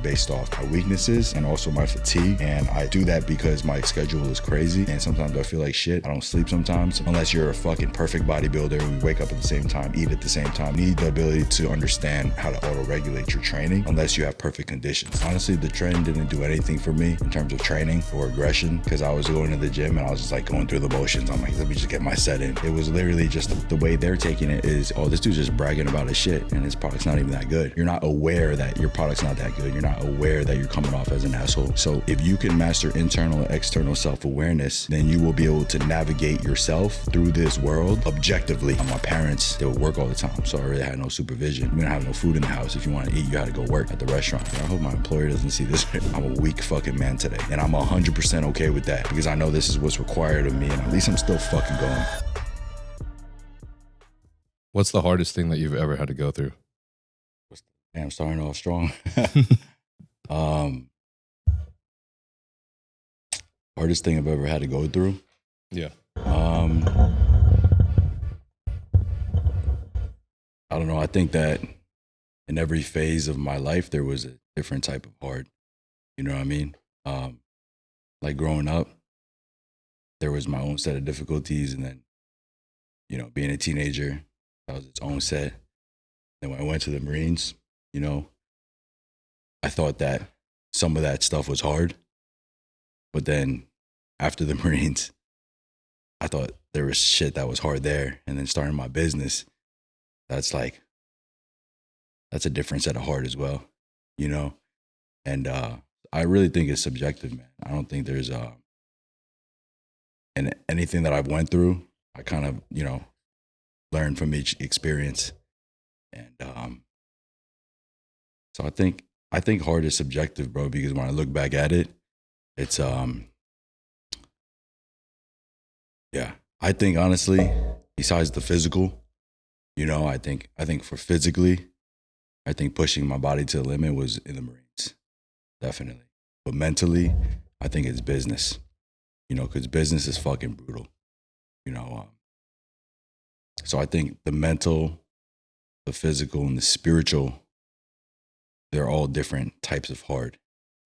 based off my weaknesses and also my fatigue. And I do that because my schedule is crazy. And sometimes I feel like shit. I don't sleep sometimes. Unless you're a fucking perfect bodybuilder and we wake up at the same time, eat at the same time. You need the ability to understand how to auto-regulate your training unless you have perfect conditions. Honestly, the trend didn't do anything for me in terms of training or aggression because I was going to the gym and I was just like going through the motions. I'm like, let me just get my set in. It was literally just the way they're taking it is, oh, this dude's just bragging about his shit and his product's not even that good. You're not aware that your product's not that good. You're not aware that you're coming off as an asshole. So if you can master internal and external self-awareness, then you will be able to navigate yourself through this world objectively. My parents, they would work all the time, so I really had no supervision. We didn't have no food in the house. If you want to eat, you had to go work at the restaurant. I hope my employer doesn't see this. I'm a weak fucking man today, and I'm 100% okay with that because I know this is what's required of me, and at least I'm still fucking going. What's the hardest thing that you've ever had to go through? Man, I'm starting off strong. Hardest thing I've ever had to go through? Yeah. I don't know. I think that in every phase of my life, there was a different type of hard. You know what I mean? Like growing up, there was my own set of difficulties. And then, you know, being a teenager, that was its own set. Then when I went to the Marines, you know, I thought that some of that stuff was hard. But then after the Marines, I thought there was shit that was hard there. And then starting my business, that's a different set of hard as well, you know? And I really think it's subjective, man. I don't think there's and anything that I've went through, I kind of, you know, learn from each experience. And so I think hard is subjective, bro, because when I look back at it, it's yeah. I think honestly, besides the physical, you know, I think for physically, I think pushing my body to the limit was in the Marines, definitely. But mentally, I think it's business, you know, because business is fucking brutal, you know. So I think the mental, the physical, and the spiritual, they're all different types of hard,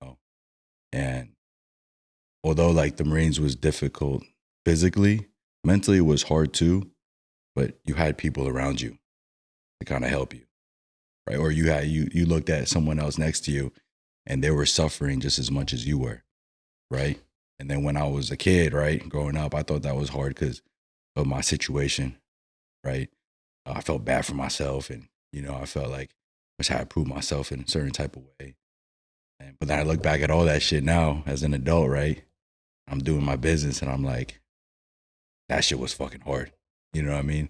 you know. And although like the Marines was difficult physically, mentally it was hard too, but you had people around you to kind of help you, right? Or you looked at someone else next to you and they were suffering just as much as you were, right? And then when I was a kid, right, growing up, I thought that was hard because of my situation, right? I felt bad for myself and, you know, I felt like I was had to prove myself in a certain type of way. But then I look back at all that shit now as an adult, right? I'm doing my business and I'm like, that shit was fucking hard. You know what I mean?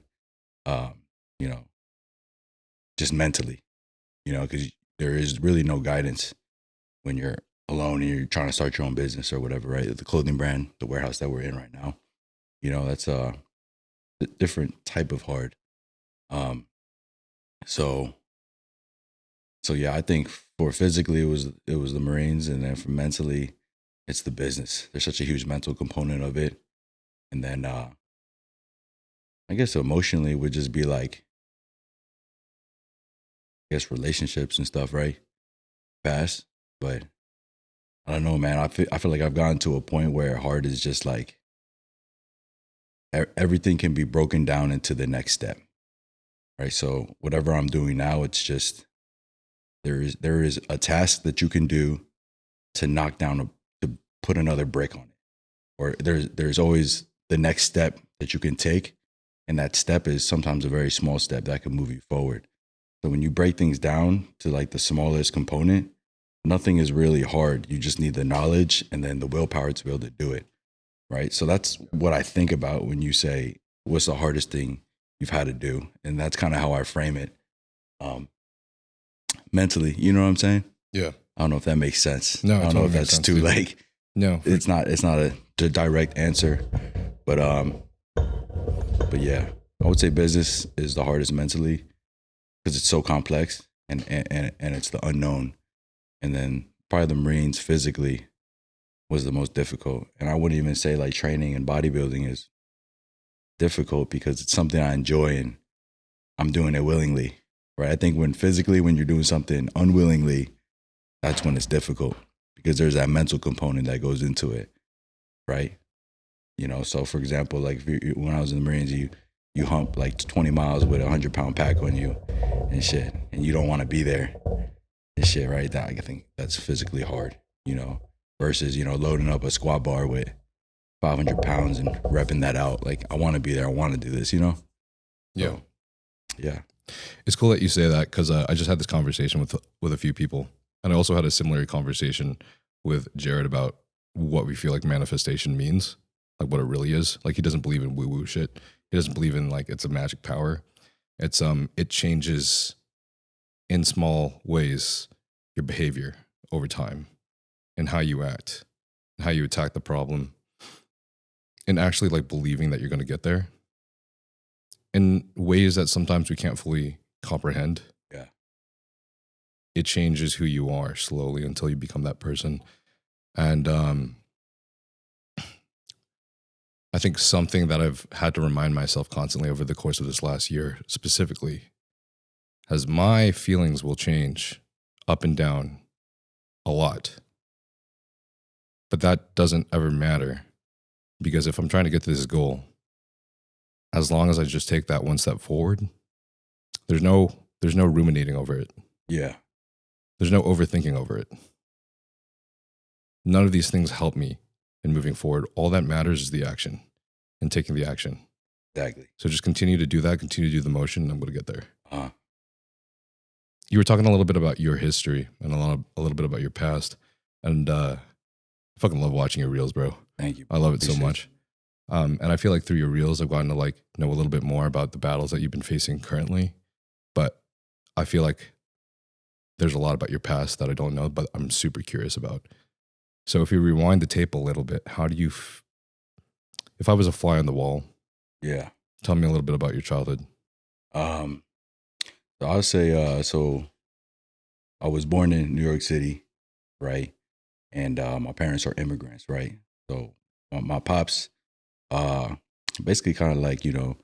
You know, just mentally, you know, because there is really no guidance when you're alone and you're trying to start your own business or whatever, right? The clothing brand, the warehouse that we're in right now, you know, that's a different type of hard. So yeah, I think for physically it was the Marines, and then for mentally, it's the business. There's such a huge mental component of it. And then I guess emotionally would just be like, I guess relationships and stuff, right? Past. But I don't know, man. I feel like I've gotten to a point where hard is just like everything can be broken down into the next step, right? So whatever I'm doing now, it's just there is a task that you can do to knock down to put another brick on it, or there's always the next step that you can take, and that step is sometimes a very small step that can move you forward. So when you break things down to like the smallest component, nothing is really hard. You just need the knowledge and then the willpower to be able to do it, right? So that's what I think about when you say, what's the hardest thing you've had to do? And that's kind of how I frame it mentally. You know what I'm saying? Yeah. I don't know if that makes sense. No, I don't know if that's too like, no, it's not a direct answer, but yeah, I would say business is the hardest mentally because it's so complex and it's the unknown. And then probably the Marines physically was the most difficult. And I wouldn't even say like training and bodybuilding is difficult because it's something I enjoy and I'm doing it willingly, right? I think when you're doing something unwillingly, that's when it's difficult because there's that mental component that goes into it, right? You know, so for example, like when I was in the Marines, you hump like 20 miles with a 100-pound pack on you and shit, and you don't want to be there and shit, right? That I think that's physically hard, you know, versus, you know, loading up a squat bar with 500 pounds and repping that out. Like, I want to be there. I want to do this, you know? Yeah. So, yeah. It's cool that you say that because I just had this conversation with a few people. And I also had a similar conversation with Jared about what we feel like manifestation means, like what it really is. Like, he doesn't believe in woo-woo shit. He doesn't believe in like it's a magic power. It's it changes in small ways your behavior over time and how you act and how you attack the problem and actually like believing that you're going to get there in ways that sometimes we can't fully comprehend. Yeah. It changes who you are slowly until you become that person. And I think something that I've had to remind myself constantly over the course of this last year specifically has my feelings will change up and down a lot. But that doesn't ever matter because if I'm trying to get to this goal, as long as I just take that one step forward, there's no ruminating over it. Yeah. There's no overthinking over it. None of these things help me in moving forward. All that matters is the action and taking the action. Exactly. So just continue to do that, continue to do the motion, and I'm going to get there. Uh-huh. You were talking a little bit about your history and a little bit about your past. And I fucking love watching your reels, bro. Thank you. I love it so Appreciate much. And I feel like through your reels, I've gotten to like know a little bit more about the battles that you've been facing currently. But I feel like there's a lot about your past that I don't know, but I'm super curious about. So if you rewind the tape a little bit, how do you, if I was a fly on the wall, Yeah. tell me a little bit about your childhood. So I would say, so I was born in New York City, right? And my parents are immigrants, right? So my pops, basically kind of like, you know,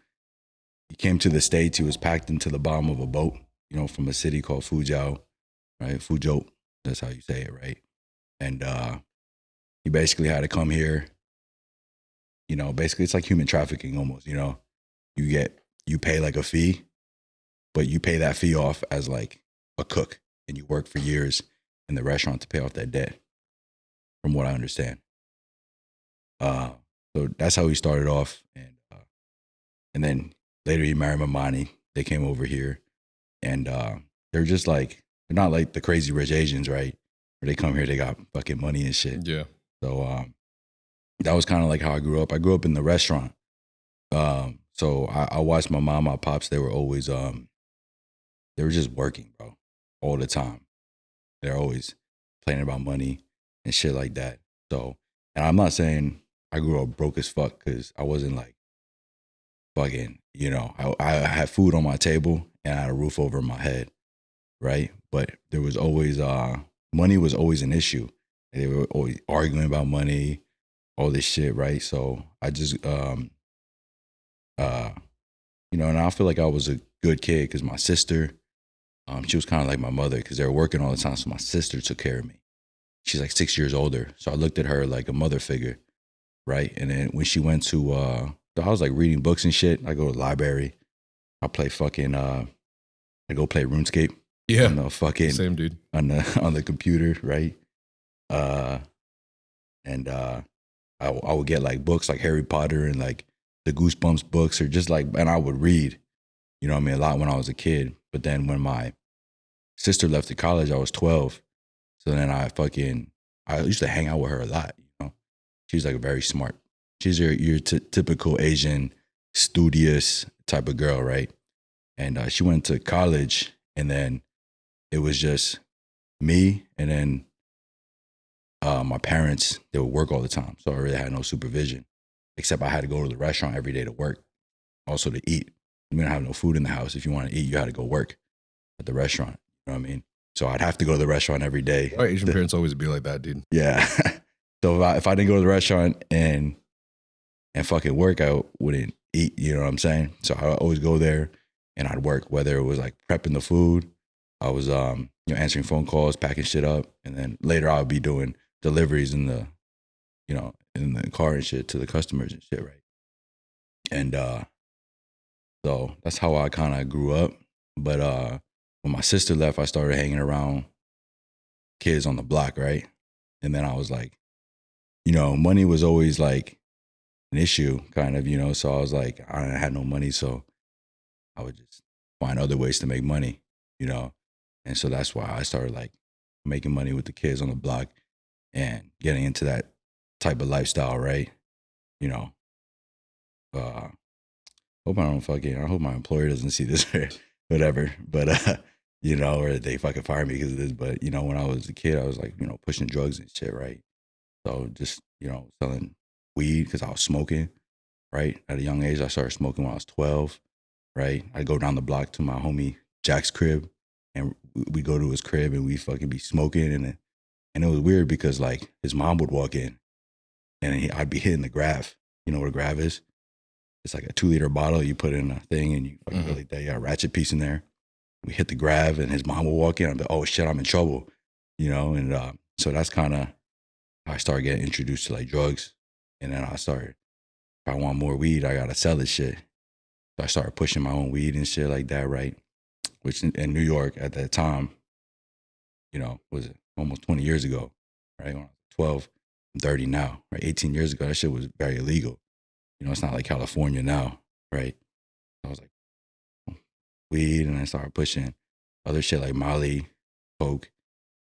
he came to the States, he was packed into the bottom of a boat, you know, from a city called Fuzhou, right? Fuzhou, that's how you say it, right? And he basically had to come here, you know, basically it's like human trafficking almost, you know? You pay like a fee, but you pay that fee off as like a cook and you work for years in the restaurant to pay off that debt, from what I understand. So that's how he started off. And then later he married Mamani. They came over here and they're just like, they're not like the crazy rich Asians, right? Where they come here, they got fucking money and shit. Yeah. So that was kind of like how I grew up. I grew up in the restaurant. So I watched my mom, my pops, they were always, they were just working, bro, all the time. They're always complaining about money and shit like that. So, and I'm not saying I grew up broke as fuck because I wasn't like fucking, you know, I had food on my table and I had a roof over my head, right? But there was always, money was always an issue. They were always arguing about money, all this shit, right? So I just, you know, and I feel like I was a good kid because my sister, she was kind of like my mother because they were working all the time. So my sister took care of me. She's like 6 years older. So I looked at her like a mother figure, right? And then when she went to, I was like reading books and shit. I go to the library. I play fucking, I go play RuneScape. Yeah. On the fucking, Same dude. on the computer, right? And I would get like books like Harry Potter and like the Goosebumps books or just like, and I would read, you know what I mean, a lot when I was a kid. But then when my sister left to college, I was 12. So then I used to hang out with her a lot, you know. She's like very smart. She's your typical Asian, studious type of girl, right? And she went to college and then it was just me and then my parents, they would work all the time. So I really had no supervision, except I had to go to the restaurant every day to work, also to eat. We didn't have no food in the house. If you want to eat, you had to go work at the restaurant. You know what I mean? So I'd have to go to the restaurant every day. Our Asian parents always be like that, dude. Yeah. So if I didn't go to the restaurant and fucking work, I wouldn't eat, you know what I'm saying? So I'd always go there and I'd work, whether it was like prepping the food, I was answering phone calls, packing shit up, and then later I'll be doing deliveries in the in the car and shit to the customers and shit, right? And so that's how I kind of grew up. But when my sister left, I started hanging around kids on the block, right? And then I was like, money was always like an issue, kind of, so I was like, I had no money, so I would just find other ways to make money, and so that's why I started like making money with the kids on the block and getting into that type of lifestyle, right? Uh, I hope my employer doesn't see this or whatever, but or they fucking fire me because of this. But when I was a kid, I was like, pushing drugs and shit, right? So just selling weed because I was smoking, right? At a young age, I started smoking when I was 12, right? I'd go down the block to my homie Jack's crib, and we go to his crib and we fucking be smoking, and it was weird because like his mom would walk in, and I'd be hitting the Grav. You know what a Grav is? It's like a 2-liter bottle you put in a thing, and you fucking really you got a ratchet piece in there. We hit the Grav, and his mom will walk in. I'm like, oh shit, I'm in trouble, And so that's kind of how I started getting introduced to like drugs, and then I started. If I want more weed, I gotta sell this shit. So I started pushing my own weed and shit like that, right? Which in New York at that time, was almost 20 years ago, right? When I was 12, I'm 30 now, right? 18 years ago, that shit was very illegal. It's not like California now, right? I was like, weed, and I started pushing other shit like Molly, Coke,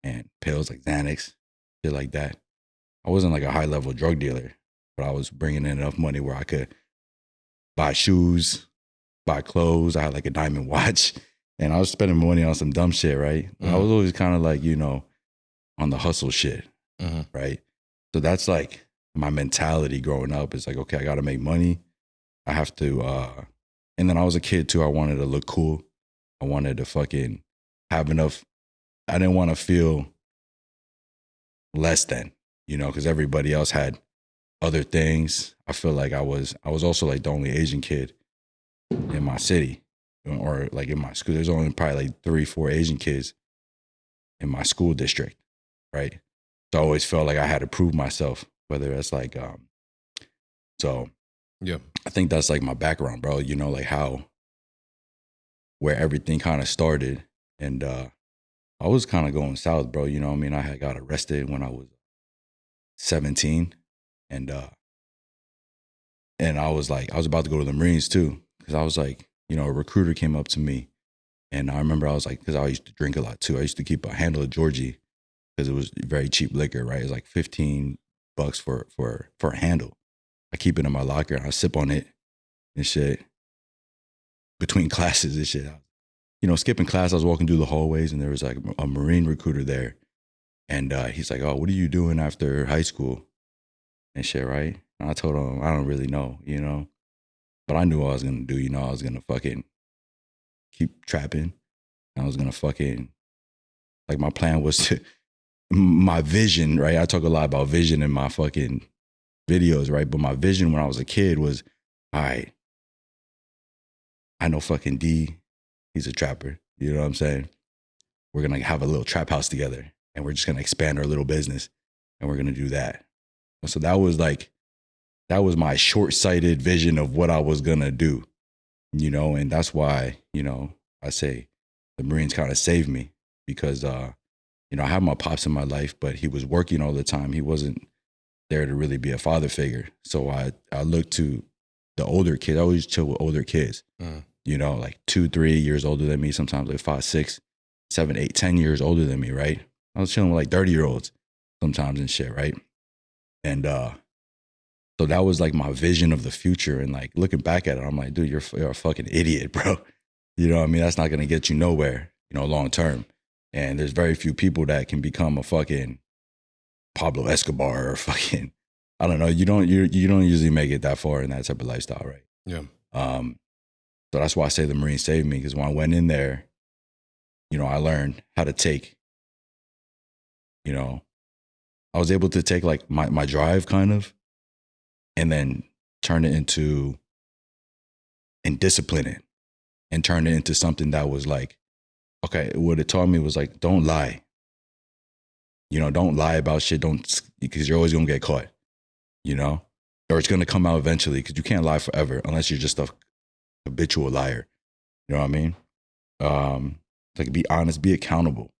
and pills like Xanax, shit like that. I wasn't like a high level drug dealer, but I was bringing in enough money where I could buy shoes, buy clothes. I had like a diamond watch, and I was spending money on some dumb shit, right? I was always kind of like, on the hustle shit, right? So that's like my mentality growing up. It's like, okay, I got to make money. I have to, and then I was a kid too. I wanted to look cool. I wanted to fucking have enough. I didn't want to feel less than, because everybody else had other things. I feel like I was also like the only Asian kid in my city, or like in my school. There's only probably like 3-4 Asian kids in my school district, right? So I always felt like I had to prove myself, whether it's like, so yeah, I think that's like my background, bro. Like where everything kind of started, and I was kind of going south, bro. I mean, I had got arrested when I was 17, and I was like, I was about to go to the Marines too, because I was like, a recruiter came up to me, and I remember I was like, because I used to drink a lot too. I used to keep a handle of Georgie because it was very cheap liquor, right? It's like $15 for a handle. I keep it in my locker and I sip on it and shit between classes and shit. Skipping class, I was walking through the hallways and there was like a Marine recruiter there. And he's like, oh, what are you doing after high school and shit, right? And I told him, I don't really know, but I knew what I was going to do. I was going to fucking keep trapping. I was going to fucking, like my plan was to, my vision, right? I talk a lot about vision in my fucking videos, right? But my vision when I was a kid was, all right, I know fucking D, he's a trapper. You know what I'm saying? We're going to have a little trap house together and we're just going to expand our little business and we're going to do that. So that was my short-sighted vision of what I was going to do, and that's why, I say the Marines kind of saved me because, I have my pops in my life, but he was working all the time. He wasn't there to really be a father figure. So I looked to the older kids. I always chill with older kids, like 2-3 years older than me, sometimes like 5, 6, 7, 8, 10 years older than me, right? I was chilling with like 30-year-olds sometimes and shit, right? And so that was like my vision of the future. And like looking back at it, I'm like, dude, you're a fucking idiot, bro. You know what I mean? That's not going to get you nowhere, long term. And there's very few people that can become a fucking Pablo Escobar or fucking, I don't know. You don't usually make it that far in that type of lifestyle, right? Yeah. So that's why I say the Marines saved me, because when I went in there, I learned how to take, I was able to take like my drive kind of, and then turn it into, and discipline it, and turn it into something that was like okay, what it taught me was like, don't lie. You know, don't lie about shit. Don't, because you're always gonna get caught. You know, or it's gonna come out eventually because you can't lie forever unless you're just a habitual liar. You know what I mean? Like be honest, be accountable,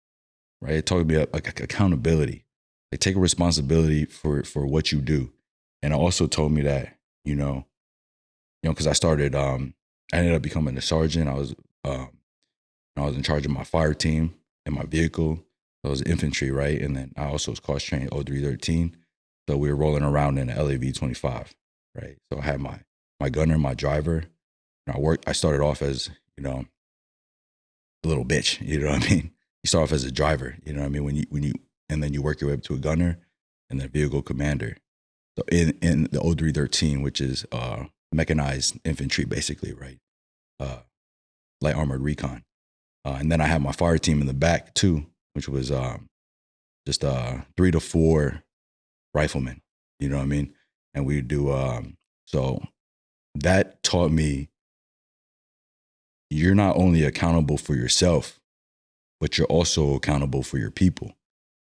right? It taught me like accountability. Like take a responsibility for what you do, and it also told me that because I started, I ended up becoming a sergeant. I was in charge of my fire team and my vehicle. So I was infantry, right? And then I also was cross trained 0313. So we were rolling around in an LAV 25, right? So I had my gunner, my driver. And I started off as, a little bitch, you know what I mean? You start off as a driver, you know what I mean? And then you work your way up to a gunner and then vehicle commander. So in the 0313, which is mechanized infantry, basically, right? Light armored recon. And then I had my fire team in the back too, which was just 3 to 4 riflemen, you know what I mean? And we do, so that taught me you're not only accountable for yourself, but you're also accountable for your people.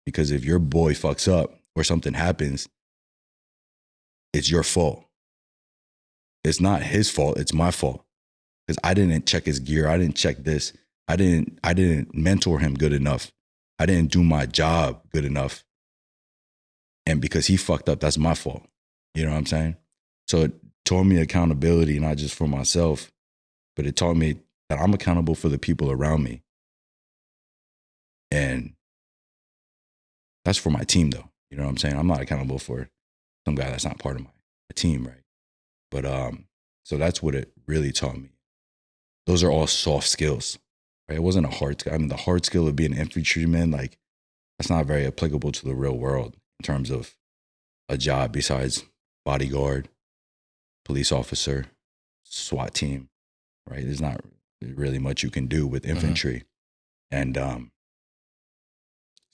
Because if your boy fucks up or something happens, it's your fault. It's not his fault, it's my fault. Because I didn't check his gear, I didn't check this. I didn't mentor him good enough. I didn't do my job good enough. And because he fucked up, that's my fault. You know what I'm saying? So it taught me accountability, not just for myself, but it taught me that I'm accountable for the people around me. And that's for my team though. You know what I'm saying? I'm not accountable for some guy that's not part of my team, right? But so that's what it really taught me. Those are all soft skills. Right? It wasn't a hard skill. I mean, the hard skill of being an infantryman, like that's not very applicable to the real world in terms of a job besides bodyguard, police officer, SWAT team, right? There's not really much you can do with infantry. And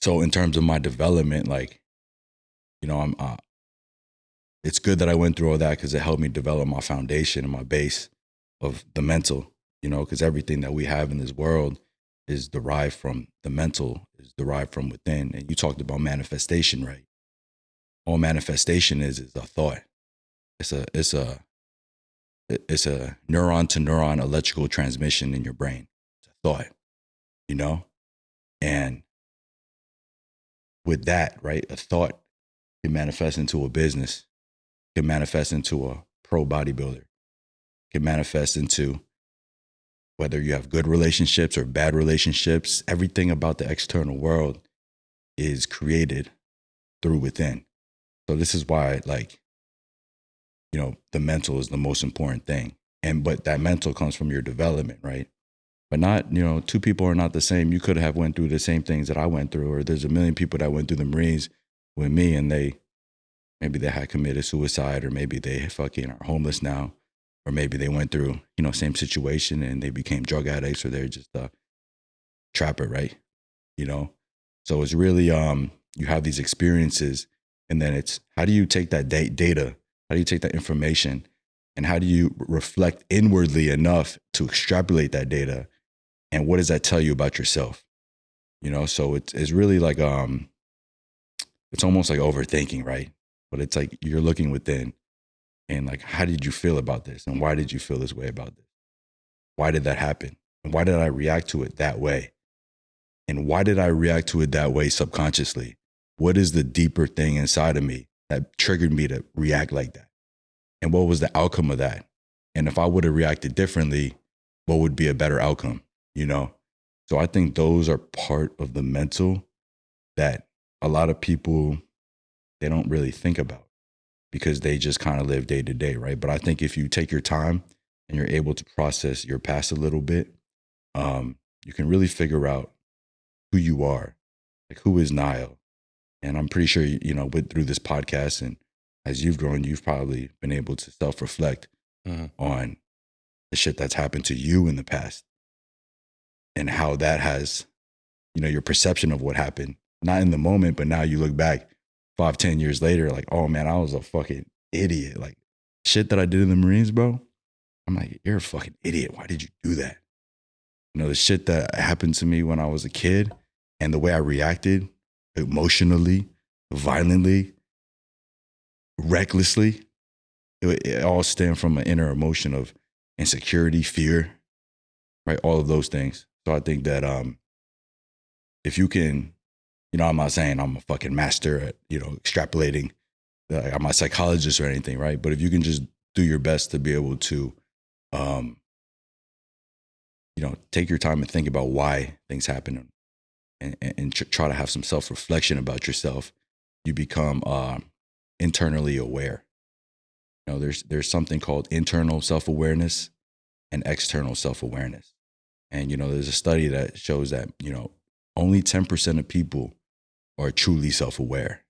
so in terms of my development, like, I'm it's good that I went through all that because it helped me develop my foundation and my base of the mental, because everything that we have in this world is derived from the mental, is derived from within. And you talked about manifestation, right? All manifestation is a thought. It's a neuron to neuron electrical transmission in your brain. It's a thought, and with that, right, a thought can manifest into a business, can manifest into a pro bodybuilder, can manifest into whether you have good relationships or bad relationships. Everything about the external world is created through within. So this is why, like, the mental is the most important thing. But that mental comes from your development, right? But not, two people are not the same. You could have went through the same things that I went through, or there's a million people that went through the Marines with me and maybe they had committed suicide, or maybe they fucking are homeless now, or maybe they went through, same situation and they became drug addicts, or they're just a trapper, right? So it's really, you have these experiences, and then it's how do you take that data? How do you take that information? And how do you reflect inwardly enough to extrapolate that data? And what does that tell you about yourself? So it's really like, it's almost like overthinking, right? But it's like you're looking within and like, how did you feel about this? And why did you feel this way about this? Why did that happen? And why did I react to it that way? And why did I react to it that way subconsciously? What is the deeper thing inside of me that triggered me to react like that? And what was the outcome of that? And if I would have reacted differently, what would be a better outcome? So I think those are part of the mental that a lot of people, they don't really think about because they just kind of live day to day, right? But I think if you take your time and you're able to process your past a little bit, you can really figure out who you are, like who is Niall. And I'm pretty sure, through this podcast and as you've grown, you've probably been able to self-reflect on the shit that's happened to you in the past and how that has, your perception of what happened, not in the moment, but now you look back 5-10 years later, like, oh man, I was a fucking idiot. Like shit that I did in the Marines, bro. I'm like, you're a fucking idiot. Why did you do that? You know, the shit that happened to me when I was a kid and the way I reacted emotionally, violently, recklessly, it all stemmed from an inner emotion of insecurity, fear, right? All of those things. So I think that if you can, you know, I'm not saying I'm a fucking master at, you know, extrapolating, I'm not a psychologist or anything, right? But if you can just do your best to be able to, you know, take your time and think about why things happen and try to have some self-reflection about yourself, you become internally aware. You know, there's something called internal self-awareness and external self-awareness. And, you know, there's a study that shows that, you know, only 10% of people are truly self-aware.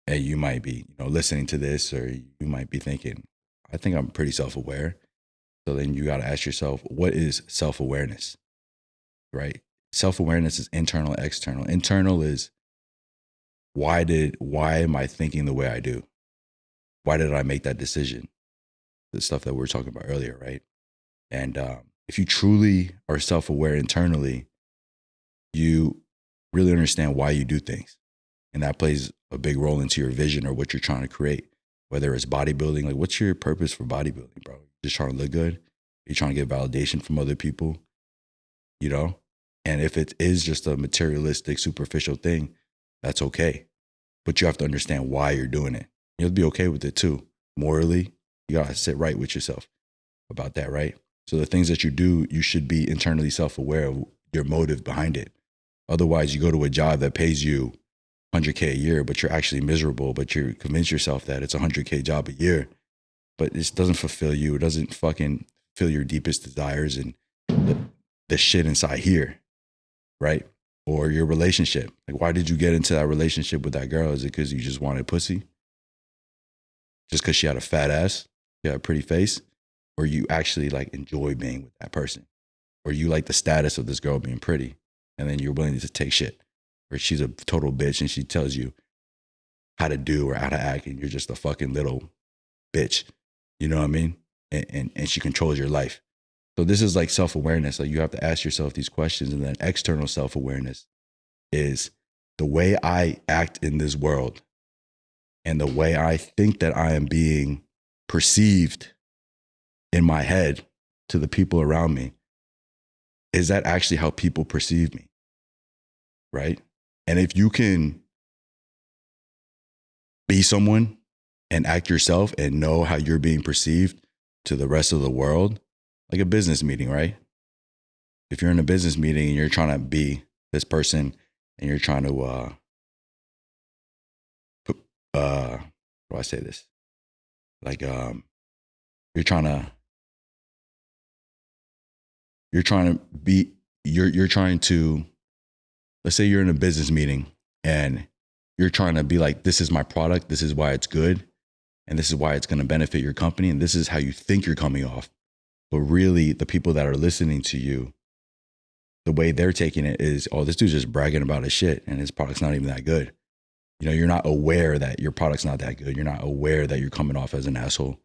And you might be, you know, listening to this, or you might be thinking, I think I'm pretty self-aware. So then you got to ask yourself, what is self-awareness, right? Self-awareness is internal, external. Internal is why am I thinking the way I do? Why did I make that decision? The stuff that we were talking about earlier, right? And if you truly are self-aware internally, you really understand why you do things. And that plays a big role into your vision or what you're trying to create, whether it's bodybuilding. Like, what's your purpose for bodybuilding, bro? Just trying to look good? You're trying to get validation from other people, you know? And if it is just a materialistic, superficial thing, that's okay. But you have to understand why you're doing it. You'll be okay with it too. Morally, you gotta sit right with yourself about that, right? So the things that you do, you should be internally self-aware of your motive behind it. Otherwise, you go to a job that pays you $100K a year, but you're actually miserable, but you convince yourself that it's a $100K job a year, but it doesn't fulfill you. It doesn't fucking fill your deepest desires and the shit inside here, right? Or your relationship. Like, why did you get into that relationship with that girl? Is it because you just wanted pussy? Just because she had a fat ass, she had a pretty face? Or you actually like enjoy being with that person? Or you like the status of this girl being pretty and then you're willing to take shit? Or she's a total bitch and she tells you how to do or how to act and you're just a fucking little bitch. You know what I mean? And she controls your life. So this is like self-awareness. Like, you have to ask yourself these questions. And then external self-awareness is the way I act in this world and the way I think that I am being perceived in my head to the people around me. Is that actually how people perceive me? Right? And if you can be someone and act yourself and know how you're being perceived to the rest of the world, like a business meeting, right? If you're in a business meeting and you're trying to be this person and you're trying to, how do I say this? Like, you're trying to, let's say you're in a business meeting and you're trying to be like, this is my product, this is why it's good, and this is why it's going to benefit your company, and this is how you think you're coming off. But really, the people that are listening to you, the way they're taking it is, oh, this dude's just bragging about his shit and his product's not even that good. You know, you're not aware that your product's not that good. You're not aware that you're coming off as an asshole,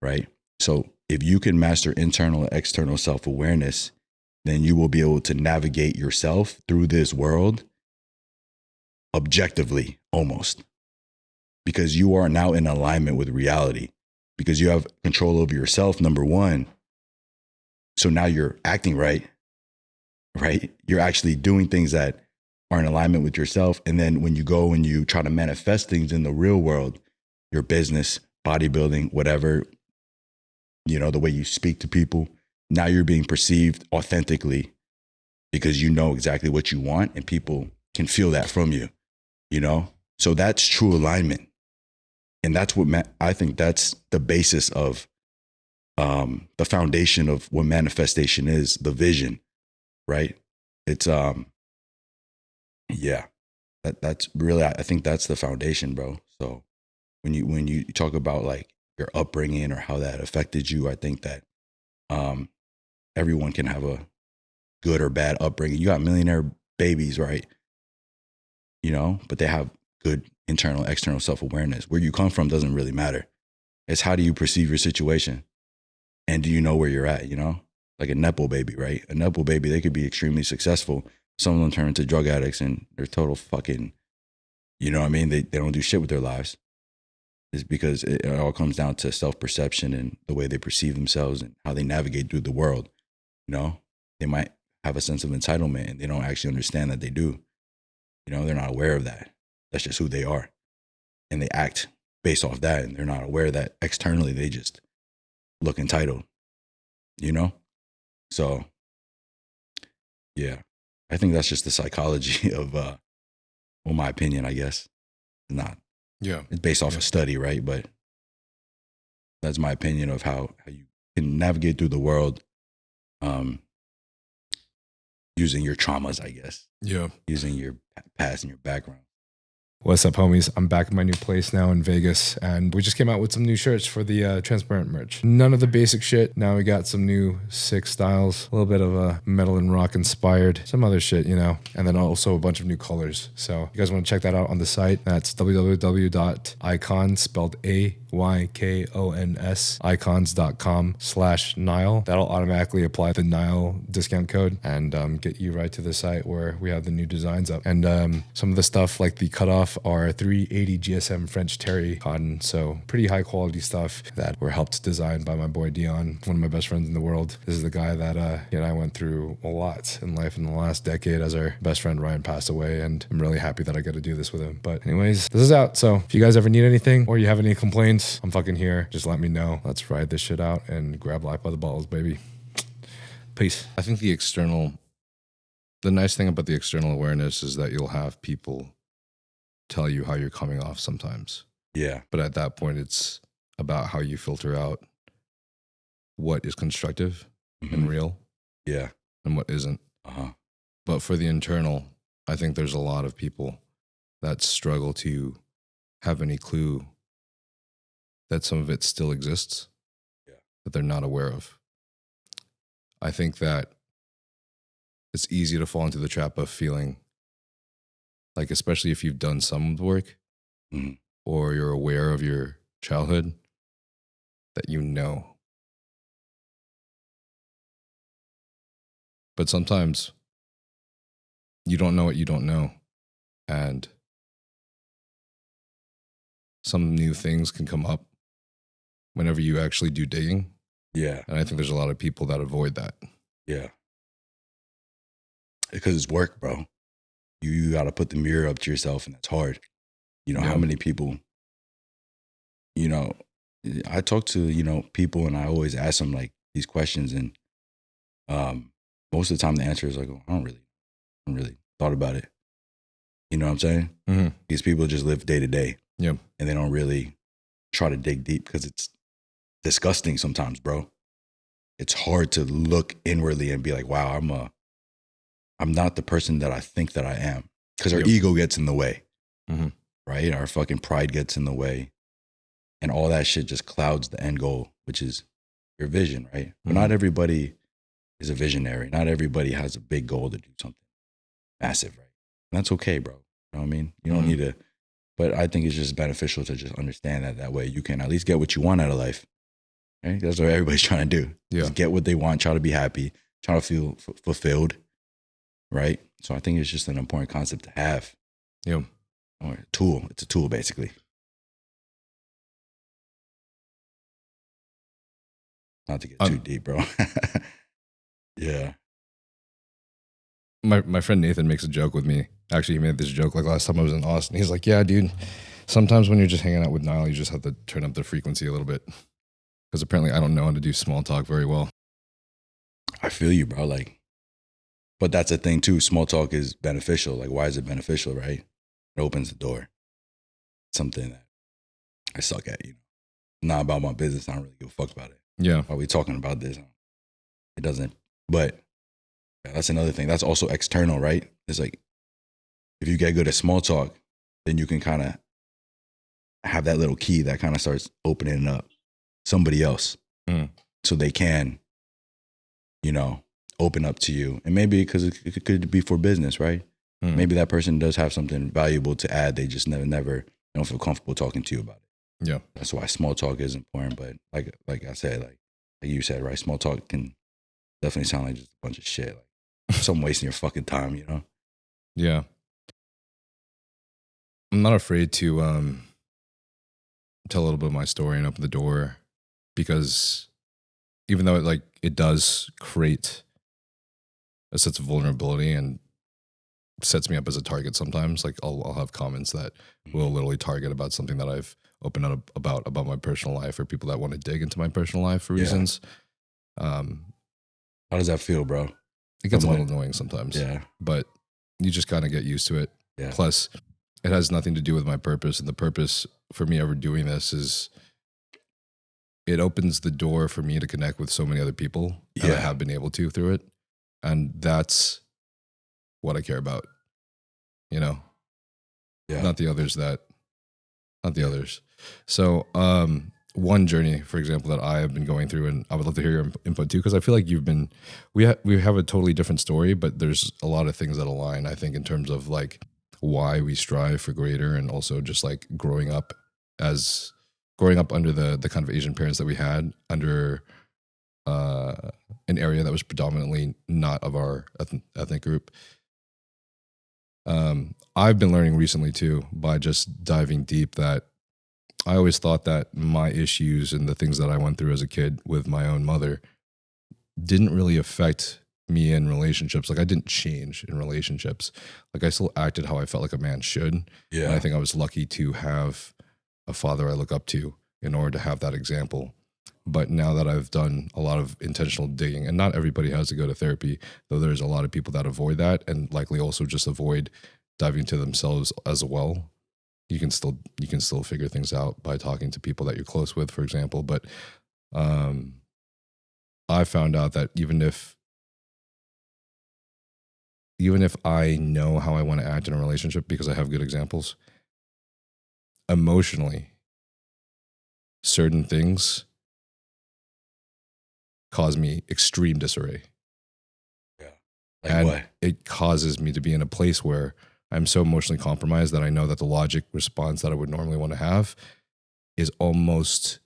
right? So if you can master internal and external self-awareness, then you will be able to navigate yourself through this world objectively, almost, because you are now in alignment with reality, because you have control over yourself, number one. So now you're acting right? You're actually doing things that are in alignment with yourself. And then when you go and you try to manifest things in the real world, your business, bodybuilding, whatever, you know, the way you speak to people, now you're being perceived authentically because you know exactly what you want and people can feel that from you, you know? So that's true alignment. And that's what I think that's the basis of the foundation of what manifestation is, the vision, right? It's, yeah, that's really, I think that's the foundation, bro. So when you talk about like your upbringing or how that affected you, I think that everyone can have a good or bad upbringing. You got millionaire babies, right? You know, but they have good internal, external self-awareness. Where you come from doesn't really matter. It's how do you perceive your situation? And do you know where you're at, you know? like a Nepo baby, right? A Nepo baby, they could be extremely successful. Some of them turn into drug addicts and they're total fucking, you know what I mean? They don't do shit with their lives. It's because it all comes down to self-perception and the way they perceive themselves and how they navigate through the world. You know, they might have a sense of entitlement and they don't actually understand that they do. You know, they're not aware of that. That's just who they are. And they act based off that, and they're not aware that externally they just look entitled, you know? So, yeah, I think that's just the psychology of, well, my opinion, I guess. Not. Yeah. It's based off a study, right? But that's my opinion of how you can navigate through the world using your traumas, I guess. Yeah. Using your past and your background. What's up, homies? I'm back at my new place now in Vegas, and we just came out with some new shirts for the Trensparent merch. None of the basic shit. Now we got some new sick styles, a little bit of a metal and rock inspired, some other shit, you know, and then also a bunch of new colors. So you guys want to check that out on the site? That's www.icons, spelled AYKONS, icons.com/Nile. That'll automatically apply the Nile discount code and get you right to the site where we have the new designs up. And some of the stuff like the cutoff are 380 GSM French terry cotton. So pretty high quality stuff that were helped design by my boy Dion, one of my best friends in the world. This is the guy that he and I went through a lot in life in the last decade as our best friend Ryan passed away, and I'm really happy that I got to do this with him. But anyways, this is out. So if you guys ever need anything or you have any complaints, I'm fucking here. Just let me know. Let's ride this shit out and grab life by the balls, baby. Peace. I think the nice thing about the external awareness is that you'll have people tell you how you're coming off sometimes. Yeah. But at that point, it's about how you filter out what is constructive and real. Yeah. And what isn't. But for the internal, I think there's a lot of people that struggle to have any clue that some of it still exists, that they're not aware of. I think that it's easy to fall into the trap of feeling like, especially if you've done some of the work or you're aware of your childhood, that you know. But sometimes you don't know what you don't know. And some new things can come up whenever you actually do digging. Yeah. And I think there's a lot of people that avoid that. Yeah. Because it's work, bro. You got to put the mirror up to yourself, and that's hard. You know, how many people, you know, I talk to, you know, people and I always ask them like these questions, and most of the time the answer is like, oh, I don't really thought about it. You know what I'm saying? These people just live day to day. Yeah. And they don't really try to dig deep because it's disgusting sometimes, bro. It's hard to look inwardly and be like, wow, I'm not the person that I think that I am, because our ego gets in the way, right? Our fucking pride gets in the way, and all that shit just clouds the end goal, which is your vision, right? But not everybody is a visionary. Not everybody has a big goal to do something massive, right? And that's okay, bro. You know what I mean? You don't need to, but I think it's just beneficial to just understand that way you can at least get what you want out of life, right? That's what everybody's trying to do. Yeah. Just get what they want, try to be happy, try to feel fulfilled. Right? So I think it's just an important concept to have. Yeah. Or a tool. It's a tool, basically. Not to get too deep, bro. Yeah. My friend Nathan makes a joke with me. Actually, he made this joke like last time I was in Austin. He's like, yeah, dude, sometimes when you're just hanging out with Nile, you just have to turn up the frequency a little bit. Because apparently I don't know how to do small talk very well. I feel you, bro. Like, but that's the thing too. Small talk is beneficial. Like, why is it beneficial, right? It opens the door. Something that I suck at, you know. Not about my business. I don't really give a fuck about it. Yeah. Why are we talking about this? It doesn't, but yeah, that's another thing. That's also external, right? It's like, if you get good at small talk, then you can kind of have that little key that kind of starts opening up somebody else. So they can, you know, open up to you. And maybe because it could be for business, right? Maybe that person does have something valuable to add. They just never don't feel comfortable talking to you about it. Yeah. That's why small talk is important. But like I said, like you said, right? Small talk can definitely sound like just a bunch of shit. Like some wasting your fucking time, you know? Yeah. I'm not afraid to tell a little bit of my story and open the door, because even though it does create a sense of vulnerability and sets me up as a target sometimes, like I'll have comments that will literally target about something that I've opened up about my personal life, or people that want to dig into my personal life for reasons. How does that feel, bro? It gets a little annoying sometimes. Yeah. But you just kind of get used to it. Yeah. Plus, it has nothing to do with my purpose. And the purpose for me ever doing this is it opens the door for me to connect with so many other people. And I have been able to through it. And that's what I care about, you know? Yeah. Not the others. So, one journey, for example, that I have been going through, and I would love to hear your input too, because I feel like we have a totally different story, but there's a lot of things that align, I think, in terms of like why we strive for greater, and also just like growing up under the kind of Asian parents that we had, under an area that was predominantly not of our ethnic group. I've been learning recently too, by just diving deep, that I always thought that my issues and the things that I went through as a kid with my own mother didn't really affect me in relationships. Like I didn't change in relationships. Like I still acted how I felt like a man should. Yeah. And I think I was lucky to have a father I look up to in order to have that example. But now that I've done a lot of intentional digging, and not everybody has to go to therapy, though there's a lot of people that avoid that, and likely also just avoid diving into themselves as well. You can still figure things out by talking to people that you're close with, for example. But I found out that even if I know how I want to act in a relationship because I have good examples, emotionally, certain things cause me extreme disarray. Yeah. And what? it causes me to be in a place where I'm so emotionally compromised that I know that the logic response that I would normally want to have is almost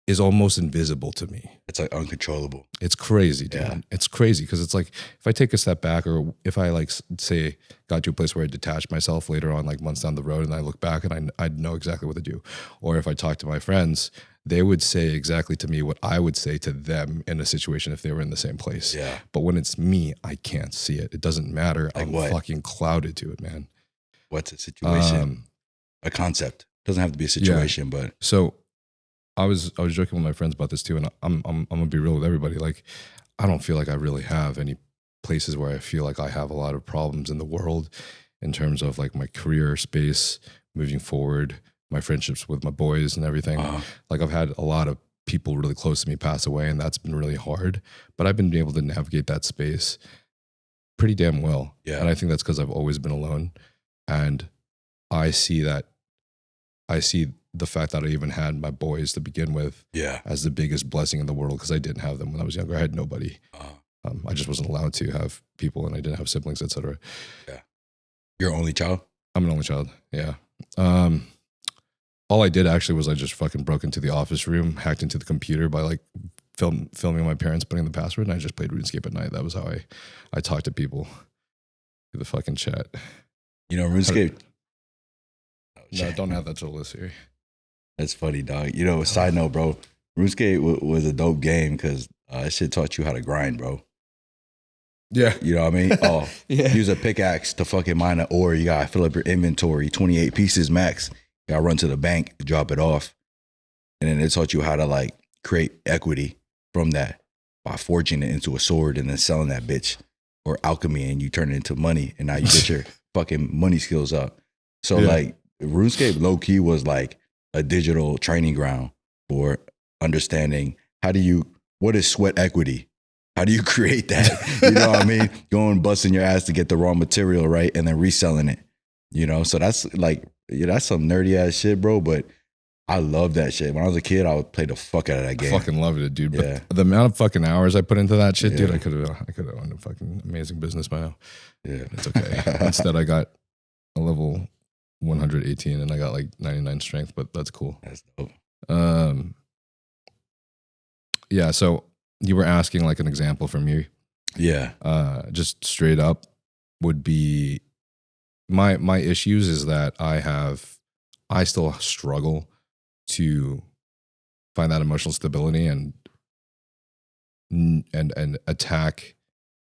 invisible to me. It's like uncontrollable. It's crazy, dude. Yeah. It's crazy because it's like if I take a step back, or if I like say got to a place where I detach myself later on, like months down the road, and I look back and I'd know exactly what to do. Or if I talk to my friends, they would say exactly to me what I would say to them in a situation if they were in the same place. Yeah. But when it's me, I can't see it. It doesn't matter. Like I'm what? fucking clouded to it, man. What's a situation? A concept. Doesn't have to be a situation, but so I was joking with my friends about this too, and I'm gonna be real with everybody. Like, I don't feel like I really have any places where I feel like I have a lot of problems in the world in terms of like my career space moving forward, my friendships with my boys and everything. Like I've had a lot of people really close to me pass away, and that's been really hard. But I've been able to navigate that space pretty damn well. Yeah. And I think that's because I've always been alone, and I see the fact that I even had my boys to begin with as the biggest blessing in the world, because I didn't have them when I was younger. I had nobody. I just wasn't allowed to have people, and I didn't have siblings, etc. Yeah. You're only child? I'm an only child. Yeah. All I did actually was I just fucking broke into the office room, hacked into the computer by like filming my parents putting in the password, and I just played RuneScape at night. That was how I talked to people through the fucking chat. You know, RuneScape. No, don't have that to list here. That's funny, dog. You know, side note, bro. RuneScape was a dope game because that shit taught you how to grind, bro. Yeah. You know what I mean? Oh, Yeah. Use a pickaxe to fucking mine an ore. You gotta fill up your inventory, 28 pieces max. You gotta run to the bank, drop it off. And then it taught you how to like create equity from that by forging it into a sword and then selling that bitch, or alchemy, and you turn it into money. And now you get your fucking money skills up. So like RuneScape low key was like a digital training ground for understanding what is sweat equity? How do you create that? You know what I mean? Going busting your ass to get the raw material, right? And then reselling it, you know? So that's like, that's some nerdy ass shit, bro. But I love that shit. When I was a kid, I would play the fuck out of that game. I fucking loved it, dude. Yeah. But the amount of fucking hours I put into that shit, dude, I could have owned a fucking amazing business by now. Yeah. It's okay. Instead, I got a level 118 and I got like 99 strength, but that's cool. That's dope. Yeah, so you were asking like an example from me. Yeah. Just straight up would be my issues is that I still struggle to find that emotional stability and attack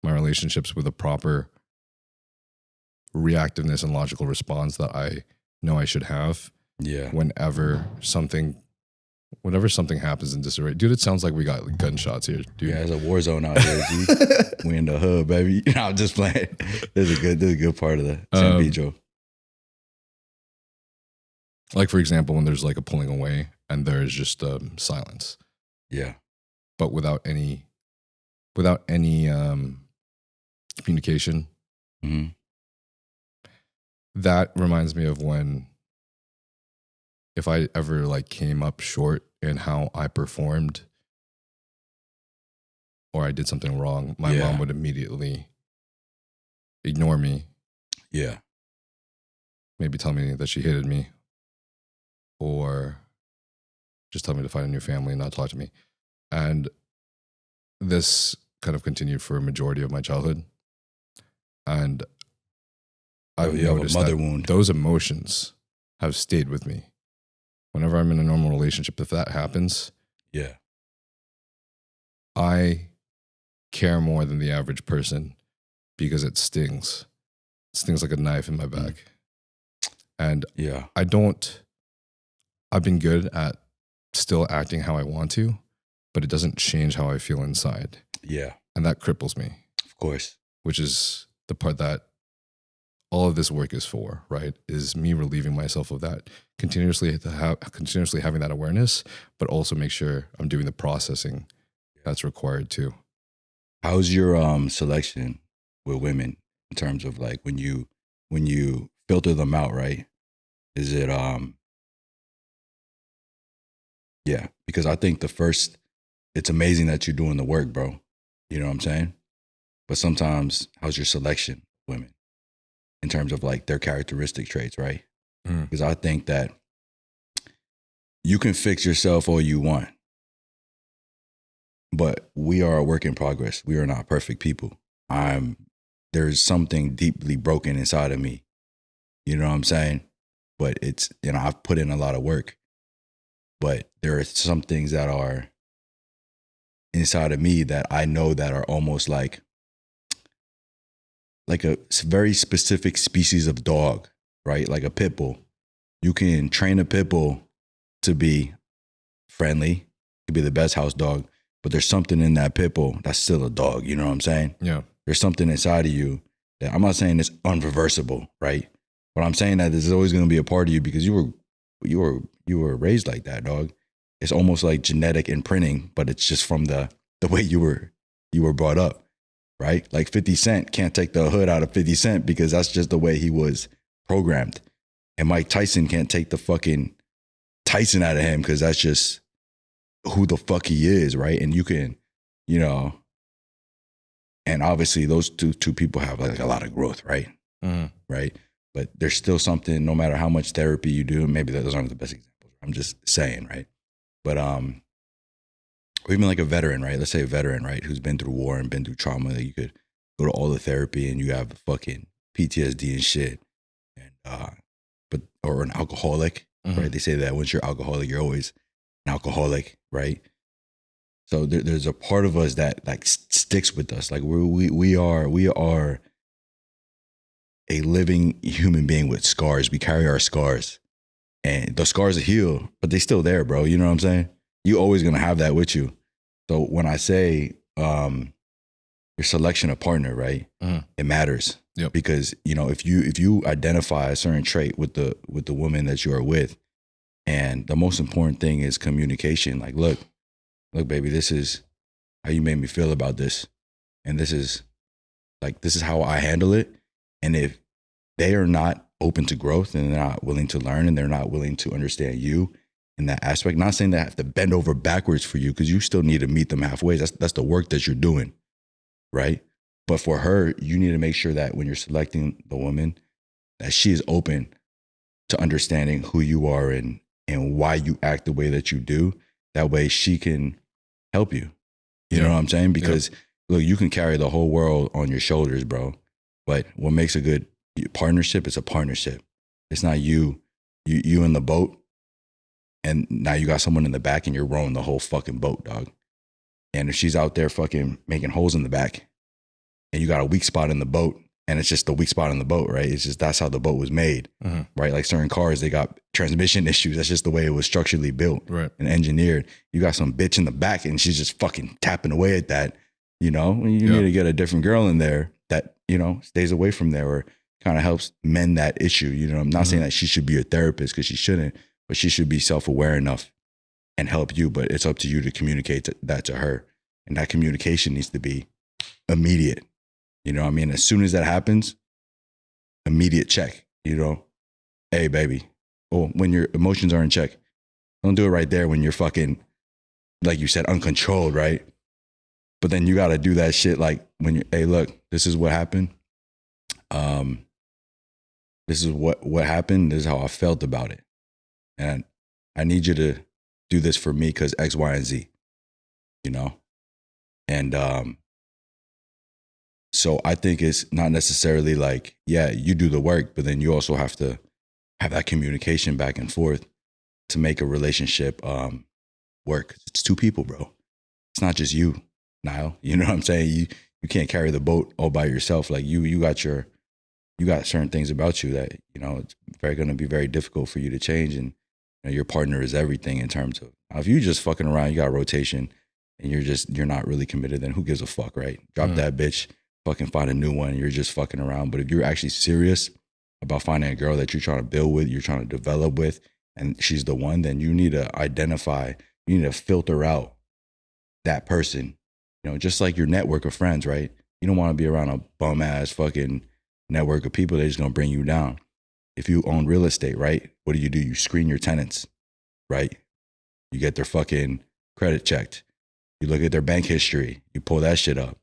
my relationships with a proper reactiveness and logical response that I know I should have. Yeah. Whenever something happens in disarray. Dude, it sounds like we got gunshots here, dude. Yeah, it's a war zone out here, G. We in the hood, baby. No, I'm just playing. This is a good part of the San Pedro. Like, for example, when there's like a pulling away and there's just silence. Yeah. But without any communication. Mm-hmm. That reminds me of when, if I ever like came up short in how I performed or I did something wrong, my mom would immediately ignore me. Yeah. Maybe tell me that she hated me or just tell me to find a new family and not talk to me. And this kind of continued for a majority of my childhood. And I've noticed a mother that wound. Those emotions have stayed with me. Whenever I'm in a normal relationship, if that happens, yeah, I care more than the average person because it stings. It stings like a knife in my back. And yeah, I've been good at still acting how I want to, but it doesn't change how I feel inside. Yeah. And that cripples me. Of course. Which is the part that all of this work is for, right? Is me relieving myself of that, continuously having that awareness, but also make sure I'm doing the processing that's required too. How's your selection with women in terms of like when you filter them out, right? Is it yeah, because I think it's amazing that you're doing the work, bro. You know what I'm saying? But sometimes how's your selection of women in terms of like their characteristic traits, right? Because I think that you can fix yourself all you want, but we are a work in progress. We are not perfect people. There's something deeply broken inside of me. You know what I'm saying? But it's, I've put in a lot of work, but there are some things that are inside of me that I know that are almost like a very specific species of dog, right? Like a pit bull. You can train a pit bull to be friendly, to be the best house dog, but there's something in that pit bull that's still a dog. You know what I'm saying? Yeah. There's something inside of you that I'm not saying it's unreversible, right? But I'm saying that there's always going to be a part of you because you were raised like that, dog. It's almost like genetic imprinting, but it's just from the way you were brought up, right? Like 50 Cent can't take the hood out of 50 Cent because that's just the way he was programmed. And Mike Tyson can't take the fucking Tyson out of him because that's just who the fuck he is, right? And you can, and obviously those two people have like a lot of growth, right? Mm-hmm. Right? But there's still something, no matter how much therapy you do, maybe those aren't the best examples. I'm just saying, right? But or even like a veteran, right? Let's say a veteran, right, who's been through war and been through trauma, that you could go to all the therapy and you have fucking PTSD and shit. And or an alcoholic, right? They say that once you're alcoholic, you're always an alcoholic, right? So there's a part of us that like sticks with us. Like we are a living human being with scars. We carry our scars, and the scars heal, but they still there, bro. You know what I'm saying? You always gonna have that with you. So when I say your selection of partner, right, it matters. Yep. Because if you identify a certain trait with the woman that you are with, and the most important thing is communication. Like, look, baby, this is how you made me feel about this, and this is how I handle it. And if they are not open to growth and they're not willing to learn and they're not willing to understand you in that aspect, not saying they have to bend over backwards for you because you still need to meet them halfway. That's the work that you're doing, right? But for her, you need to make sure that when you're selecting the woman, that she is open to understanding who you are and why you act the way that you do. That way she can help you. You know what I'm saying? Because look, you can carry the whole world on your shoulders, bro. But what makes a good partnership is a partnership. It's not you in the boat, and now you got someone in the back and you're rowing the whole fucking boat, dog. And if she's out there fucking making holes in the back and you got a weak spot in the boat, and it's just the weak spot in the boat, right? It's just that's how the boat was made, right? Like certain cars, they got transmission issues. That's just the way it was structurally built and engineered. You got some bitch in the back and she's just fucking tapping away at that, you know? You need to get a different girl in there that, you know, stays away from there or kind of helps mend that issue. You know, I'm not saying that she should be a therapist because she shouldn't, but she should be self-aware enough and help you. But it's up to you to communicate that to her. And that communication needs to be immediate. You know what I mean? As soon as that happens, immediate check, you know? Hey, baby. Or when your emotions are in check. Don't do it right there when you're fucking, like you said, uncontrolled, right? But then you got to do that shit like when you're, hey, look, this is what happened. This is what happened. This is how I felt about it. And I need you to do this for me because X, Y, and Z, you know? And so I think it's not necessarily like, yeah, you do the work, but then you also have to have that communication back and forth to make a relationship work. It's two people, bro. It's not just you, Niall. You know what I'm saying? You can't carry the boat all by yourself. Like you got certain things about you that, you know, it's going to be very difficult for you to change. And you know, your partner is everything in terms of, if you just fucking around, you got rotation and you're not really committed, then who gives a fuck, right? Drop that bitch, fucking find a new one. You're just fucking around. But if you're actually serious about finding a girl that you're trying to build with, you're trying to develop with, and she's the one, then you need to identify, you need to filter out that person. You know, just like your network of friends, right? You don't want to be around a bum ass fucking network of people that's just gonna bring you down. If you own real estate, right? What do? You screen your tenants, right? You get their fucking credit checked. You look at their bank history. You pull that shit up.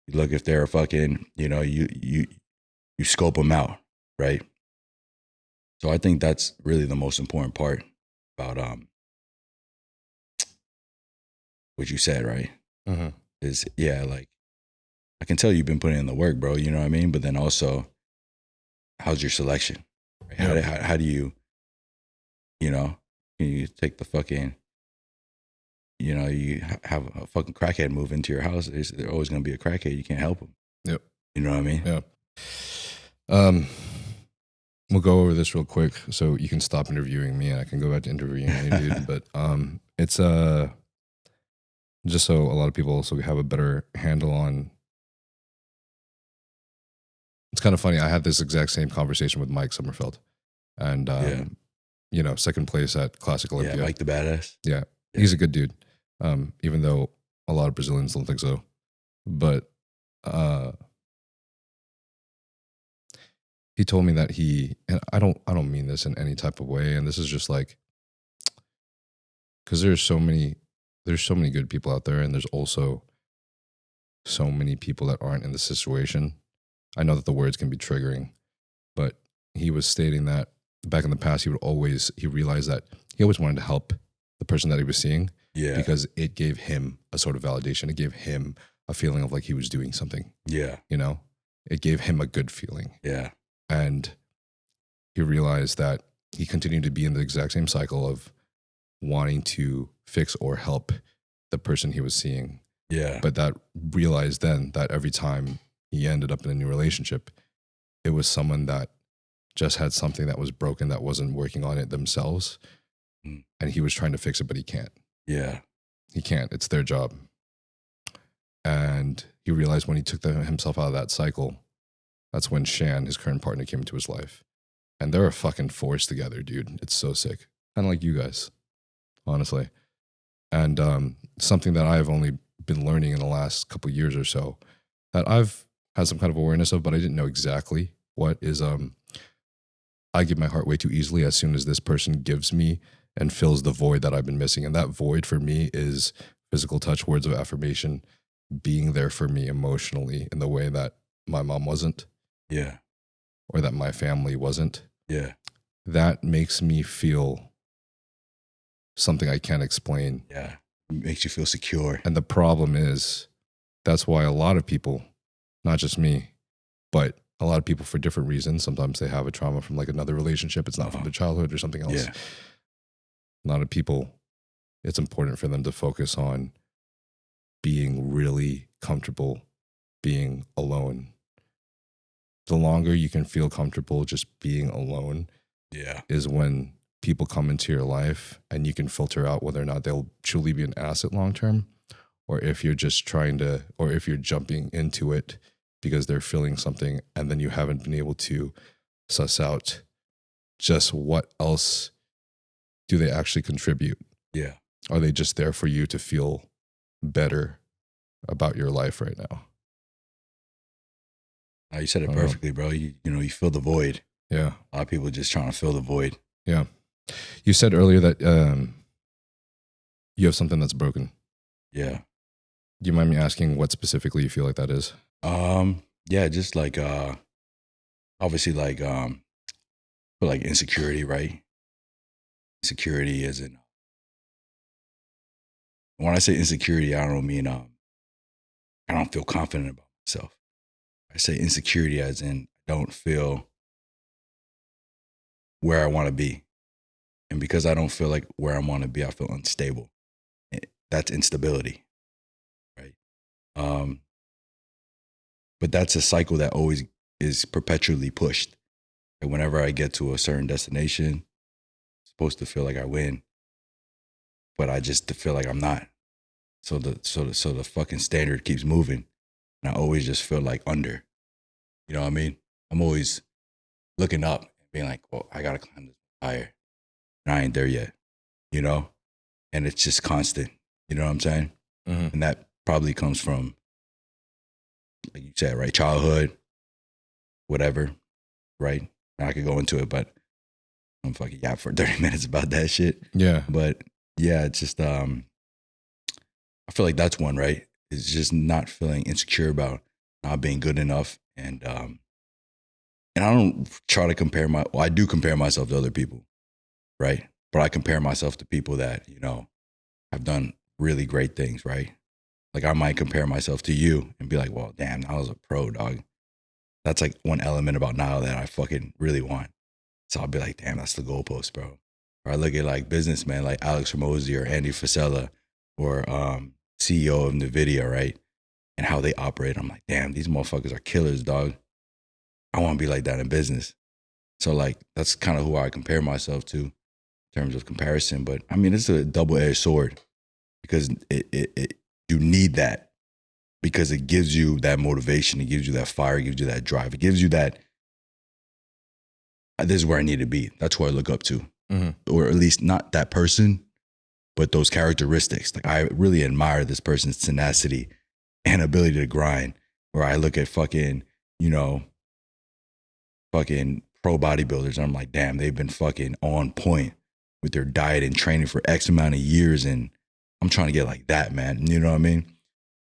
You look if they're fucking, you know, you scope them out, right? So I think that's really the most important part about what you said, right? Is, yeah, like, I can tell you've been putting in the work, bro, you know what I mean? But then also, how's your selection? Right? How do you, you know, can you take the fucking, you know, you have a fucking crackhead move into your house, there's always going to be a crackhead. You can't help them. Yep. You know what I mean? Yeah. We'll go over this real quick so you can stop interviewing me and I can go back to interviewing you, dude. But it's just so a lot of people also have a better handle on. It's kind of funny. I had this exact same conversation with Mike Sommerfeld, and you know, second place at Classic Olympia. Yeah, Mike the Badass. Yeah, he's a good dude. Even though a lot of Brazilians don't think so, but he told me that and I don't mean this in any type of way, and this is just like, because there's so many good people out there, and there's also so many people that aren't in the situation. I know that the words can be triggering, but he was stating that back in the past, he realized that he always wanted to help the person that he was seeing, because it gave him a sort of validation. It gave him a feeling of like he was doing something. Yeah. You know, it gave him a good feeling. Yeah. And he realized that he continued to be in the exact same cycle of wanting to fix or help the person he was seeing. Yeah. But that realized then that every time he ended up in a new relationship, it was someone that just had something that was broken, that wasn't working on it themselves. And he was trying to fix it, but he can't. Yeah. He can't. It's their job. And he realized when he took himself out of that cycle, that's when Shan, his current partner, came into his life. And they're a fucking force together, dude. It's so sick. Kind of like you guys, honestly. And something that I've only been learning in the last couple of years or so, that I've had some kind of awareness of, but I didn't know exactly what is, I give my heart way too easily as soon as this person gives me and fills the void that I've been missing. And that void for me is physical touch, words of affirmation, being there for me emotionally in the way that my mom wasn't. Yeah. Or that my family wasn't. Yeah. That makes me feel something I can't explain. Yeah. makes you feel secure. And the problem is, that's why a lot of people, not just me, but a lot of people for different reasons, sometimes they have a trauma from like another relationship. It's not from their childhood or something else. Yeah. A lot of people, it's important for them to focus on being really comfortable being alone. The longer you can feel comfortable just being alone is when people come into your life and you can filter out whether or not they'll truly be an asset long term, or if you're just trying to, or if you're jumping into it because they're feeling something and then you haven't been able to suss out just what else do they actually contribute. Yeah. Are they just there for you to feel better about your life right now? You said it perfectly, bro. You know, you fill the void. Yeah. A lot of people just trying to fill the void. Yeah. You said earlier that you have something that's broken. Yeah. Do you mind me asking what specifically you feel like that is? Yeah, just like obviously like but like insecurity, right? Insecurity is in, when I say insecurity, I don't mean I don't feel confident about myself. I say insecurity as in I don't feel where I want to be. And because I don't feel like where I want to be, I feel unstable. That's instability, right? But that's a cycle that always is perpetually pushed. And whenever I get to a certain destination, I'm supposed to feel like I win, but I just feel like I'm not. So the fucking standard keeps moving, and I always just feel like under. You know what I mean? I'm always looking up and being like, well, I gotta climb this higher. And I ain't there yet, you know? And it's just constant. You know what I'm saying? Mm-hmm. And that probably comes from, like you said, right? Childhood, whatever, right? And I could go into it, but I'm fucking yap for 30 minutes about that shit. Yeah. But yeah, it's just, I feel like that's one, right? It's just not feeling insecure about not being good enough. And I don't try to compare I do compare myself to other people, right? But I compare myself to people that, you know, have done really great things, right? Like I might compare myself to you and be like, well, damn, I was a pro, dog. That's like one element about Nile that I fucking really want. So I'll be like, damn, that's the goalpost, bro. Or I look at like businessmen like Alex Ramosi or Andy Frisella or CEO of NVIDIA, right? And how they operate. I'm like, damn, these motherfuckers are killers, dog. I want to be like that in business. So like, that's kind of who I compare myself to in terms of comparison. But I mean, it's a double-edged sword because you need that because it gives you that motivation. It gives you that fire. It gives you that drive. It gives you that, this is where I need to be. That's who I look up to. Mm-hmm. Or at least not that person, but those characteristics. Like I really admire this person's tenacity and ability to grind. Where I look at fucking, you know, fucking pro bodybuilders and I'm like, damn, they've been fucking on point with their diet and training for X amount of years. And I'm trying to get like that, man. You know what I mean?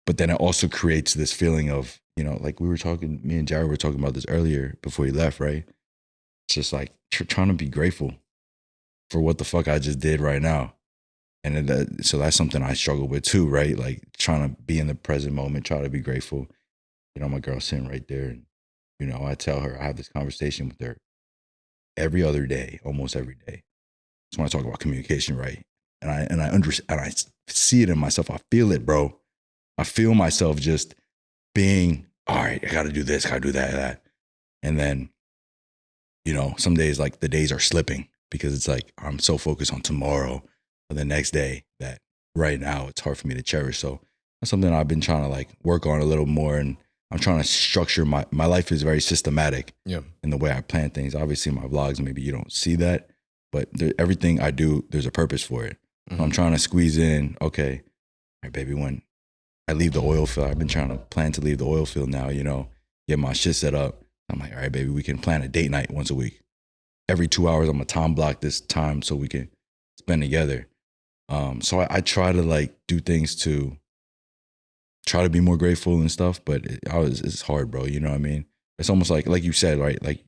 But then it also creates this feeling of, you know, like we were talking, me and Jared were talking about this earlier before he left, right? It's just like trying to be grateful for what the fuck I just did right now. And so that's something I struggle with too, right? Like trying to be in the present moment, try to be grateful. You know, my girl's sitting right there and, you know, I tell her, I have this conversation with her every other day, almost every day. Just want to talk about communication, right? And I understand, and I see it in myself. I feel it, bro. I feel myself just being, all right, I got to do this, got to do that. And then, you know, some days like the days are slipping because it's like I'm so focused on tomorrow or the next day that right now it's hard for me to cherish. So that's something I've been trying to like work on a little more. And I'm trying to structure my life is very systematic in the way I plan things. Obviously, my vlogs, maybe you don't see that, but everything I do, there's a purpose for it. Mm-hmm. So I'm trying to squeeze in, okay, all right, baby, when I leave the oil field, I've been trying to plan to leave the oil field now, you know, get my shit set up. I'm like, all right, baby, we can plan a date night once a week. Every 2 hours, I'm going to time block this time so we can spend together. So I try to like do things to try to be more grateful and stuff, but it's hard, bro. You know what I mean? It's almost like you said, right? Like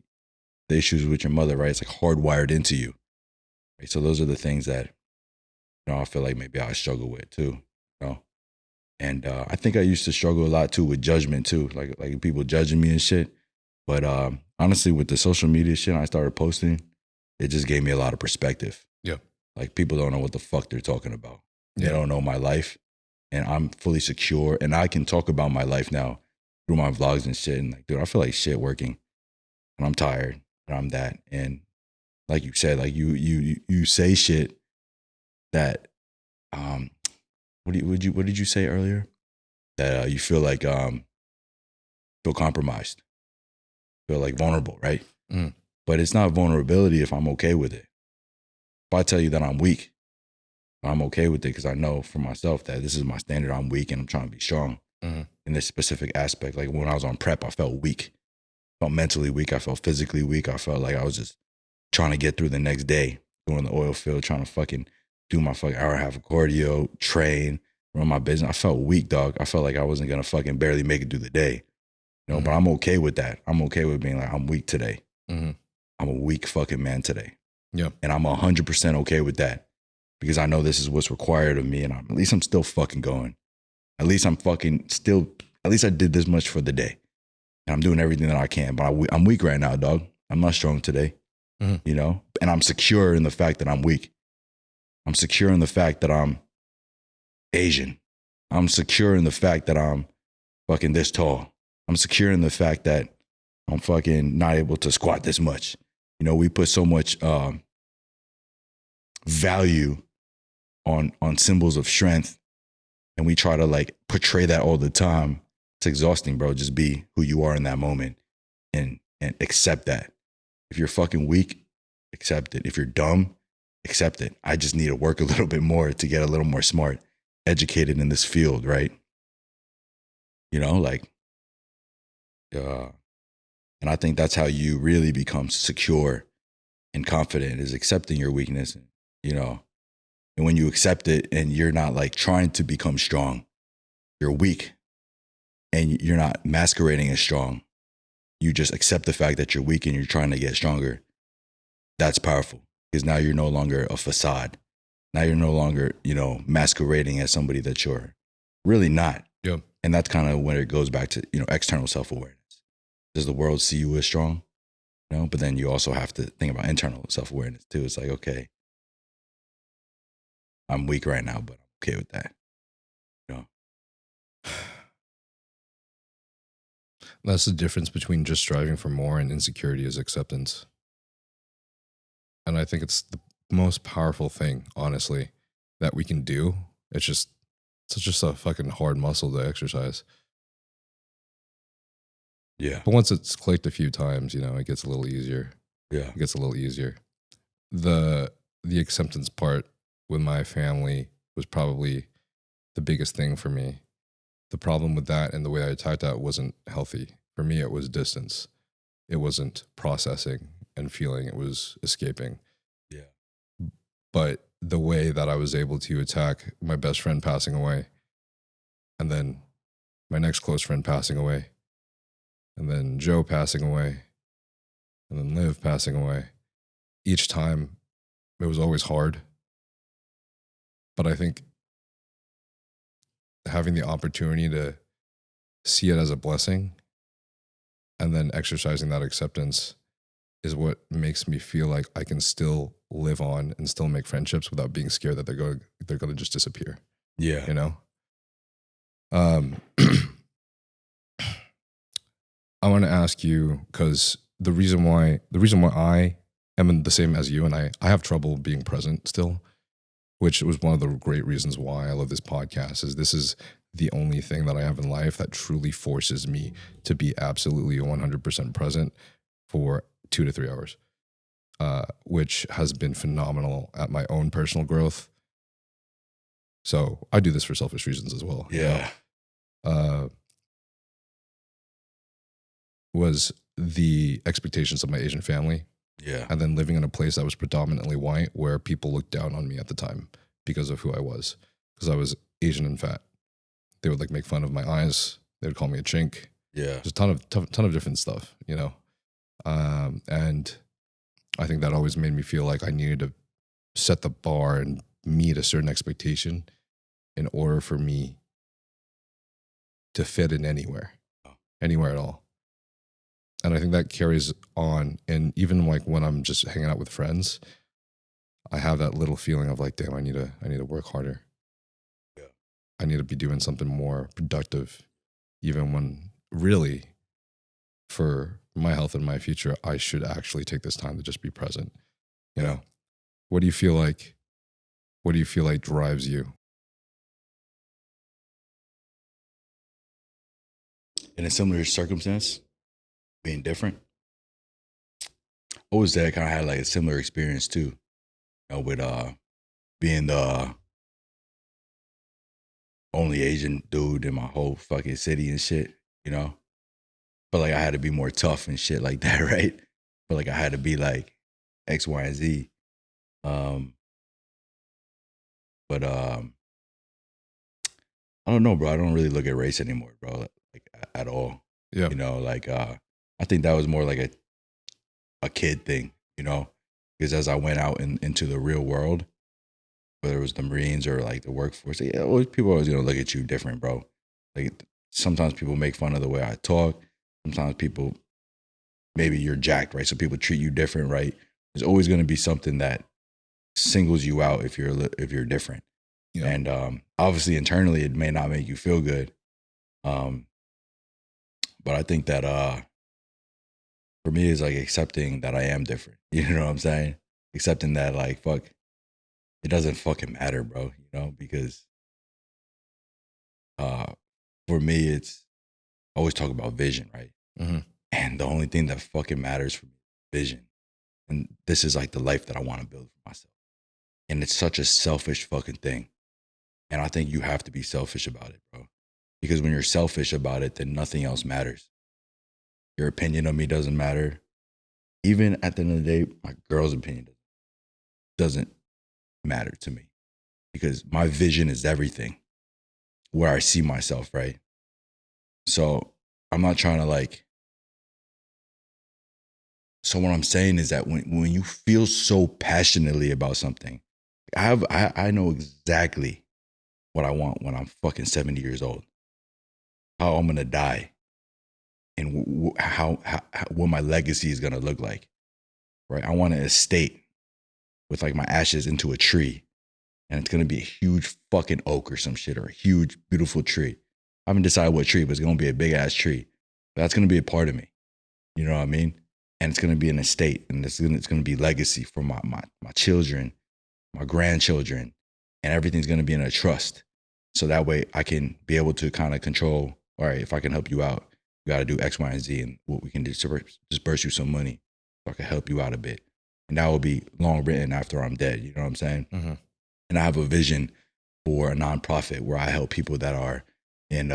the issues with your mother, right? It's like hardwired into you. Right? So those are the things that you know, I feel like maybe I struggle with too, you know. And I think I used to struggle a lot too with judgment too, like people judging me and shit. But honestly, with the social media shit I started posting, it just gave me a lot of perspective. Yeah. Like people don't know what the fuck they're talking about. They Yeah. don't know my life, and I'm fully secure, and I can talk about my life now through my vlogs and shit. And like, dude, I feel like shit working, and I'm tired, and I'm that. And like you said, like you say shit that what did you say earlier? That you feel like feel compromised, feel like vulnerable, right? Mm. But it's not vulnerability if I'm okay with it. If I tell you that I'm weak, I'm okay with it because I know for myself that this is my standard. I'm weak and I'm trying to be strong in this specific aspect. Like when I was on prep, I felt weak. I felt mentally weak. I felt physically weak. I felt like I was just trying to get through the next day, going to the oil field, trying to fucking do my fucking hour and a half of cardio, train, run my business. I felt weak, dog. I felt like I wasn't going to fucking barely make it through the day. You know, but I'm okay with that. I'm okay with being like, I'm weak today. I'm a weak fucking man today. Yeah. And I'm 100% okay with that because I know this is what's required of me. And at least I'm still fucking going. At least I'm fucking still, at least I did this much for the day. And I'm doing everything that I can. But I'm weak right now, dog. I'm not strong today, you know? And I'm secure in the fact that I'm weak. I'm secure in the fact that I'm Asian. I'm secure in the fact that I'm fucking this tall. I'm secure in the fact that I'm fucking not able to squat this much. You know, we put so much value on symbols of strength, and we try to like portray that all the time. It's exhausting, bro. Just be who you are in that moment and accept that. If you're fucking weak, accept it. If you're dumb, accept it. I just need to work a little bit more to get a little more smart, educated in this field, right? You know, like, and I think that's how you really become secure and confident, is accepting your weakness, you know. And when you accept it and you're not like trying to become strong, you're weak and you're not masquerading as strong. You just accept the fact that you're weak and you're trying to get stronger. That's powerful because now you're no longer a facade. Now you're no longer, you know, masquerading as somebody that you're really not. Yep. And that's kind of when it goes back to, you know, external self-awareness. Does the world see you as strong? You know, but then you also have to think about internal self-awareness too. It's like, okay, I'm weak right now, but I'm okay with that. You know? That's the difference between just striving for more and insecurity is acceptance. And I think it's the most powerful thing, honestly, that we can do. It's just a fucking hard muscle to exercise. Yeah. But once it's clicked a few times, you know, it gets a little easier. Yeah. It gets a little easier. The acceptance part with my family was probably the biggest thing for me. The problem with that and the way I attacked that wasn't healthy. For me, it was distance. It wasn't processing and feeling. It was escaping. Yeah. But the way that I was able to attack my best friend passing away, and then my next close friend passing away, and then Joe passing away, and then Liv passing away, each time it was always hard. But I think having the opportunity to see it as a blessing and then exercising that acceptance is what makes me feel like I can still live on and still make friendships without being scared that they're going to just disappear. Yeah. You know? I want to ask you, because the reason why I am the same as you, and I have trouble being present still, which was one of the great reasons why I love this podcast, is this is the only thing that I have in life that truly forces me to be absolutely 100% present for 2 to 3 hours, which has been phenomenal at my own personal growth. So I do this for selfish reasons as well. Yeah. You know? Was the expectations of my Asian family. Yeah. And then living in a place that was predominantly white, where people looked down on me at the time because of who I was, because I was Asian and fat. They would like make fun of my eyes. They would call me a chink. Yeah. There's a ton of different stuff, you know? And I think that always made me feel like I needed to set the bar and meet a certain expectation in order for me to fit in anywhere at all. And I think that carries on. And even like when I'm just hanging out with friends, I have that little feeling of like, damn, I need to work harder. Yeah. I need to be doing something more productive, even when really for my health and my future, I should actually take this time to just be present. You know, what do you feel like drives you? In a similar circumstance, being different. I always say I kind of had like a similar experience too, with being the only Asian dude in my whole fucking city and shit, But like I had to be more tough and shit like that, right? But like I had to be like X, Y, and Z. But I don't know, bro. I don't really look at race anymore, bro, like at all. Yeah. I think that was more like a kid thing, because as I went out into the real world, whether it was the Marines or like the workforce, people are always gonna look at you different, bro. Like sometimes people make fun of the way I talk. Sometimes people, maybe you're jacked, right? So people treat you different, right? There's always gonna be something that singles you out if you're different. Yeah. And obviously internally it may not make you feel good. But I think that for me is like accepting that I am different. You know what I'm saying? Accepting that like fuck, it doesn't fucking matter, bro, because for me it's I always talk about vision, right? Mm-hmm. And the only thing that fucking matters for me is vision. And this is like the life that I want to build for myself. And it's such a selfish fucking thing. And I think you have to be selfish about it, bro. Because when you're selfish about it, then nothing else matters. Your opinion of me doesn't matter. Even at the end of the day, my girl's opinion doesn't matter to me. Because my vision is everything. Where I see myself, right? So I'm not trying to like. So what I'm saying is that when you feel so passionately about something, I know exactly what I want when I'm fucking 70 years old. How I'm gonna die, and how what my legacy is gonna look like, right? I want an estate with like my ashes into a tree, and it's gonna be a huge fucking oak or some shit, or a huge beautiful tree. I haven't decided what tree, but it's gonna be a big ass tree. But that's gonna be a part of me. You know what I mean? And it's gonna be an estate, and it's gonna be legacy for my children, my grandchildren, and everything's gonna be in a trust. So that way I can be able to kind of control, all right, if I can help you out, you gotta do X, Y, and Z, and what we can do is disperse you some money so I can help you out a bit. And that will be long written after I'm dead, you know what I'm saying? Mm-hmm. And I have a vision for a nonprofit where I help people that are in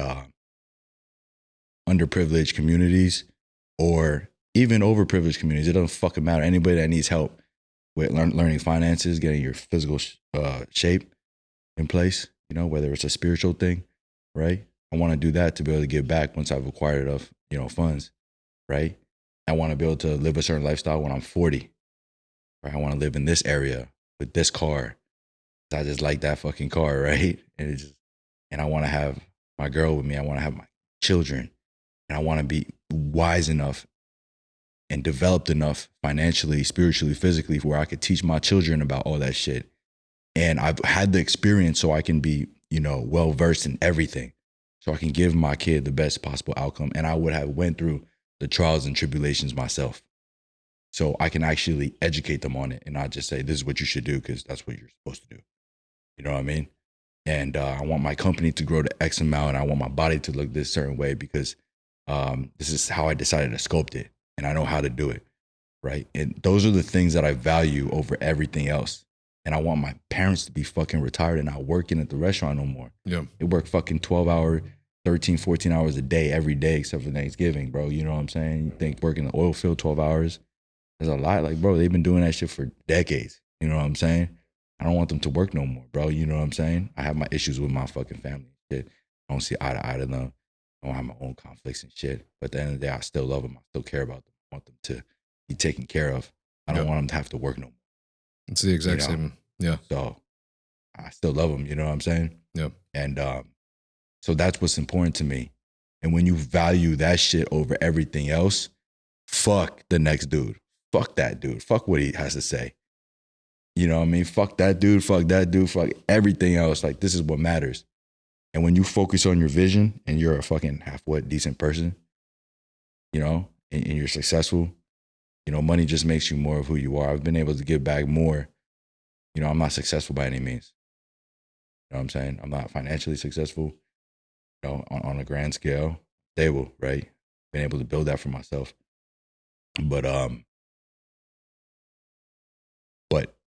underprivileged communities or even overprivileged communities. It doesn't fucking matter. Anybody that needs help with learning finances, getting your physical shape in place, whether it's a spiritual thing, right? I want to do that to be able to give back once I've acquired enough, funds, right? I want to be able to live a certain lifestyle when I'm 40, right? I want to live in this area with this car. I just like that fucking car, right? And I want to have my girl with me. I want to have my children, and I want to be wise enough and developed enough financially, spiritually, physically, where I could teach my children about all that shit. And I've had the experience so I can be, well versed in everything. So I can give my kid the best possible outcome. And I would have went through the trials and tribulations myself. So I can actually educate them on it and not just say, this is what you should do because that's what you're supposed to do. You know what I mean? And I want my company to grow to X amount. And I want my body to look this certain way because this is how I decided to sculpt it. And I know how to do it, right? And those are the things that I value over everything else. And I want my parents to be fucking retired and not working at the restaurant no more. Yeah. They work fucking 12-hour, 13, 14 hours a day, every day, except for Thanksgiving, bro. You know what I'm saying? You think working the oil field 12 hours is a lot. Like, bro, they've been doing that shit for decades. You know what I'm saying? I don't want them to work no more, bro. You know what I'm saying? I have my issues with my fucking family and shit. I don't see eye to eye to them. I don't have my own conflicts and shit. But at the end of the day, I still love them. I still care about them. I want them to be taken care of. I don't want them to have to work no more. It's the exact same. Yeah. So I still love them. You know what I'm saying? Yeah. And so that's what's important to me. And when you value that shit over everything else, fuck the next dude. Fuck that dude. Fuck what he has to say. You know what I mean? Fuck that dude. Fuck that dude. Fuck everything else. Like, this is what matters. And when you focus on your vision and you're a fucking half-wit decent person, you know, and you're successful, you know, money just makes you more of who you are. I've been able to give back more. You know, I'm not successful by any means. You know what I'm saying? I'm not financially successful, you know, on a grand scale. Stable, right? Been able to build that for myself. But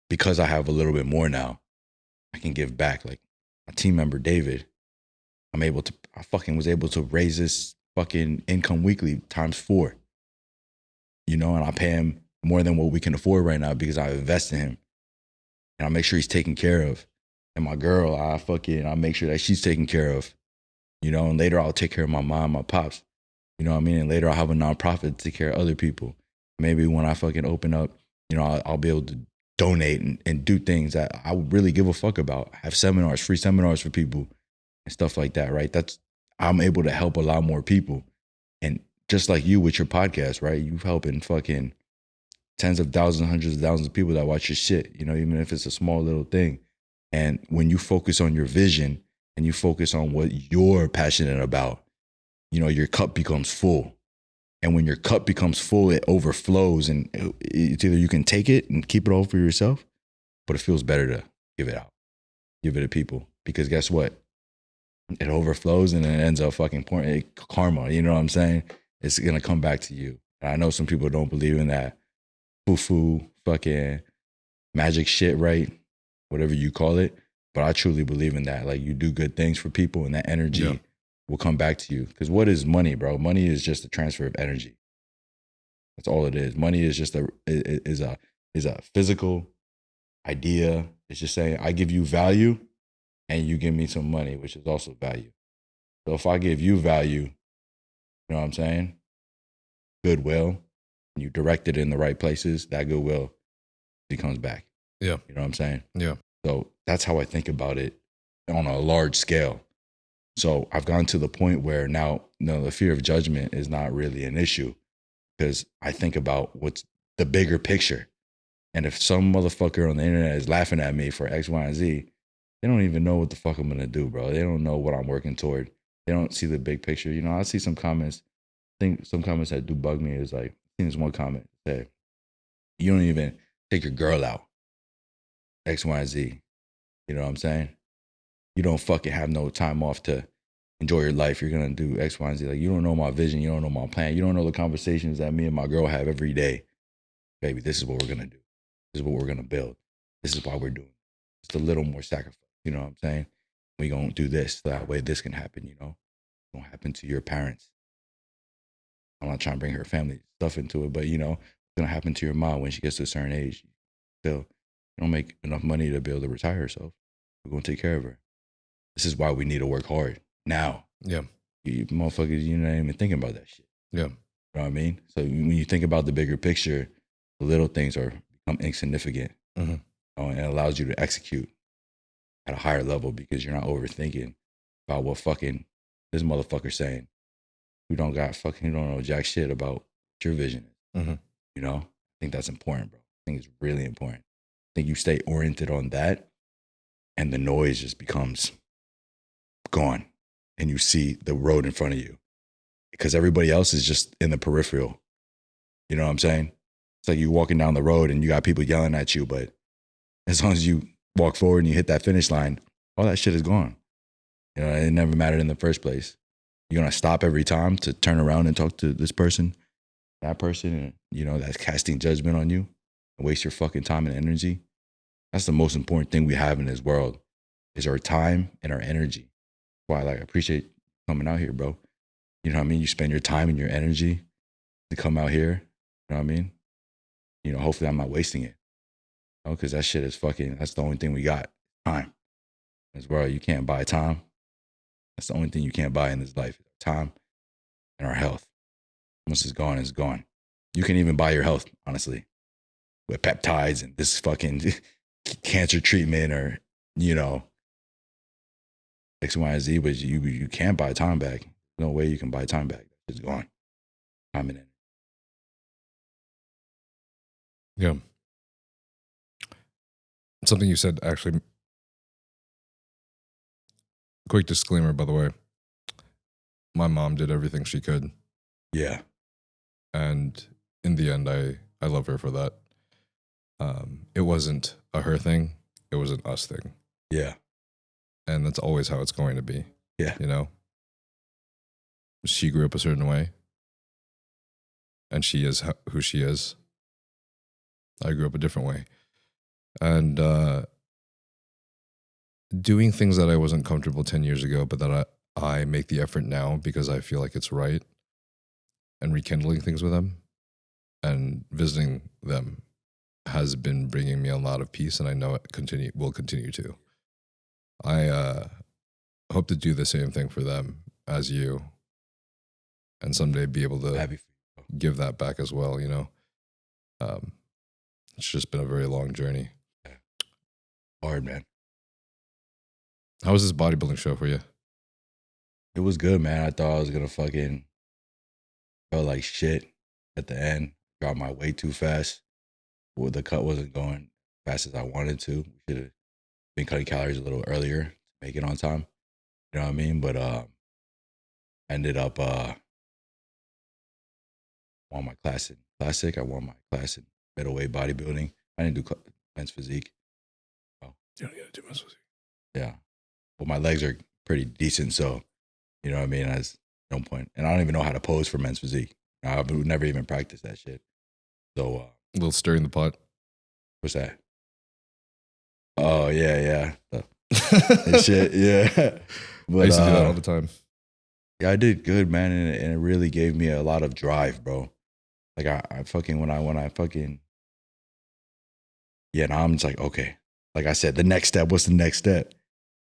because I have a little bit more now, I can give back. Like my team member, David, I fucking was able to raise this fucking income weekly ×4. You know, and I pay him more than what we can afford right now because I invest in him. And I make sure he's taken care of. And my girl, I make sure that she's taken care of. You know, and later I'll take care of my mom, my pops. You know what I mean? And later I'll have a nonprofit to take care of other people. Maybe when I fucking open up, you know, I'll be able to donate and do things that I would really give a fuck about. Have seminars, free seminars for people and stuff like that, right? I'm able to help a lot more people. And just like you with your podcast, right? You've helping fucking tens of thousands, hundreds of thousands of people that watch your shit, you know, even if it's a small little thing. And when you focus on your vision and you focus on what you're passionate about, you know, your cup becomes full. And when your cup becomes full, it overflows, and it's either you can take it and keep it all for yourself, but it feels better to give it out, give it to people. Because guess what? It overflows and it ends up fucking pouring karma. You know what I'm saying? It's going to come back to you. And I know some people don't believe in that foo-foo fucking magic shit, right? Whatever you call it. But I truly believe in that. Like, you do good things for people and that energy will come back to you. Because what is money, bro? Money is just a transfer of energy. That's all it is. Money is just a physical idea. It's just saying, I give you value and you give me some money, which is also value. So if I give you value, you know what I'm saying? Goodwill, and you direct it in the right places, that goodwill comes back. Yeah. You know what I'm saying? Yeah. So that's how I think about it on a large scale. So I've gotten to the point where now, the fear of judgment is not really an issue because I think about what's the bigger picture. And if some motherfucker on the internet is laughing at me for X, Y, and Z, they don't even know what the fuck I'm going to do, bro. They don't know what I'm working toward. They don't see the big picture. You know, I see some comments. I think some comments that do bug me is like, I think there's one comment that said, you don't even take your girl out. X, Y, and Z. You know what I'm saying? You don't fucking have no time off to enjoy your life. You're going to do X, Y, and Z. Like, you don't know my vision. You don't know my plan. You don't know the conversations that me and my girl have every day. Baby, this is what we're going to do. This is what we're going to build. This is why we're doing it. Just a little more sacrifice. You know what I'm saying? We're going to do this. So that way this can happen, you know? It won't happen to your parents. I'm not trying to bring her family stuff into it, but, you know, it's going to happen to your mom when she gets to a certain age. Still, you don't make enough money to be able to retire herself. We're going to take care of her. This is why we need to work hard now. Yeah. You motherfuckers, you're not even thinking about that shit. Yeah. You know what I mean? So when you think about the bigger picture, the little things become insignificant. Mm-hmm. And it allows you to execute at a higher level because you're not overthinking about what fucking this motherfucker's saying. We don't know jack shit about what your vision is. Mm-hmm. You know? I think that's important, bro. I think it's really important. I think you stay oriented on that and the noise just becomes gone and you see the road in front of you because everybody else is just in the peripheral. You know what I'm saying? It's like you walking down the road and you got people yelling at you, but as long as you walk forward and you hit that finish line, all that shit is gone. You know, it never mattered in the first place. You're going to stop every time to turn around and talk to this person, that person, and, you know, that's casting judgment on you and waste your fucking time and energy. That's the most important thing we have in this world is our time and our energy. Why, I appreciate coming out here, bro. You know what I mean? You spend your time and your energy to come out here. You know what I mean? You know, hopefully I'm not wasting it. You know, because that shit is that's the only thing we got. Time. In this world, you can't buy time. That's the only thing you can't buy in this life. Time and our health. Once it's gone, it's gone. You can even buy your health, honestly, with peptides and this fucking cancer treatment or, you know, X, Y, and Z, but you can't buy time back. No way you can buy time back. It's gone. Time in. Yeah. Something you said, actually, quick disclaimer, by the way. My mom did everything she could. Yeah. And in the end, I love her for that. It wasn't a her thing. It was an us thing. Yeah. And that's always how it's going to be. Yeah. You know? She grew up a certain way. And she is who she is. I grew up a different way. And doing things that I wasn't comfortable 10 years ago, but that I make the effort now because I feel like it's right, and rekindling things with them and visiting them has been bringing me a lot of peace, and I know it will continue to. I hope to do the same thing for them as you, and someday be able to give that back as well, you know? It's just been a very long journey. Hard, man. How was this bodybuilding show for you? It was good, man. I thought I was gonna fucking felt like shit at the end. Dropped my weight too fast. Well, the cut wasn't going as fast as I wanted to. We should have been cutting calories a little earlier to make it on time. You know what I mean? But ended up won my classic. I won my class in middleweight bodybuilding. I didn't do men's physique. You don't get to do men's physique. Yeah. Well, my legs are pretty decent, so you know what I mean? As no point. And I don't even know how to pose for men's physique. I would never even practice that shit. So a little stirring the pot. What's that? Oh yeah. Shit, yeah. But, I used to do that all the time. Yeah, I did good, man, and it really gave me a lot of drive, bro. Like I fucking when I fucking now I'm just like, okay. Like I said, the next step. What's the next step?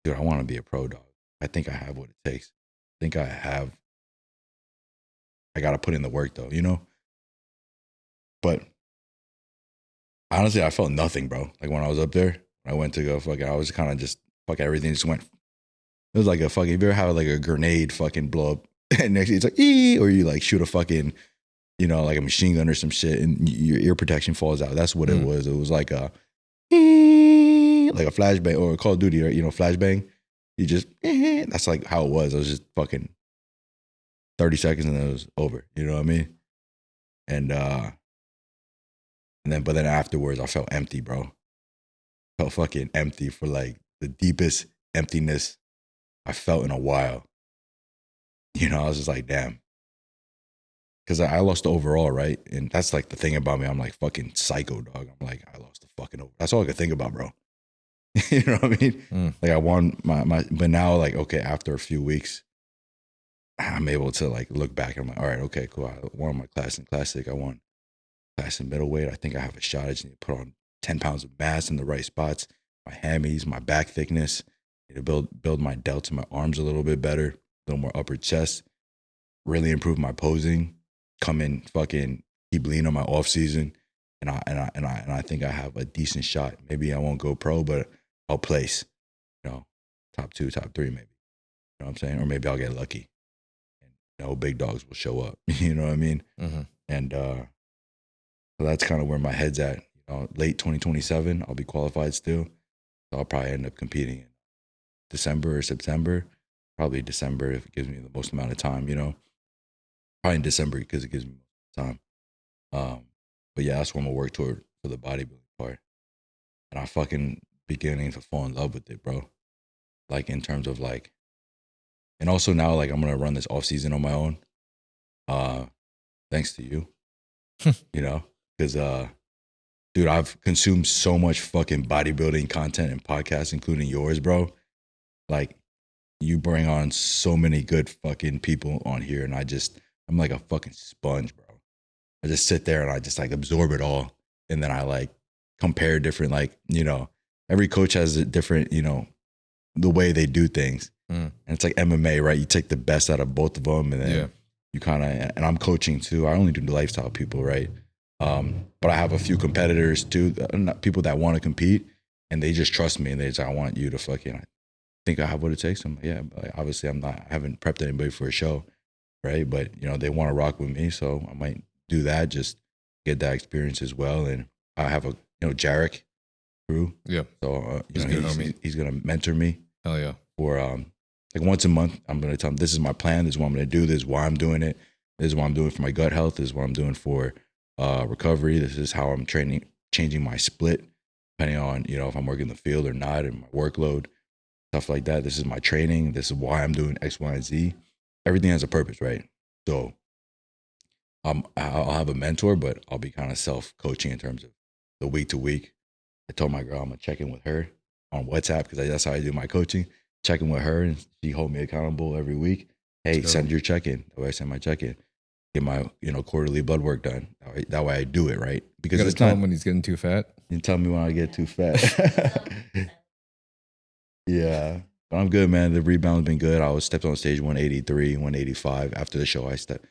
Dude, I want to be a pro dog. I think I have what it takes. I got to put in the work though, you know? But honestly, I felt nothing, bro. Like when I was up there, I went to go fucking, I was kind of just, everything just went. It was like a fucking, if you ever have like a grenade fucking blow up and next it's like, or you like shoot a fucking, you know, like a machine gun or some shit and your ear protection falls out. That's what it was. It was like a flashbang or a Call of Duty, right? You know, flashbang. You just, that's like how it was. I was just fucking 30 seconds and then it was over. You know what I mean? But then afterwards, I felt empty, bro. Felt fucking empty for like the deepest emptiness I felt in a while. You know, I was just like, damn. Because I lost the overall, right? And that's like the thing about me. I'm like fucking psycho, dog. I'm like, I lost the fucking overall. That's all I could think about, bro. You know what I mean? Like I won my, but now like, okay, after a few weeks, I'm able to like look back. I'm like, all right, okay, cool. I won my class in classic. I won class in middleweight. I think I have a shot. I just need to put on 10 pounds of mass in the right spots. My hammies, my back thickness. I need to build my delts and my arms a little bit better. A little more upper chest. Really improve my posing. Come in, fucking keep lean on my off season. And I think I have a decent shot. Maybe I won't go pro, but I'll place. You know, top 2, top 3 maybe. You know what I'm saying? Or maybe I'll get lucky. And no big dogs will show up. You know what I mean? Mm-hmm. And so that's kind of where my head's at. You know, late 2027, I'll be qualified still. So I'll probably end up competing in December or September. Probably December if it gives me the most amount of time, you know. Probably in December because it gives me time. But yeah, that's what I'm gonna work toward for the bodybuilding part. And I fucking beginning to fall in love with it, bro. Like in terms of like, and also now like I'm gonna run this off season on my own. Thanks to you. You know, because dude, I've consumed so much fucking bodybuilding content and podcasts, including yours, bro. Like, you bring on so many good fucking people on here, and I'm like a fucking sponge, bro. I just sit there and I just like absorb it all, and then I like compare different, like, you know, every coach has a different, you know, the way they do things, and it's like MMA, right? You take the best out of both of them, and then you kind of, and I'm coaching too. I only do lifestyle people, right? But I have a few competitors too, people that want to compete, and they just trust me, and they say, I want you to fucking, I think I have what it takes. I'm like, yeah, but like, obviously I haven't prepped anybody for a show, right? But they want to rock with me, so I might do that, just get that experience as well. And I have a Jarek crew, Yeah. so he's gonna mentor me. Hell yeah. For like once a month, I'm gonna tell him this is my plan, this is what I'm gonna do, this is why I'm doing it, this is what I'm doing for my gut health, this is what I'm doing for recovery, this is how I'm changing my split depending on if I'm working in the field or not, and my workload, stuff like that. This is my training, this is why I'm doing X, Y, and Z. Everything has a purpose, right? So I'll have a mentor, but I'll be kind of self-coaching in terms of the week to week. I told my girl I'm gonna check in with her on WhatsApp, because that's how I do my coaching. Check in with her, and she hold me accountable every week. Hey, send your check-in. That way I send my check-in. Get my quarterly blood work done. That way I do it, right? Because it's tell him when he's getting too fat. You tell me when I get too fat. Yeah, but I'm good, man. The rebound's been good. I was stepped on stage 183, 185. After the show, I stepped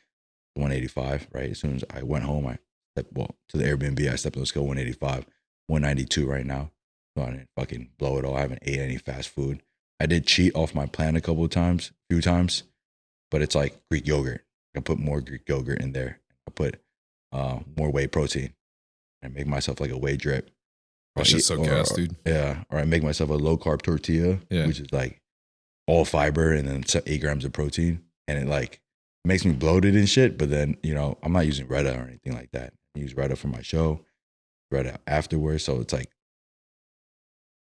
185. Right, as soon as I went home, I stepped to the Airbnb. I stepped on the scale 185, 192 right now. So I didn't fucking blow it all. I haven't ate any fast food. I did cheat off my plan a few times, but it's like Greek yogurt. I put more Greek yogurt in there. I put more whey protein. I make myself like a whey drip. That's just so gas, dude. Yeah, or I make myself a low carb tortilla, which is like all fiber and then 8 grams of protein, and it like makes me bloated and shit. But then I'm not using Retta or anything like that. I use Retta for my show, Retta afterwards. So it's like,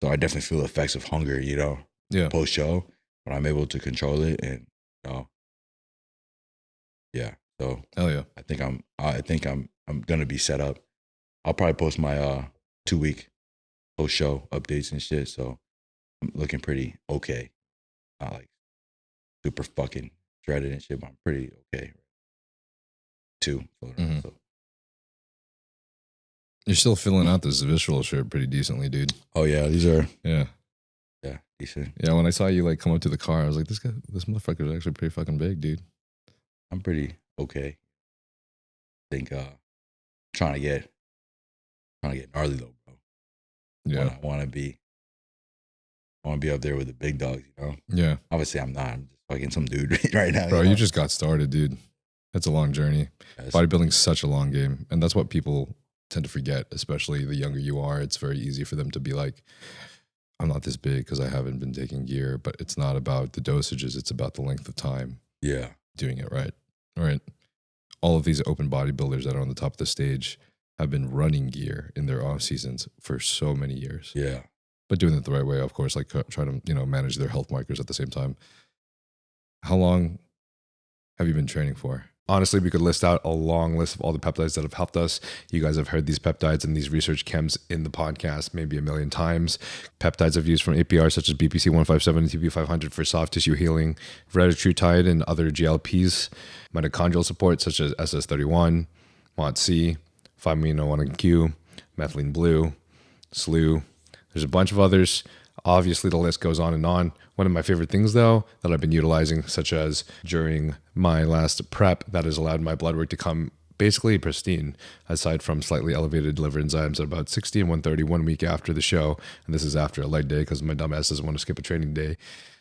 so I definitely feel the effects of hunger, post show, but I'm able to control it, and yeah. So hell yeah. I think I'm gonna be set up. I'll probably post my 2-week post show updates and shit. So I'm looking pretty okay. Not like super fucking shredded and shit, but I'm pretty okay. So you're still filling out this visceral shirt pretty decently, dude. Oh yeah, these are yeah decent. Yeah, when I saw you like come up to the car, I was like, this motherfucker is actually pretty fucking big, dude. I'm pretty okay. I think trying to get gnarly though, bro. Yeah, I want to be up there with the big dogs, Yeah. Obviously, I'm not. I'm just fucking some dude right now. Bro, you just got started, dude. That's a long journey. Yes. Bodybuilding's such a long game, and that's what people tend to forget, especially the younger you are. It's very easy for them to be like, I'm not this big because I haven't been taking gear, but it's not about the dosages. It's about the length of time. Yeah. Doing it right. All right. All of these open bodybuilders that are on the top of the stage have been running gear in their off seasons for so many years. Yeah. But doing it the right way, of course, like try to, manage their health markers at the same time. How long have you been training for? Honestly, we could list out a long list of all the peptides that have helped us. You guys have heard these peptides and these research chems in the podcast maybe a million times. Peptides I've used from APR such as BPC 157 and TB500 for soft tissue healing, retatrutide and other GLPs, mitochondrial support such as SS31, MOTC, 5-amino-1Q, methylene blue, SLU. There's a bunch of others. Obviously, the list goes on and on. One of my favorite things, though, that I've been utilizing, such as during my last prep, that has allowed my blood work to come basically pristine, aside from slightly elevated liver enzymes at about 60 and 130 1 week after the show. And this is after a leg day because my dumbass doesn't want to skip a training day.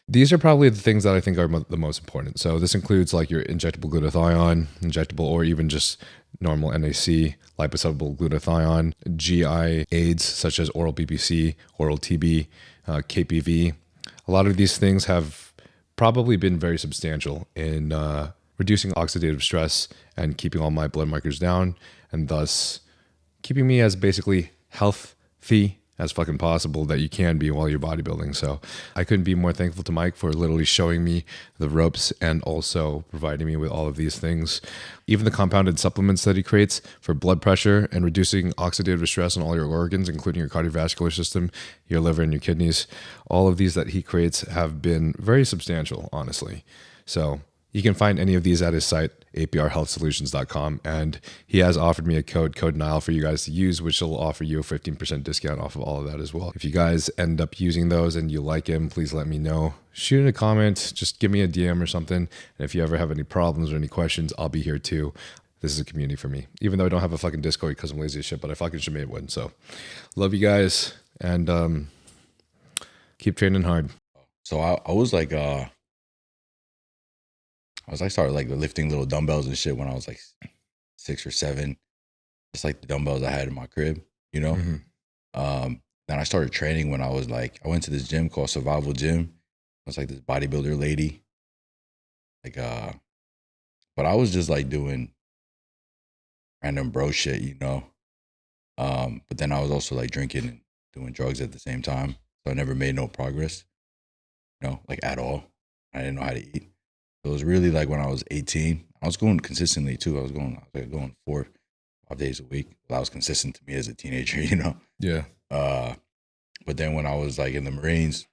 These are probably the things that I think are the most important. So this includes like your injectable glutathione, injectable or even just normal NAC, liposoluble glutathione, GI aids such as oral BPC, oral TB, KPV. A lot of these things have probably been very substantial in reducing oxidative stress and keeping all my blood markers down, and thus keeping me as basically healthy as fucking possible that you can be while you're bodybuilding. So I couldn't be more thankful to Mike for literally showing me the ropes and also providing me with all of these things. Even the compounded supplements that he creates for blood pressure and reducing oxidative stress on all your organs, including your cardiovascular system, your liver and your kidneys. All of these that he creates have been very substantial, honestly. So you can find any of these at his site, aprhealthsolutions.com, and he has offered me a code Nile for you guys to use, which will offer you a 15% discount off of all of that as well. If you guys end up using those and you like him, please let me know. Shoot in a comment, just give me a DM or something, and if you ever have any problems or any questions, I'll be here too. This is a community for me, even though I don't have a fucking Discord because I'm lazy as shit, but I fucking should make one. So love you guys, and Keep training hard. So I was like, started like lifting little dumbbells and shit when I was like 6 or 7. Just like the dumbbells I had in my crib, you know? Then I started training when I was like, I went to this gym called Survival Gym. I was like this bodybuilder lady. Like, but I was just like doing random bro shit, you know? But then I was also like drinking and doing drugs at the same time. So I never made no progress, you know, like at all. I didn't know how to eat. So it was really like when I was 18, I was going consistently too. I was like going 4, 5 days a week. That was consistent to me as a teenager, you know? Yeah. But then when I was like in the Marines,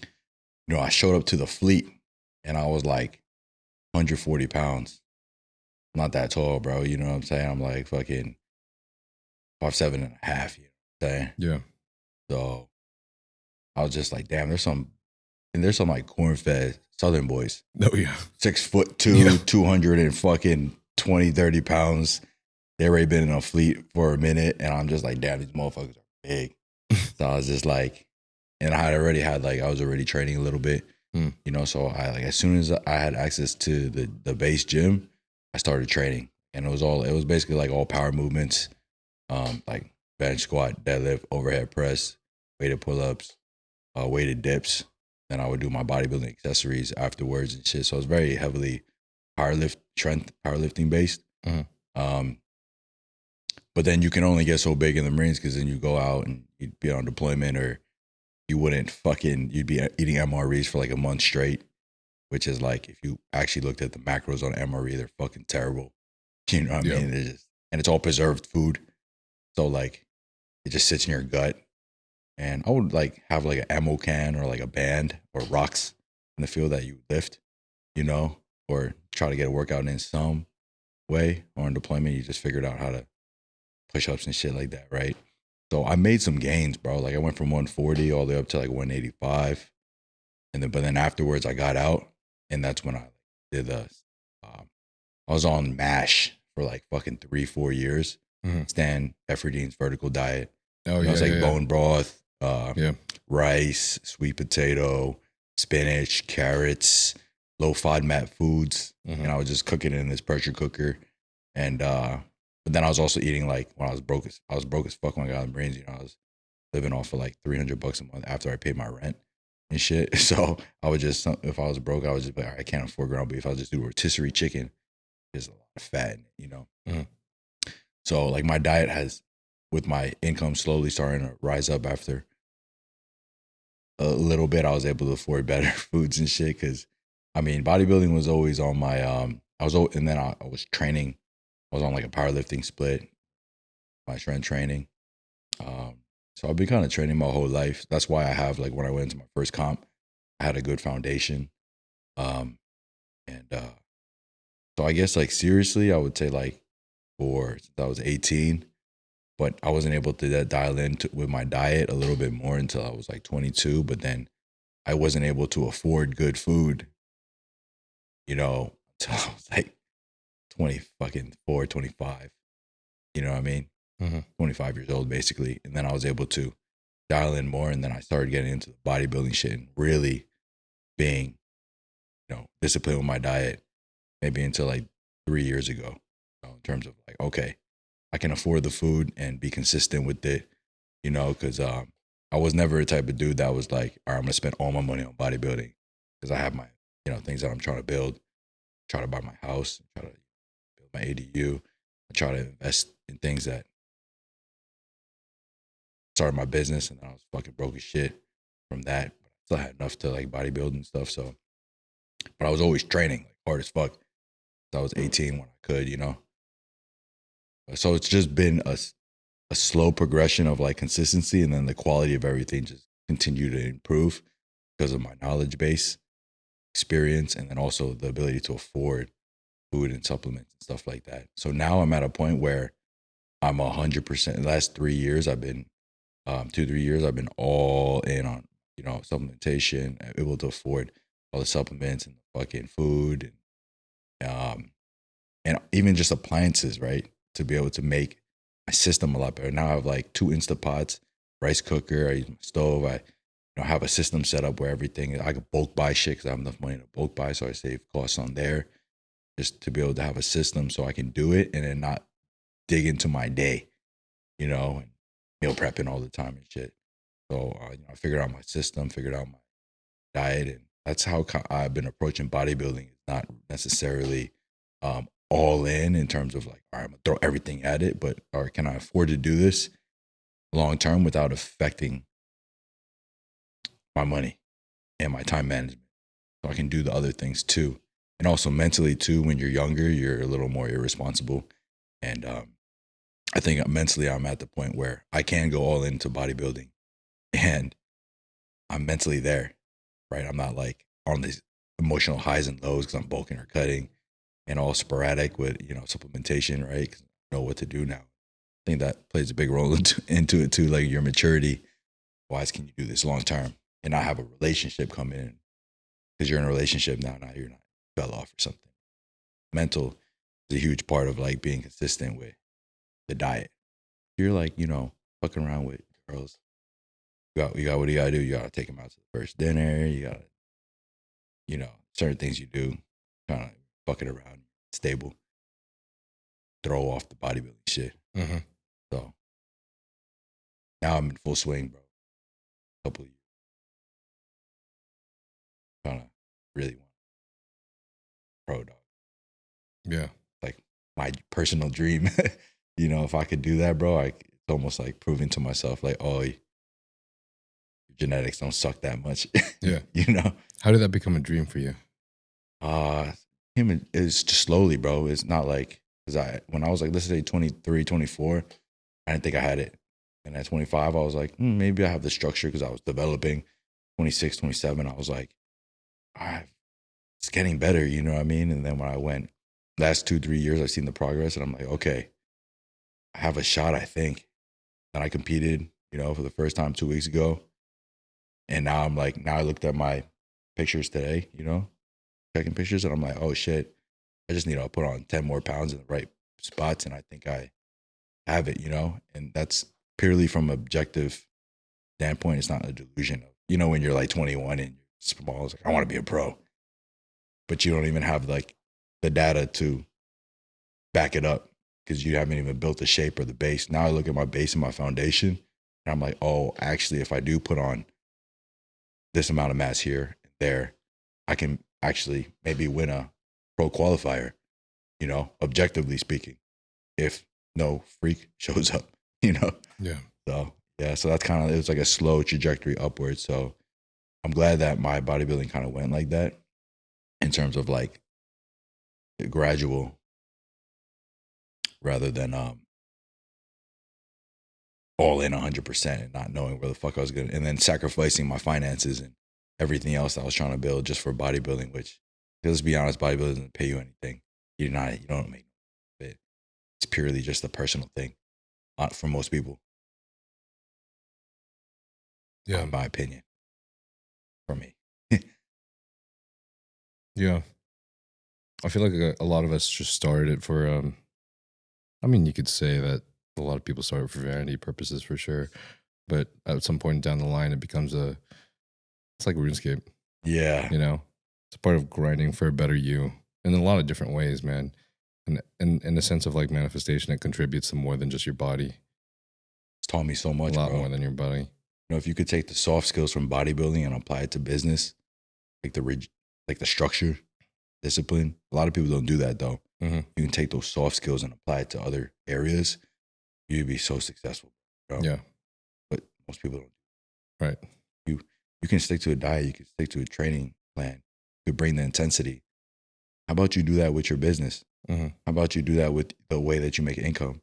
you know, I showed up to the fleet and I was like 140 pounds. Not that tall, bro. You know what I'm saying? I'm like fucking 5'7" and a half, you know what I'm saying? Yeah. So I was just like, damn, there's some like corn-fed Southern boys. Oh yeah. 6'2", 200 and fucking 20, 30 pounds. They already been in a fleet for a minute. And I'm just like, damn, these motherfuckers are big. So I was just like, and I was already training a little bit, you know? So I like, as soon as I had access to the base gym, I started training. And it was basically like all power movements, like bench, squat, deadlift, overhead press, weighted pull-ups, weighted dips. Then I would do my bodybuilding accessories afterwards and shit. So it was very heavily powerlifting based. But then you can only get so big in the Marines because then you go out and you'd be on deployment, or you'd be eating MREs for like a month straight, which is like, if you actually looked at the macros on MRE, they're fucking terrible. You know what I mean? And it's all preserved food. So like, it just sits in your gut. And I would like have like an ammo can or like a band or rocks in the field that you lift, you know, or try to get a workout in some way. Or in deployment, you just figured out how to push-ups and shit like that, right? So I made some gains, bro. Like I went from 140 all the way up to like 185. But then afterwards I got out, and that's when I did I was on MASH for like fucking 3-4 years. Stan Efferding's vertical diet. Oh, It was like bone broth, Yeah. rice, sweet potato, spinach, carrots, low FODMAP foods. And I was just cooking it in this pressure cooker. And but then I was also eating, like, when I was broke as fuck when I got in the Marines. You know, I was living off of like $300 a month after I paid my rent and shit. So I would just, if I was broke, I was just like, all right, I can't afford ground beef. I'll just do rotisserie chicken. There's a lot of fat in it, you know? So like my diet has, with my income slowly starting to rise up after a little bit, I was able to afford better foods and shit. Cause I mean, bodybuilding was always on my, I was training. I was on like a powerlifting split, my strength training. So I've been kind of training my whole life. That's why I have, like, when I went into my first comp, I had a good foundation. So I guess, like, seriously, I would say, like, since I was 18, but I wasn't able to dial in with my diet a little bit more until I was like 22. But then I wasn't able to afford good food, you know, until I was like 24, 25. You know what I mean? 25 years old, basically. And then I was able to dial in more. And then I started getting into the bodybuilding shit and really being, you know, disciplined with my diet, maybe until like 3 years ago, you know, in terms of like, okay, I can afford the food and be consistent with it, you know, because I was never a type of dude that was like, all right, I'm going to spend all my money on bodybuilding because I have my, you know, things that I'm trying to build, try to buy my house, try to build my ADU, I try to invest in things that started my business, and then I was fucking broke as shit from that. But I still had enough to like bodybuild and stuff. So, but I was always training like hard as fuck. I was 18 when I could, you know. So it's just been a slow progression of like consistency, and then the quality of everything just continued to improve because of my knowledge base, experience, and then also the ability to afford food and supplements and stuff like that. So now I'm at a point where I'm 100%. The last 3 years, I've been 2-3 years, I've been all in on, you know, supplementation, able to afford all the supplements and the fucking food, and even just appliances, right? To be able to make my system a lot better. Now I have like 2 Instapots, rice cooker, I use my stove, I have a system set up where everything, I could bulk buy shit because I have enough money to bulk buy. So I save costs on there just to be able to have a system so I can do it and then not dig into my day, and meal prepping all the time and shit. So I figured out my system, figured out my diet, and that's how I've been approaching bodybuilding. It's not necessarily all in terms of like, all right, I'm gonna throw everything at it, but can I afford to do this long term without affecting my money and my time management? So I can do the other things too. And also mentally too, when you're younger, you're a little more irresponsible. And I think mentally I'm at the point where I can go all into bodybuilding and I'm mentally there, right? I'm not like on these emotional highs and lows because I'm bulking or cutting and all sporadic with, supplementation, right? 'Cause I know what to do now. I think that plays a big role into it too, like your maturity. Why can you do this long term and not have a relationship come in? Because you're in a relationship now you're not fell off or something. Mental is a huge part of like being consistent with the diet. You're like, fucking around with girls. You got what you gotta do. You gotta take them out to the first dinner. You gotta, certain things you do, kind of fucking around, stable, throw off the bodybuilding shit. Mm-hmm. So now I'm in full swing, bro. Couple of years. Kind of really want pro dog. Yeah. Like my personal dream. If I could do that, bro, it's almost like proving to myself, like, oh, your genetics don't suck that much. Yeah. How did that become a dream for you? It's just slowly, bro. It's not like, because when I was like, let's say 23, 24, I didn't think I had it. And at 25, I was like, maybe I have the structure because I was developing. 26, 27, I was like, it's getting better, you know what I mean? And then when I went last 2-3 years, I've seen the progress and I'm like, okay, I have a shot, I think. And I competed, for the first time 2 weeks ago. And now I'm like, I looked at my pictures today, checking pictures, and I'm like, oh shit, I just need to put on 10 more pounds in the right spots. And I think I have it, and that's purely from objective standpoint. It's not a delusion of, when you're like 21 and you're small, it's like, I want to be a pro. But you don't even have like the data to back it up because you haven't even built the shape or the base. Now I look at my base and my foundation and I'm like, oh, actually, if I do put on this amount of mass here and there, I can actually maybe win a pro qualifier, objectively speaking, if no freak shows up, Yeah. So, yeah, so that's it was like a slow trajectory upwards. So I'm glad that my bodybuilding kind of went like that in terms of like gradual rather than all in 100% and not knowing where the fuck I was going to, and then sacrificing my finances and everything else that I was trying to build just for bodybuilding, which, let's be honest, bodybuilding doesn't pay you anything. You don't make it. It's purely just a personal thing for most people. Yeah. In my opinion. For me. Yeah. I feel like a lot of us just started it for, you could say that a lot of people start it for vanity purposes for sure. But at some point down the line, it becomes it's like RuneScape. Yeah. It's part of grinding for a better you in a lot of different ways, man. And in the sense of like manifestation, it contributes to more than just your body. It's taught me so much, a lot bro. more than your body. If you could take the soft skills from bodybuilding and apply it to business, like the structure, discipline. A lot of people don't do that though. Mm-hmm. You can take those soft skills and apply it to other areas. You'd be so successful. Yeah. But most people don't. Right. You can stick to a diet. You can stick to a training plan. You could bring the intensity. How about you do that with your business? Mm-hmm. How about you do that with the way that you make income?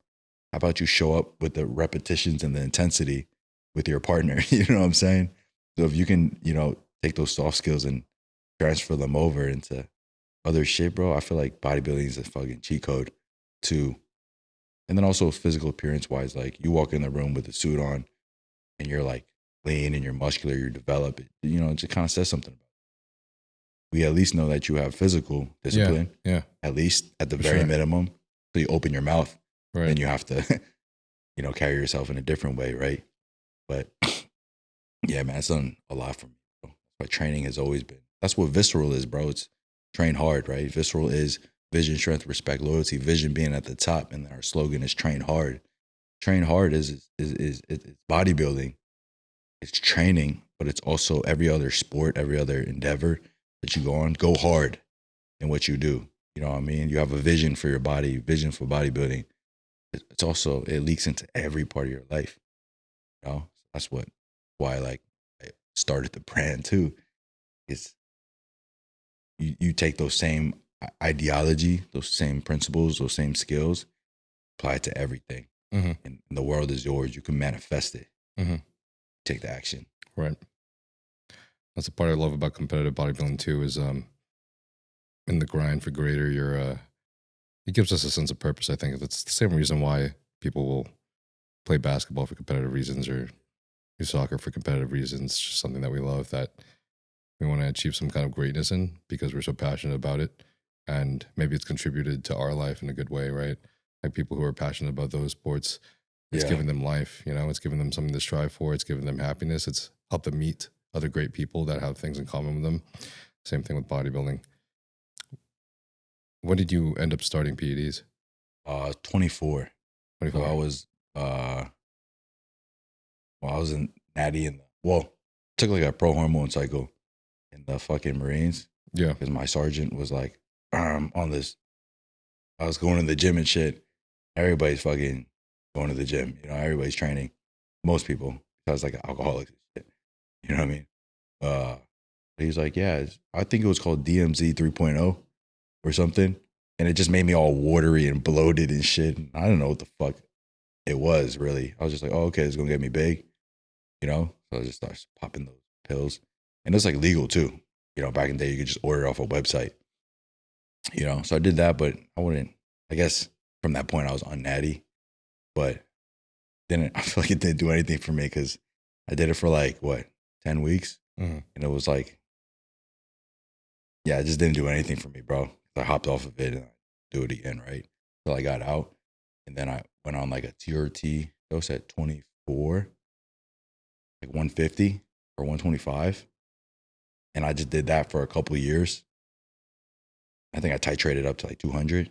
How about you show up with the repetitions and the intensity with your partner? You know what I'm saying? So if you can, take those soft skills and transfer them over into other shit, bro, I feel like bodybuilding is a fucking cheat code too. And then also physical appearance wise, like you walk in the room with a suit on and you're like lean and you're muscular, you're developed, it just kind of says something about it. We at least know that you have physical discipline. Yeah. At least at the very minimum. So you open your mouth. Right. Then you have to, carry yourself in a different way, right? But Yeah, man, it's done a lot for me. Bro. That's why training has always been. That's what visceral is, bro. It's train hard, right? Visceral is vision, strength, respect, loyalty. Vision being at the top, and then our slogan is train hard. Train hard is it's bodybuilding. It's training, but it's also every other sport, every other endeavor that you go on. Go hard in what you do. You know what I mean? You have a vision for your body, vision for bodybuilding. It's also, it leaks into every part of your life. You know, that's why like I started the brand too. Is you take those same ideology, those same principles, those same skills, apply it to everything, and the world is yours. You can manifest it. Take the action. Right. That's the part I love about competitive bodybuilding too. Is in the grind for greater, it gives us a sense of purpose. I think that's the same reason why people will play basketball for competitive reasons or do soccer for competitive reasons. It's just something that we love, that we want to achieve some kind of greatness in because we're so passionate about it. And maybe it's contributed to our life in a good way, right? Like people who are passionate about those sports, it's given them life, you know, it's given them something to strive for. It's given them happiness. It's helped them meet other great people that have things in common with them. Same thing with bodybuilding. When did you end up starting PEDs? 24. 24. So I was I was in Natty took like a pro hormone cycle in the fucking Marines. Yeah. Because my sergeant was like, on this, I was going to the gym and shit. Everybody's fucking going to the gym. You know, everybody's training. Most people, because like alcoholics and shit. You know what I mean? He's like, yeah, I think it was called DMZ 3.0 or something. And it just made me all watery and bloated and shit. I don't know what the fuck it was really. I was just like, oh, okay, it's going to get me big. You know? So I just started popping those pills. And it's like legal too. You know, back in the day, you could just order it off a website. You know, so I did that, but I guess from that point I was on Natty, but I feel like it didn't do anything for me because I did it for like, 10 weeks? And it was like, yeah, it just didn't do anything for me, bro. I hopped off of it and I do it again, right? So I got out and then I went on like a HRT dose at 24, like 150 or 125. And I just did that for a couple of years. I think I titrated up to like 200.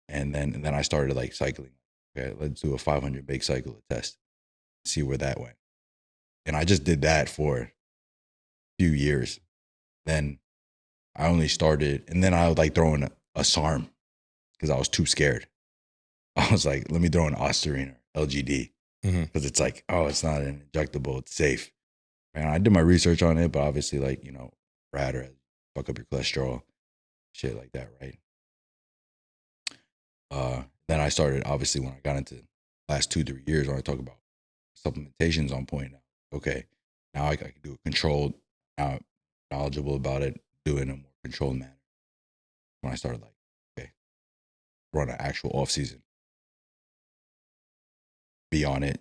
And then I started like cycling. Okay, let's do a 500 bake cycle test, see where that went. And I just did that for a few years. Then I only started, and then I would like throw in a SARM because I was too scared. I was like, let me throw in Ostarine or LGD because it's like, oh, it's not an injectable, it's safe. And I did my research on it, but obviously, like, you know, rad or fuck up your cholesterol, shit like that, right? Then I started, obviously, when I got into the last 2-3 years, when I talk about supplementations on point now. Okay, now I can do it controlled, now I'm knowledgeable about it, do it in a more controlled manner. When I started like, okay, run an actual off season, be on it,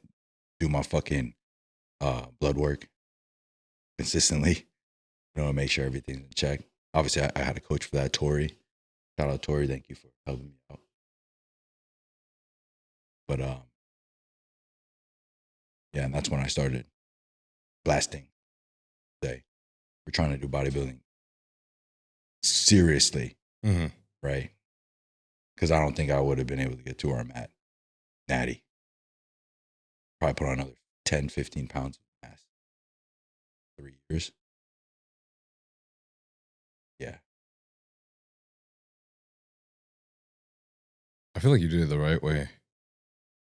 do my fucking blood work consistently, you know, make sure everything's in check. Obviously, I had a coach for that, Tori. Shout out Tori, thank you for helping me out. But yeah, and that's when I started blasting. Day, we're trying to do bodybuilding seriously, right? Because I don't think I would have been able to get to where I'm at, Natty. Probably put on another 10, 15 pounds of mass. 3 years. Yeah. I feel like you did it the right way.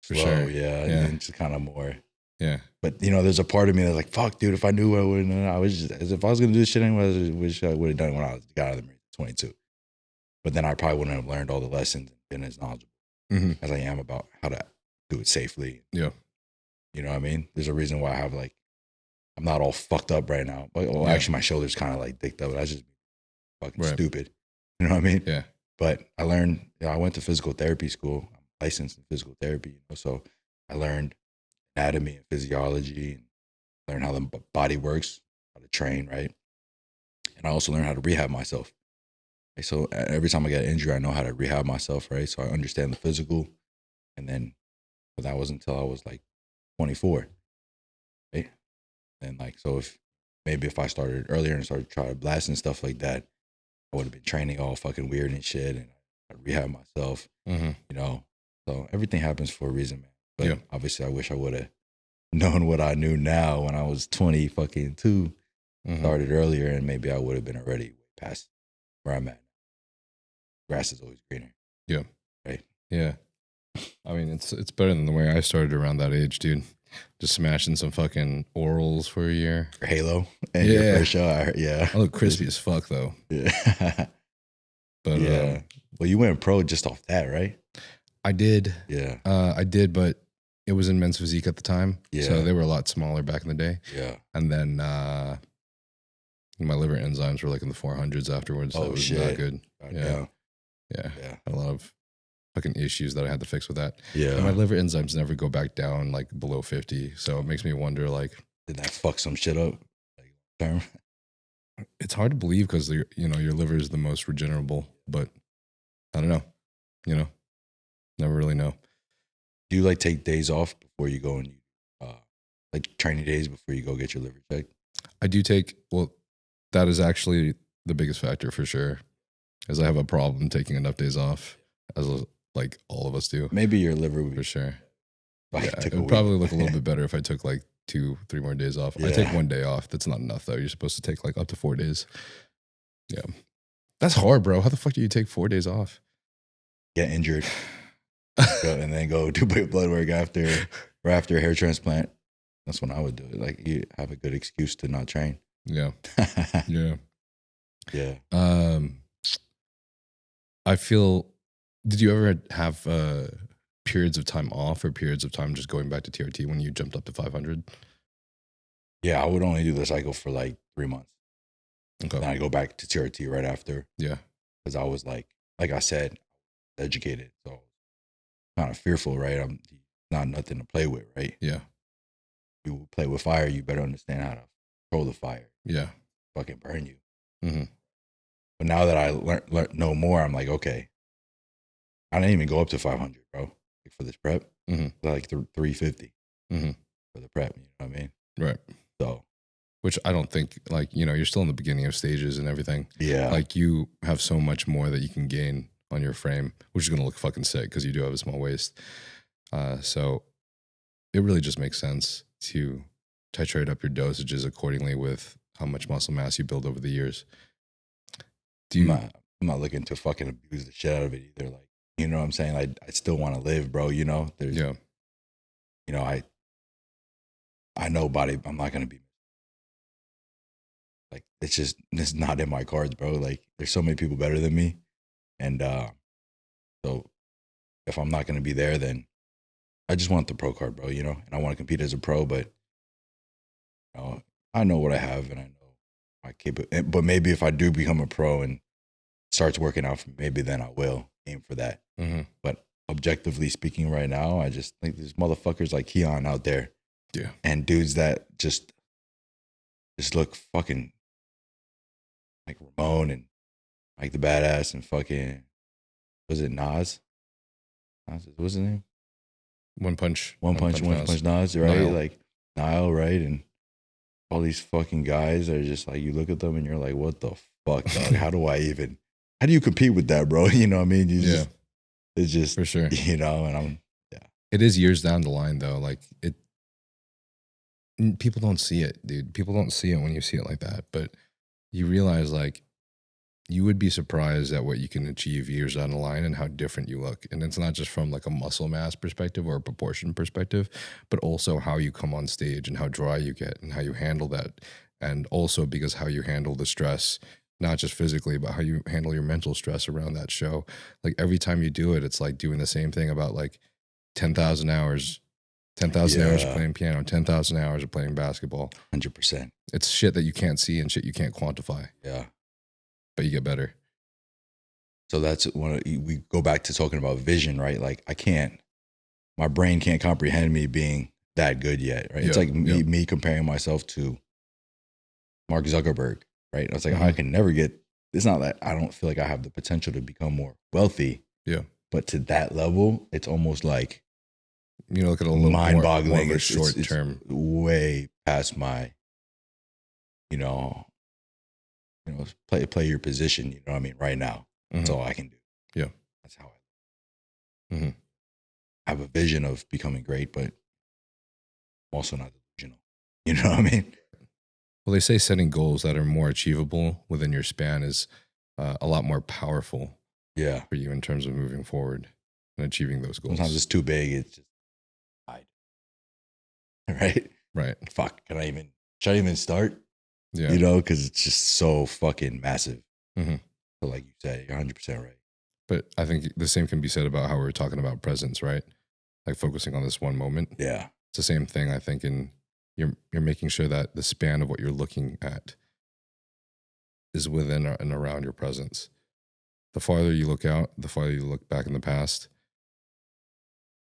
For Slow, sure. yeah. Yeah. And just kind of more. Yeah. But, you know, there's a part of me that's like, fuck, dude, if I knew I wouldn't, I was just, as if I was going to do this shit anyway, I wish I would have done it when I got out of the Marines at 22. But then I probably wouldn't have learned all the lessons and been as knowledgeable as I am about how to do it safely. Yeah. You know what I mean? There's a reason why I have like, I'm not all fucked up right now. Well, actually, my shoulder's kind of like dicked up, but I just fucking stupid. You know what I mean? Yeah. But I learned, you know, I went to physical therapy school. I'm licensed in physical therapy, you know, so I learned anatomy and physiology and learned how the body works, how to train, right? And I also learned how to rehab myself. Right? So every time I get an injury, I know how to rehab myself, right? So I understand the physical. And then, but that was until I was like 24, right? And like, so if I started earlier and started trying to blast and stuff like that, I would have been training all fucking weird and shit, and I'd rehab myself, you know. So everything happens for a reason, man. But obviously, I wish I would have known what I knew now when I was 22, started earlier, and maybe I would have been already way past where I'm at. Grass is always greener. Yeah. Right. Yeah. I mean, it's better than the way I started around that age, dude. Just smashing some fucking orals for a year. Your Halo and your first show. I look crispy as fuck though. Yeah. But well, you went pro just off that, right? I did. Yeah. I did, but it was in men's physique at the time. Yeah. So they were a lot smaller back in the day. Yeah. And then my liver enzymes were like in the 400s afterwards. So it was not good. Yeah. Yeah. Had a lot of fucking issues that I had to fix with that. Yeah. And my liver enzymes never go back down like below 50. So it makes me wonder, like, did that fuck some shit up? Like, term? It's hard to believe because your liver is the most regenerable, but I don't know. Never really know. Do you like take days off before you go and like training days before you go get your liver checked? I do take, well, that is actually the biggest factor for sure, is I have a problem taking enough days off, as like all of us do. Maybe your liver would be for sure. Like, yeah, it would probably look a little bit better if I took like 2-3 more days off. Yeah. I take 1 day off. That's not enough though. You're supposed to take like up to 4 days. Yeah. That's hard, bro. How the fuck do you take 4 days off? Get injured. And then go do blood work after a hair transplant. That's when I would do it. Like, you have a good excuse to not train. Yeah. Yeah. Yeah. I feel, did you ever have periods of time off or periods of time just going back to TRT when you jumped up to 500? Yeah, I would only do the cycle for like 3 months. Okay. Then I go back to TRT right after. Yeah. Because I was like I said, educated. So kind of fearful, right? I'm not nothing to play with, right? Yeah. You play with fire, you better understand how to control the fire. Yeah. Fucking burn you. Mm-hmm. But now that I know more, I'm like, okay, I didn't even go up to 500, bro. Like for this prep, like 350 for the prep. You know what I mean? Right. So, which I don't think, like, you're still in the beginning of stages and everything. Yeah. Like, you have so much more that you can gain on your frame, which is going to look fucking sick because you do have a small waist. So it really just makes sense to titrate up your dosages accordingly with how much muscle mass you build over the years. I'm not looking to fucking abuse the shit out of it either. Like, you know what I'm saying? I still want to live, bro. There's, I know I'm not going to be, like, it's not in my cards, bro. Like, there's so many people better than me. And so if I'm not going to be there, then I just want the pro card, bro, and I want to compete as a pro, but I know what I have and I know I keep it. But maybe if I do become a pro and starts working out for me, maybe then I will aim for that. But objectively speaking right now, I just think there's motherfuckers like Keon out there. Yeah. And dudes that just look fucking like Ramon and Mike the Badass and fucking, was it Nas? What's his name? One Punch Nas, right? Nile. Like Nile, right? And all these fucking guys are just like, you look at them and you're like, what the fuck, dog? How do you compete with that, bro? You know what I mean? It's just, for sure. And it is years down the line though. Like, people don't see it, dude. People don't see it when you see it like that. But you realize, like, you would be surprised at what you can achieve years down the line and how different you look. And it's not just from like a muscle mass perspective or a proportion perspective, but also how you come on stage and how dry you get and how you handle that. And also because how you handle the stress, not just physically, but how you handle your mental stress around that show. Like, every time you do it, it's like doing the same thing about like 10,000 hours. 10,000 hours of playing piano, 10,000 hours of playing basketball. 100%. It's shit that you can't see and shit you can't quantify. Yeah. But you get better. So that's when we go back to talking about vision, right? Like, my brain can't comprehend me being that good yet, right? It's like me comparing myself to Mark Zuckerberg, right? I was like, I can never it's not that I don't feel like I have the potential to become more wealthy. Yeah. But to that level, it's almost like, look at a little mind-boggling. More of a short term, way past my you know, play your position. You know what I mean? Right now, that's all I can do. Yeah. That's how I have a vision of becoming great, but I'm also not delusional. You know what I mean? Well, they say setting goals that are more achievable within your span is a lot more powerful Yeah. for you in terms of moving forward and achieving those goals. Sometimes it's too big. It's just hide. Right? Right. Fuck. Should I even start? Yeah. You know, because it's just so fucking massive. Mhm. So like you said, you're 100% right. But I think the same can be said about how we were talking about presence, right? Like focusing on this one moment. Yeah. It's the same thing, I think, in you're making sure that the span of what you're looking at is within and around your presence. The farther you look out, the farther you look back in the past.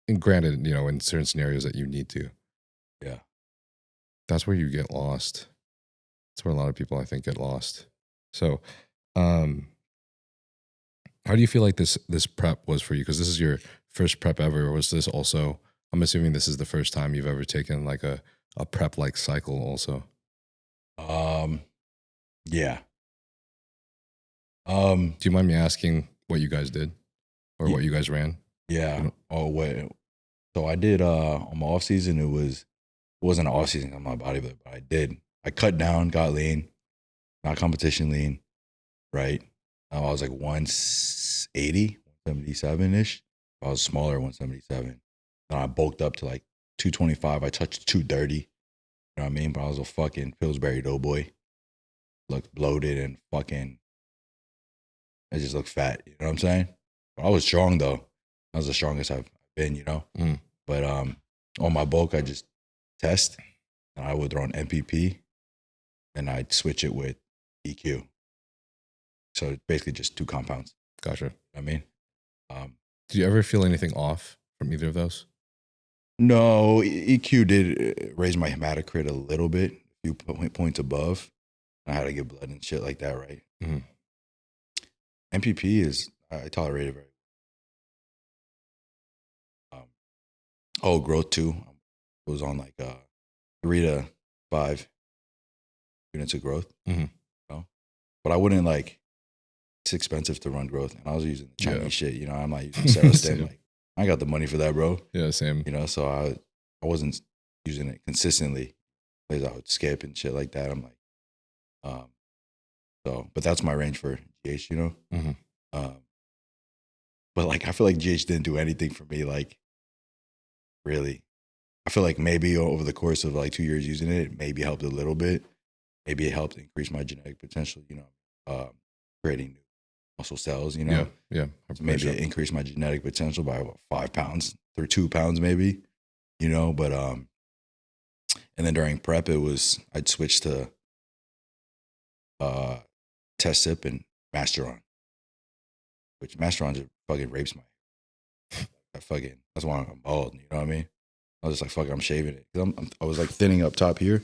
And granted, you know, in certain scenarios that you need to. Yeah. That's where you get lost. That's where a lot of people, I think, get lost. So, how do you feel like this prep was for you? Because this is your first prep ever. Or was this also, I'm assuming this is the first time you've ever taken like a prep like cycle also. Yeah. Do you mind me asking what you guys did or what you guys ran? Yeah. Oh wait. So I did on my off season. It wasn't an off season on my bodybuilder, but I cut down, got lean, not competition lean, right? I was like 180, 177 ish. I was smaller, 177. Then I bulked up to like 225. I touched 230. You know what I mean? But I was a fucking Pillsbury doughboy. Looked bloated and fucking. I just looked fat. You know what I'm saying? But I was strong though. I was the strongest I've been. You know. But on my bulk, I just test, and I would throw an MPP, and I'd switch it with EQ. So it's basically just 2 compounds. Gotcha. You know what I mean, did you ever feel anything off from either of those? No, EQ did raise my hematocrit a little bit, a few points above. I had to get blood and shit like that, right? MPP I tolerate it very well. Growth too. It was on like 3 to 5 units of growth. You know? But I wouldn't like, it's expensive to run growth. And I was using the Chinese shit, you know, I'm not using Serostin. Like, I got the money for that, bro. Yeah, same. You know, so I wasn't using it consistently. Because I would skip and shit like that. I'm like, but that's my range for GH, you know? But like, I feel like GH didn't do anything for me, like, really. I feel like maybe over the course of like 2 years using it, it maybe helped a little bit. Maybe it helped increase my genetic potential, you know, creating new muscle cells, you know? Yeah. So maybe it increased my genetic potential by about 5 pounds or 2 pounds maybe, you know? But, and then during prep, I'd switch to Test Sip and Masteron, which Masteron just fucking rapes my hair. That's why I'm bald, you know what I mean? I was just like, fuck it, I'm shaving it. 'Cause I was like thinning up top here,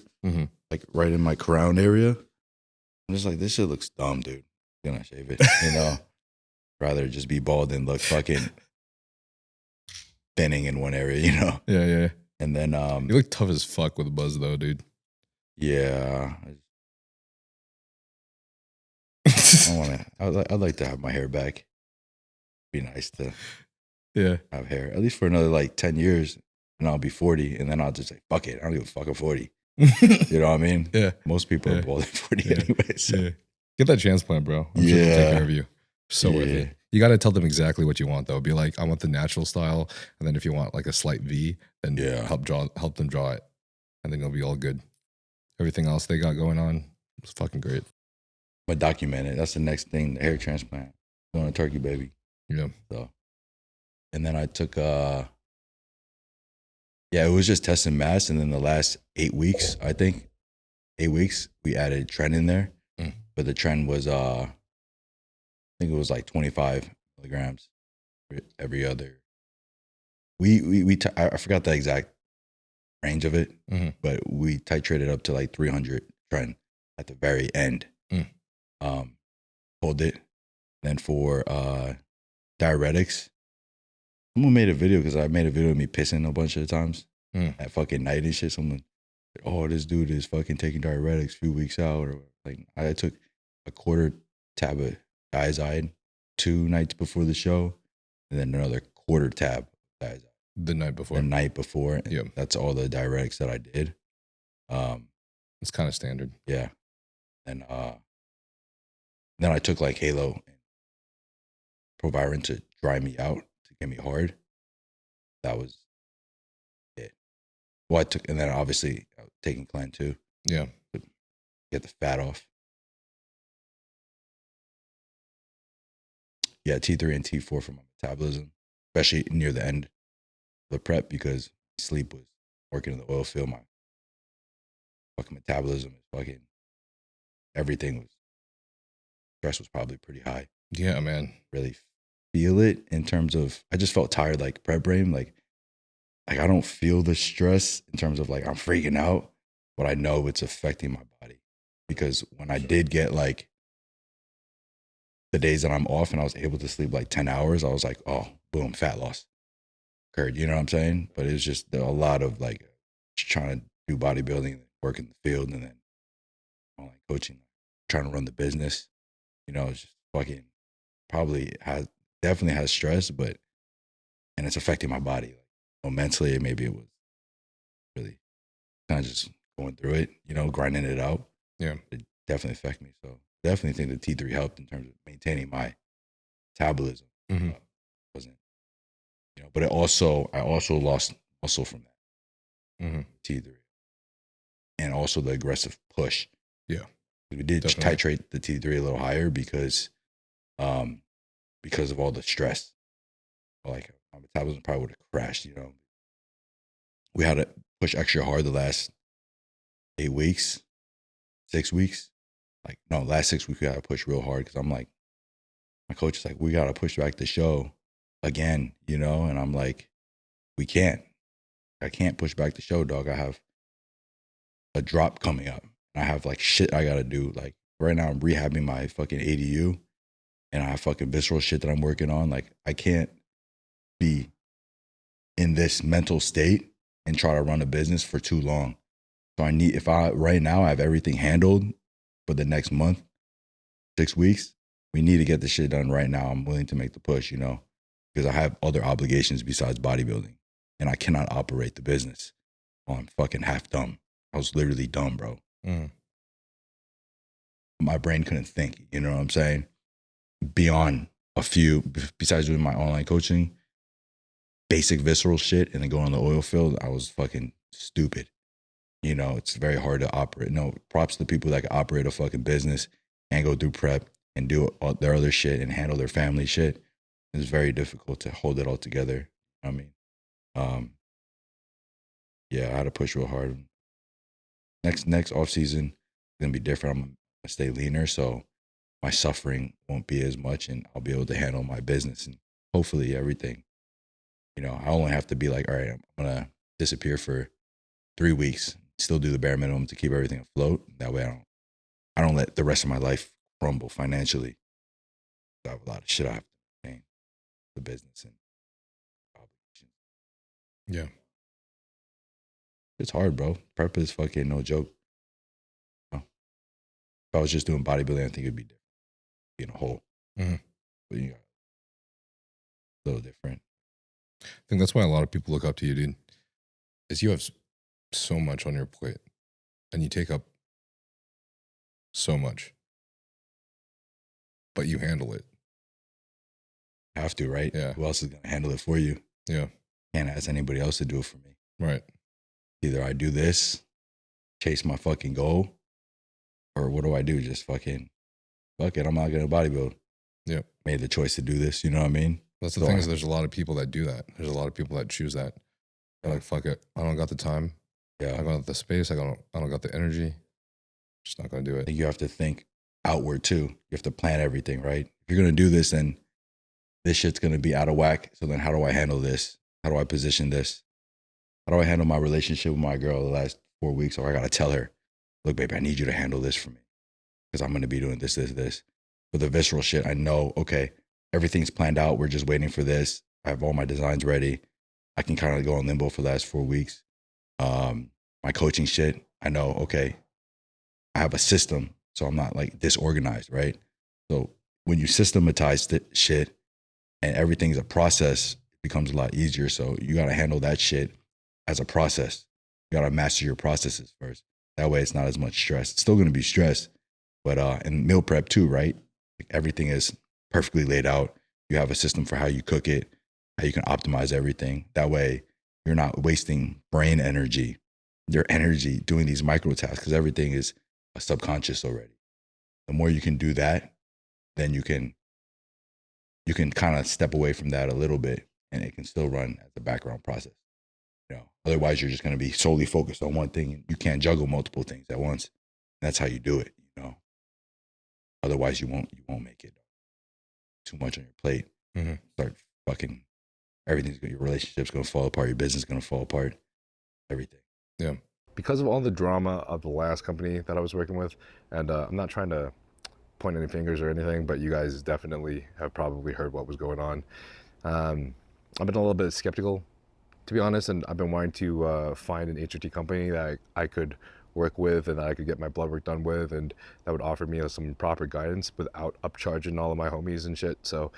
like right in my crown area. I'm just like, this shit looks dumb, dude. I'm gonna shave it, you know? Rather just be bald than look fucking thinning in one area, you know? Yeah. And then you look tough as fuck with a buzz though, dude. Yeah. I'd like to have my hair back. Be nice to have hair. At least for another like 10 years. And I'll be 40. And then I'll just say, fuck it. I don't give a fuck at 40. You know what I mean? Yeah. Most people are bald at 40 anyway. So. Get that transplant, bro. I'm sure they'll take care of you. So worth it. You got to tell them exactly what you want, though. Be like, I want the natural style. And then if you want like a slight V, then help them draw it. And then you'll be all good. Everything else they got going on is fucking great. But document it. That's the next thing, the hair transplant. Doing a turkey baby. Yeah. So, and then I took, it was just test and mass. And then the last 8 weeks, I think, 8 weeks, we added Tren in there. But the Tren was, I think it was like 25 milligrams every other. I forgot the exact range of it, but we titrated up to like 300 Tren at the very end. Hold it. Then for diuretics, someone made a video because I made a video of me pissing a bunch of times at fucking night and shit. Someone oh, this dude is fucking taking diuretics a few weeks out, or like I took a quarter tab of diazide 2 nights before the show, and then another quarter tab of diazide The night before. the night before. And Yep. that's all the diuretics that I did. It's kind of standard. Yeah, and then I took like Halo and Proviron to dry me out to get me hard. That was it. Well, I took, and then obviously I was taking Clan too. Yeah. Get the fat off. Yeah, T3 and T4 for my metabolism, especially near the end of the prep, because sleep was working in the oil field. My fucking metabolism is fucking, everything was, stress was probably pretty high. Yeah, man. Really feel it in terms of, I just felt tired, like prep brain, like I don't feel the stress in terms of like I'm freaking out, but I know it's affecting my body. Because when I did get like the days that I'm off and I was able to sleep like 10 hours, I was like, oh, boom, fat loss occurred. You know what I'm saying? But it was just a lot of like just trying to do bodybuilding and work in the field, and then online coaching, trying to run the business. You know, it's just fucking definitely has stress, but, and it's affecting my body. Like, you know, mentally, maybe it was really kind of just going through it, you know, grinding it out. Yeah. It definitely affected me. So definitely think the T3 helped in terms of maintaining my metabolism. Mhm. Wasn't, you know, but I also lost muscle from that Mhm. T3, and also the aggressive push. Yeah. We did Definitely. titrate the T3 a little higher because of all the stress. Like my metabolism probably would have crashed, you know. We had to push extra hard the last 8 weeks, 6 weeks. Like, no, last 6 weeks we got to push real hard, because I'm like, my coach is like, we got to push back the show again, you know? And I'm like, we can't. I can't push back the show, dog. I have a drop coming up. I have like shit I got to do. Like right now I'm rehabbing my fucking ADU, and I have fucking visceral shit that I'm working on. Like I can't be in this mental state and try to run a business for too long. So right now I have everything handled for the next month, 6 weeks. We need to get the shit done right now. I'm willing to make the push, you know, because I have other obligations besides bodybuilding, and I cannot operate the business while I'm fucking half dumb. I was literally dumb, bro. Mhm. My brain couldn't think, you know what I'm saying? Besides doing my online coaching, basic visceral shit, and then going on the oil field, I was fucking stupid. You know, it's very hard to operate. No, props to the people that can operate a fucking business and go through prep and do all their other shit and handle their family shit. It's very difficult to hold it all together. I mean, yeah, I had to push real hard. Next off season is gonna be different. I'm gonna stay leaner, so my suffering won't be as much, and I'll be able to handle my business and hopefully everything. You know, I only have to be like, all right, I'm gonna disappear for 3 weeks, still do the bare minimum to keep everything afloat. That way I don't let the rest of my life crumble financially. I have a lot of shit I have to maintain, the business and obligations. Yeah. It's hard, bro. Prep is fucking no joke. You know? If I was just doing bodybuilding, I think it'd be different. Be in a hole. Mhm. But you got a little different. I think that's why a lot of people look up to you, dude. Is you have so much on your plate, and you take up so much, but you handle it. Have to, right? Yeah. Who else is gonna handle it for you? Yeah. Can't ask anybody else to do it for me. Right. Either I do this, chase my fucking goal, or what do I do? Just fucking, fuck it, I'm not gonna bodybuild. Yep. Made the choice to do this, you know what I mean? That's the So thing is there's a lot of people that do that. There's a lot of people that choose that. They're like, fuck it. I don't got the time. I yeah, don't got the space. I don't got the energy. Just not gonna do I it. think you have to think outward too. You have to plan everything, right? If you're gonna do this, then this shit's gonna be out of whack. So then how do I handle this? How do I position this? How do I handle my relationship with my girl the last 4 weeks? Or I gotta tell her, look, baby, I need you to handle this for me, because I'm gonna be doing this. But the visceral shit, I know, okay, everything's planned out. We're just waiting for this. I have all my designs ready. I can kind of go in limbo for the last 4 weeks. My coaching shit, I know, okay, I have a system, so I'm not like disorganized, right? So when you systematize shit and everything's a process, it becomes a lot easier. So you got to handle that shit as a process. You got to master your processes first. That way it's not as much stress. It's still going to be stress, but and meal prep too, right? Like everything is perfectly laid out. You have a system for how you cook it, how you can optimize everything. That way you're not wasting brain energy, your energy doing these micro tasks, because everything is a subconscious already. The more you can do that, then you can kind of step away from that a little bit, and it can still run as a background process. Otherwise you're just going to be solely focused on one thing. You can't juggle multiple things at once. That's how you do it. Otherwise you won't make it. Too much on your plate. Mm-hmm. Start fucking everything's your relationship's going to fall apart. Your business is going to fall apart. Everything. Yeah. Because of all the drama of the last company that I was working with, and I'm not trying to point any fingers or anything, but you guys definitely have probably heard what was going on. I've been a little bit skeptical, to be honest, and I've been wanting to find an HRT company that I could work with and that I could get my blood work done with, and that would offer me some proper guidance without upcharging all of my homies and shit. So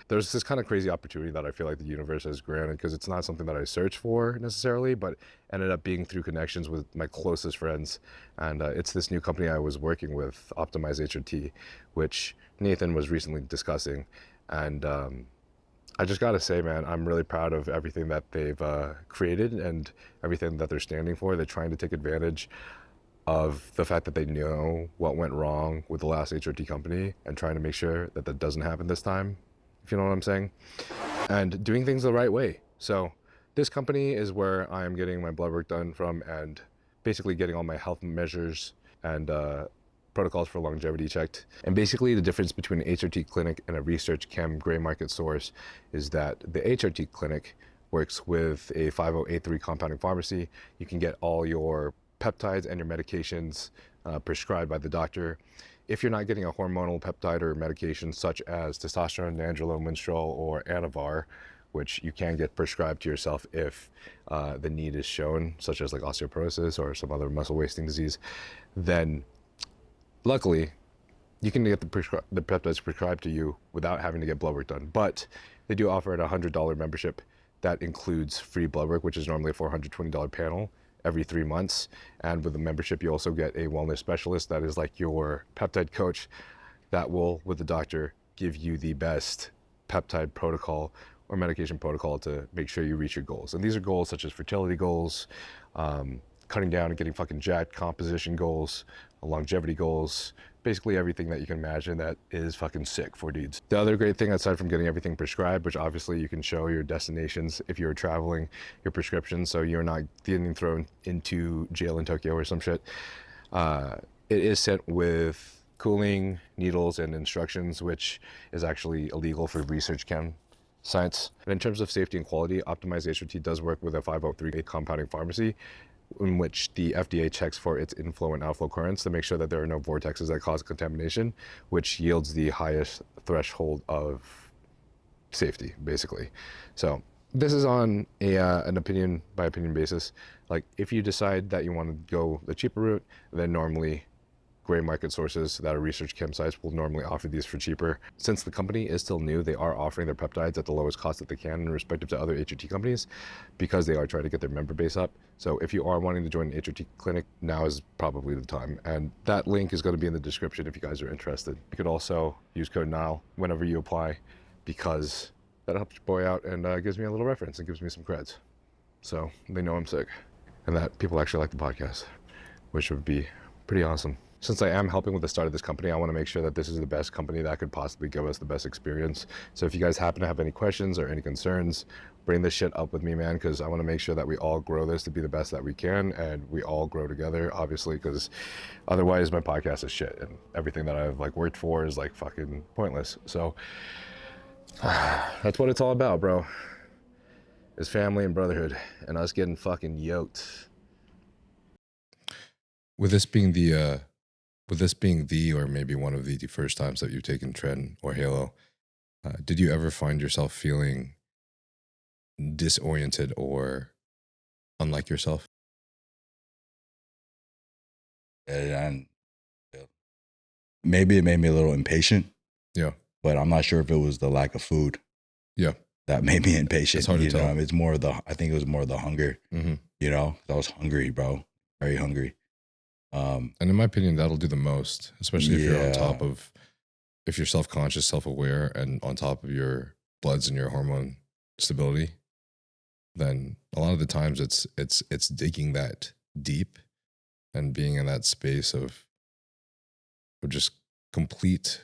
there's this kind of crazy opportunity that I feel like the universe has granted, because it's not something that I searched for necessarily, but ended up being through connections with my closest friends. And it's this new company I was working with, Optimize HRT, which Nathan was recently discussing. And I just gotta say, man, I'm really proud of everything that they've created and everything that they're standing for. They're trying to take advantage of the fact that they know what went wrong with the last HRT company and trying to make sure that that doesn't happen this time, if you know what I'm saying, and doing things the right way. So this company is where I am getting my blood work done from, and basically getting all my health measures and protocols for longevity checked. And basically the difference between an HRT clinic and a research chem gray market source is that the HRT clinic works with a 5083 compounding pharmacy. You can get all your peptides and your medications prescribed by the doctor. If you're not getting a hormonal peptide or medication such as testosterone, nandrolone, winstrol, or anavar, which you can get prescribed to yourself if the need is shown, such as like osteoporosis or some other muscle wasting disease, then luckily you can get the peptides prescribed to you without having to get blood work done. But they do offer a $100 membership that includes free blood work, which is normally a $420 panel every 3 months. And with the membership, you also get a wellness specialist that is like your peptide coach that will, with the doctor, give you the best peptide protocol or medication protocol to make sure you reach your goals. And these are goals such as fertility goals, cutting down and getting fucking jacked, composition goals, longevity goals, basically everything that you can imagine that is fucking sick for dudes. The other great thing, aside from getting everything prescribed, which obviously you can show your destinations if you're traveling, your prescriptions, so you're not getting thrown into jail in Tokyo or some shit. It is sent with cooling, needles, and instructions, which is actually illegal for research chem science. And in terms of safety and quality, Optimize HRT does work with a 503 compounding pharmacy, in which the FDA checks for its inflow and outflow currents to make sure that there are no vortexes that cause contamination, which yields the highest threshold of safety, basically. So this is on an opinion by opinion basis. Like, if you decide that you want to go the cheaper route, then normally gray market sources that are research chem sites will normally offer these for cheaper. Since the company is still new, they are offering their peptides at the lowest cost that they can in respective to other HRT companies, because they are trying to get their member base up. So if you are wanting to join an HRT clinic, now is probably the time. And that link is going to be in the description if you guys are interested. You could also use code NILE whenever you apply, because that helps your boy out and gives me a little reference and gives me some creds. So they know I'm sick and that people actually like the podcast, which would be pretty awesome. Since I am helping with the start of this company, I want to make sure that this is the best company that could possibly give us the best experience. So if you guys happen to have any questions or any concerns, bring this shit up with me, man, because I want to make sure that we all grow this to be the best that we can, and we all grow together, obviously, because otherwise my podcast is shit and everything that I've like worked for is like fucking pointless. So that's what it's all about, bro. Is family and brotherhood and us getting fucking yoked. With this being the or maybe one of the first times that you've taken Tren or Halo, did you ever find yourself feeling disoriented or unlike yourself? And maybe it made me a little impatient. Yeah. But I'm not sure if it was the lack of food. Yeah. That made me impatient. It's hard to you know, tell. I mean, it's more of the. I think it was more of the hunger. Mm-hmm. You know, 'cause I was hungry, bro, very hungry. And in my opinion, that'll do the most, especially if you're on top Yeah. of, if you're self-conscious, self-aware, and on top of your bloods and your hormone stability. Then a lot of the times it's digging that deep and being in that space of just complete,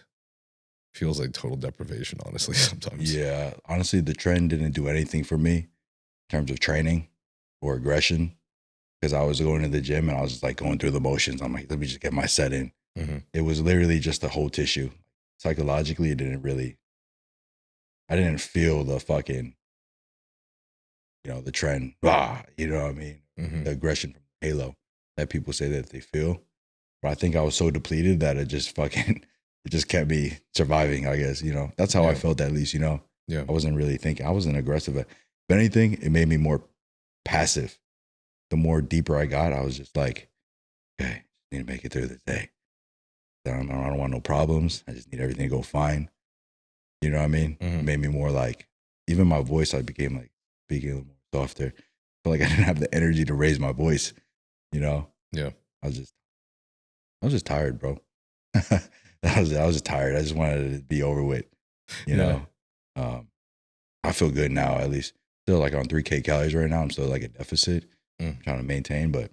feels like total deprivation, honestly, sometimes. Yeah, honestly, the trend didn't do anything for me in terms of training or aggression because I was going to the gym and I was just like going through the motions. I'm like, let me just get my set in. Mm-hmm. It was literally just the whole tissue. Psychologically, it didn't really. I didn't feel the fucking, the trend. You know what I mean? Mm-hmm. The aggression from Halo that people say that they feel. But I think I was so depleted that it just kept me surviving, I guess, That's how I Yeah. felt, at least, Yeah. I wasn't really thinking. I wasn't aggressive. If anything, it made me more passive. The more deeper I got, I was just like, okay, need to make it through the day. I don't want no problems. I just need everything to go fine. You know what I mean? Mhm. It made me more like, even my voice, I became like speaking a little more softer. I feel like I didn't have the energy to raise my voice, Yeah. I was just tired, bro. I was just tired. I just wanted it to be over with, you Yeah. know. I feel good now, at least. Still like on 3K calories right now. I'm still like a deficit, trying to maintain, but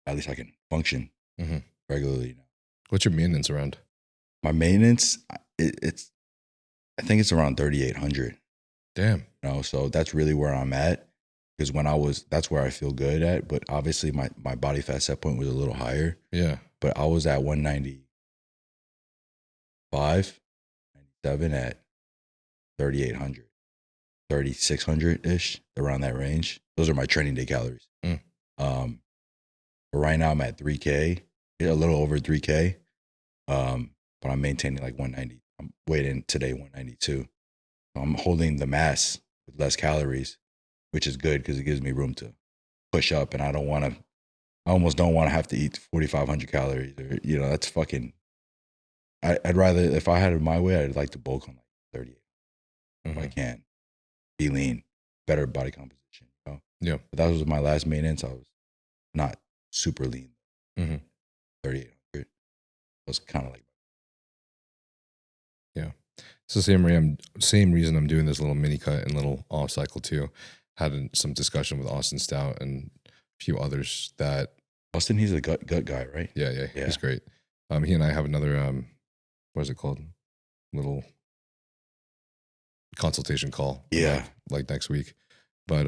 at least I can function Mhm. regularly now. What's your maintenance around? My maintenance, I think it's around 3,800. Damn. So that's really where I'm at. Because that's where I feel good at. But obviously my body fat set point was a little higher. Yeah. But I was at 195, 97 at 3,800, 3,600-ish, around that range. Those are my training day calories. Mm. But right now I'm at 3K, a little over 3K. But I'm maintaining like 190. I'm weighing today 192. So I'm holding the mass with less calories, which is good because it gives me room to push up. And I almost don't want to have to eat 4,500 calories or, that's fucking, I'd rather, if I had it my way, I'd like to bulk on like 38 if I can. Be lean, better body composition. Yeah. But that was my last maintenance. I was not super lean. 3,800. It was kind of like. Yeah. It's the same reason I'm doing this little mini cut and little off cycle too. Had some discussion with Austin Stout and a few others that. Austin, he's a gut guy, right? Yeah. He's great. He and I have another, what is it called? Little consultation call. Yeah. Like next week. But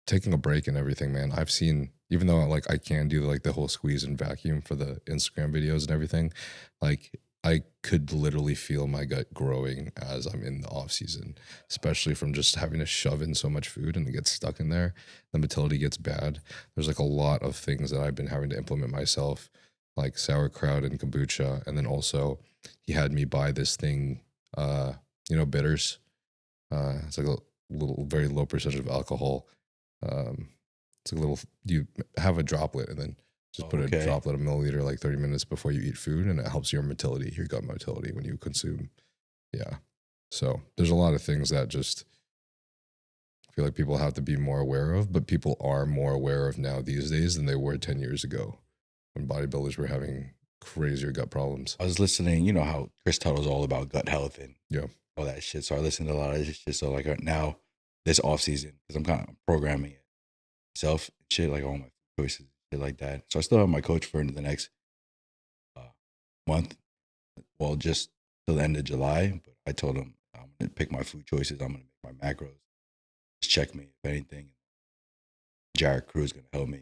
taking a break and everything, man. I've seen, even though like I can do like the whole squeeze and vacuum for the Instagram videos and everything, like I could literally feel my gut growing as I'm in the off season, especially from just having to shove in so much food and it gets stuck in there. The motility gets bad. There's like a lot of things that I've been having to implement myself, like sauerkraut and kombucha. And then also he had me buy this thing, bitters. It's like a little, very low percentage of alcohol. It's like a little, you have a droplet and then just put a droplet, a milliliter, like 30 minutes before you eat food, and it helps your motility, your gut motility when you consume. Yeah. So there's a lot of things that just I feel like people have to be more aware of, but people are more aware of now these days than they were 10 years ago when bodybuilders were having crazier gut problems. I was listening, how Chris Tuttle's all about gut health and all that shit. So I listened to a lot of this shit. So like now, this off season, because I'm kind of programming it myself, shit, like all my choices, shit like that. So I still have my coach for the next month. Well, just till the end of July. But I told him I'm gonna pick my food choices. I'm gonna make my macros. Just check me if anything. Jared Cruz gonna help me,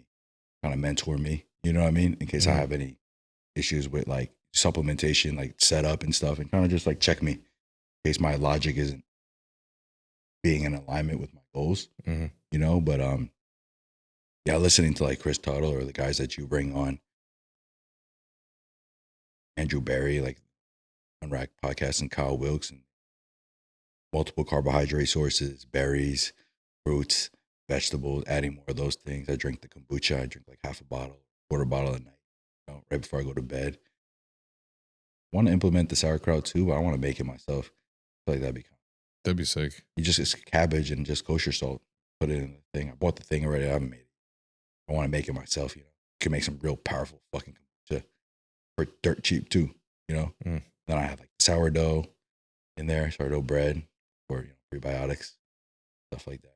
kind of mentor me. You know what I mean? In case I have any issues with like supplementation, like setup and stuff, and kind of just like check me in case my logic isn't being in alignment with my goals. But listening to like Chris Tuttle or the guys that you bring on, Andrew Barry, like Unrack Podcast, and Kyle Wilkes, and multiple carbohydrate sources, berries, fruits, vegetables, adding more of those things. I drink the kombucha. I drink like half a bottle, quarter bottle a night, right before I go to bed. I want to implement the sauerkraut too, but I want to make it myself. I feel like That'd be sick. it's cabbage and just kosher salt. Put it in the thing. I bought the thing already. I haven't made it. I want to make it myself. You can make some real powerful fucking kombucha for dirt cheap too. Then I have like sourdough in there, sourdough bread for prebiotics, stuff like that.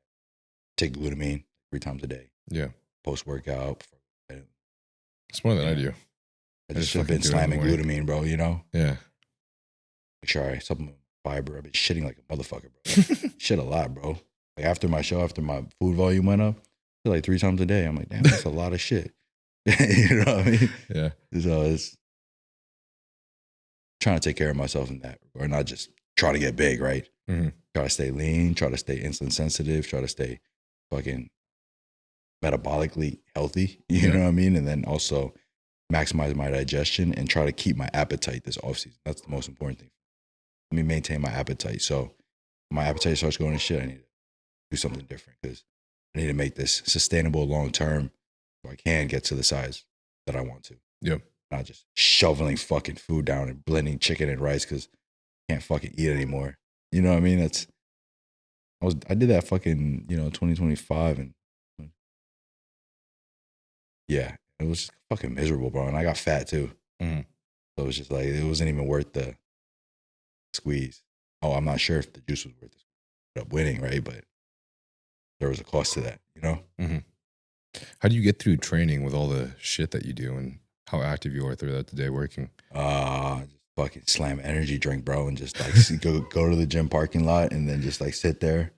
Take glutamine 3 times a day. Yeah. Post workout. It's more than I do. I just have been slamming glutamine, bro. Yeah. Make sure I supplement fiber. I've been shitting like a motherfucker, bro. Shit a lot, bro. Like after my show, after my food volume went up, I feel like 3 times a day. I'm like, damn, that's a lot of shit. You know what I mean? Yeah. So it's trying to take care of myself in that, or not just try to get big, right? Mm-hmm. Try to stay lean, try to stay insulin sensitive, try to stay fucking metabolically healthy, you know what I mean? And then also maximize my digestion and try to keep my appetite this offseason. That's the most important thing. Let me maintain my appetite. So my appetite starts going to shit, I need to do something different because I need to make this sustainable long term so I can get to the size that I want to. Yep. Not just shoveling fucking food down and blending chicken and rice because I can't fucking eat anymore. You know what I mean? I did that fucking, 2025 and yeah, it was just fucking miserable, bro. And I got fat too. Mm-hmm. So it was just like, it wasn't even worth the squeeze. Oh, I'm not sure if the juice was worth it. Ended up winning, right? But there was a cost to that, Mm-hmm. How do you get through training with all the shit that you do and how active you are throughout the day working? Just fucking slam energy drink, bro, and just like go to the gym parking lot and then just like sit there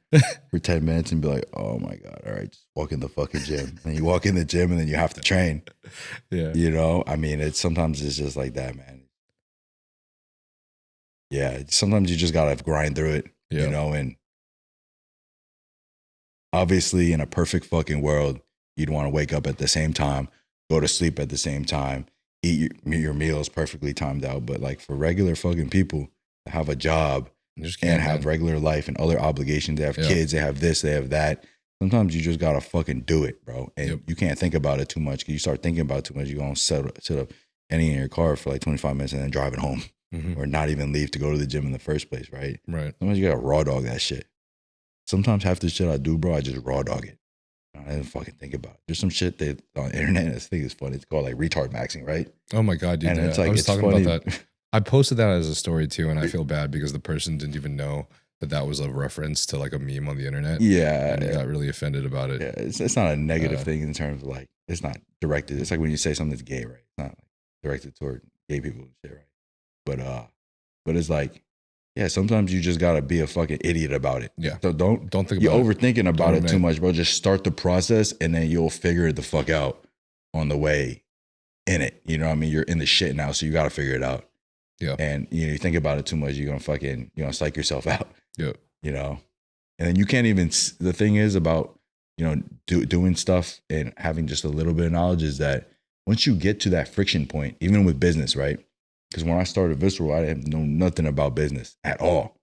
for 10 minutes and be like, oh my God, all right, just walk in the fucking gym. And you walk in the gym and then you have to train. Yeah. I mean, sometimes it's just like that, man. Yeah, sometimes you just gotta grind through it, and obviously in a perfect fucking world, you'd want to wake up at the same time, go to sleep at the same time, eat your meals perfectly timed out. But like for regular fucking people that have a job and have regular life and other obligations, they have kids, they have this, they have that. Sometimes you just gotta fucking do it, bro. And you can't think about it too much because you start thinking about it too much, you're gonna sit up in your car for like 25 minutes and then drive it home. Mm-hmm. Or not even leave to go to the gym in the first place, right? Right. Sometimes you gotta raw dog that shit. Sometimes half the shit I do, bro, I just raw dog it. I didn't fucking think about it. There's some shit that on the internet, I think it's funny. It's called like retard maxing, right? Oh my God, dude. And it's like, I was it's talking funny. about that. I posted that as a story too, and I feel bad because the person didn't even know that was a reference to like a meme on the internet. Yeah. And he got really offended about it. Yeah, it's not a negative thing in terms of like, it's not directed. It's like when you say something's gay, right? It's not like directed toward gay people and shit, right? But it's like, yeah, sometimes you just gotta be a fucking idiot about it. Yeah. So don't think about you're overthinking about it too much, bro. Just start the process and then you'll figure it the fuck out on the way in it. You know what I mean? You're in the shit now, so you gotta figure it out. Yeah. And you think about it too much, you're gonna psych yourself out. Yeah. And then you can't even, the thing is about, doing stuff and having just a little bit of knowledge is that once you get to that friction point, even with business, right? Because when I started Visceral, I didn't know nothing about business at all,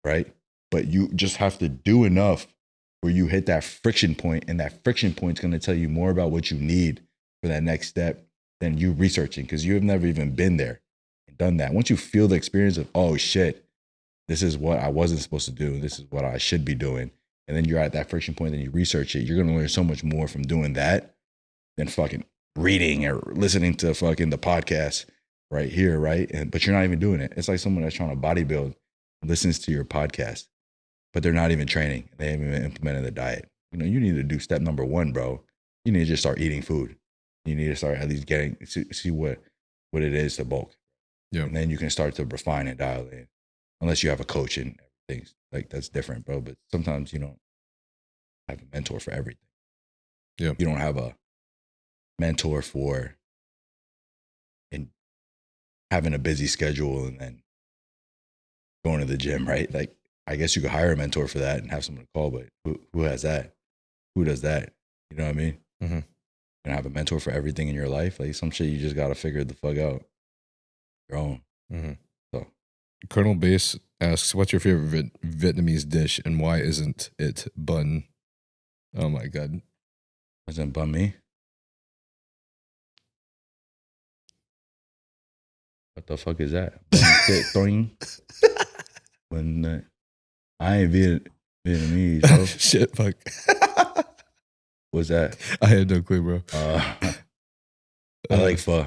right? But you just have to do enough where you hit that friction point, and that friction point is going to tell you more about what you need for that next step than you researching, because you have never even been there and done that. Once you feel the experience of, oh shit, this is what I wasn't supposed to do, this is what I should be doing, and then you're at that friction point and you research it, you're going to learn so much more from doing that than fucking reading or listening to fucking the podcast right here, right? But you're not even doing it. It's like someone that's trying to bodybuild listens to your podcast, but they're not even training. They haven't even implemented the diet. You need to do step number 1, bro. You need to just start eating food. You need to start at least see what it is to bulk. Yeah. And then you can start to refine and dial in. Unless you have a coach and everything. Like that's different, bro. But sometimes you don't have a mentor for everything. Yeah. You don't have a mentor for having a busy schedule and then going to the gym, right? Like, I guess you could hire a mentor for that and have someone to call, but who has that? Who does that? You know what I mean? Mm-hmm. And have a mentor for everything in your life. Like some shit you just got to figure the fuck out your own. Mm-hmm. So, Colonel Base asks, what's your favorite Vietnamese dish and why isn't it bun? Oh my god. Wasn't bum me. What the fuck is that? Throwing. When I ain't Vietnamese, bro. Shit, fuck. What's that? I had no clue, bro. I like pho.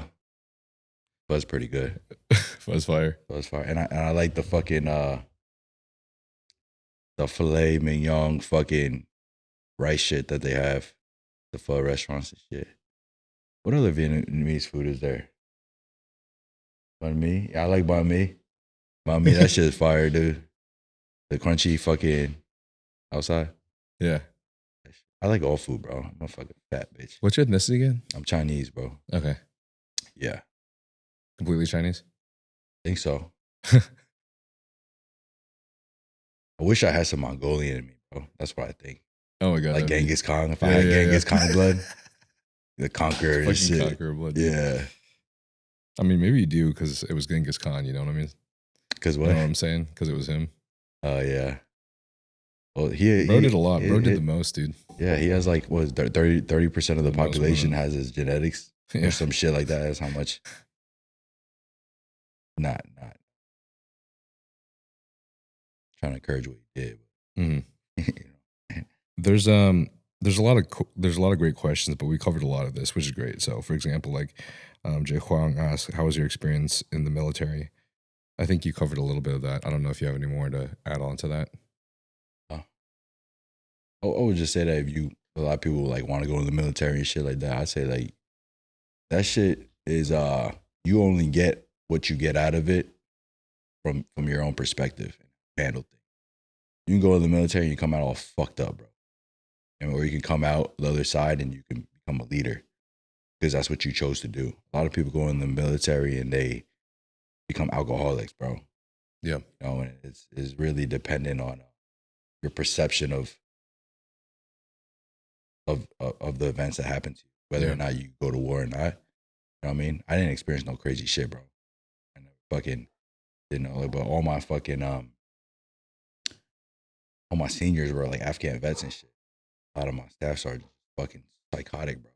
Pho's pretty good. Fuzz fire. Pho's fire. And I like the fucking the filet mignon fucking rice shit that they have. The pho restaurants and shit. What other Vietnamese food is there? Banh mi? Yeah, I like banh mi. Banh mi, that shit is fire, dude. The crunchy fucking outside. Yeah. I like all food, bro. I'm a fucking fat bitch. What's your ethnicity again? I'm Chinese, bro. Okay. Yeah, Completely Chinese? think so. I wish I had some Mongolian in me, bro. That's what I think. Oh my god. Like that'd be- Genghis Khan. If I Yeah, had yeah, Genghis yeah. Khan blood, the conqueror and Fucking shit. conqueror blood. dude. Yeah. I mean, maybe you do because it was Genghis Khan. You know what I mean? Because You what? know what I'm saying? Because it was him. Oh, yeah. Well, Bro did a lot. Bro did the most, dude. Yeah, he has like, what is 30% of the The most population women. has his genetics Yeah. or some shit like that. That's how much. Not. Trying to encourage what he did. Mhm. But, you know. There's a lot of great questions, but we covered a lot of this, which is great. So, for example, like Jay Huang asked, "How was your experience in the military?" I think you covered a little bit of that. I don't know if you have any more to add on to that. I would just say that if a lot of people like want to go in the military and shit like that, I'd say like that shit is you only get what you get out of it from your own perspective and handle things. You can go in the military and you come out all fucked up, bro. Or you can come out the other side and you can become a leader because that's what you chose to do. A lot of people go in the military and they become alcoholics, bro. Yeah. You know, and it's really dependent on your perception of the events that happen to you, whether Yeah. or not you go to war or not. You know what I mean? I didn't experience no crazy shit, bro. I never fucking didn't know, but all my fucking all my seniors were like Afghan vets and shit. A lot of my staff sergeants fucking psychotic, bro.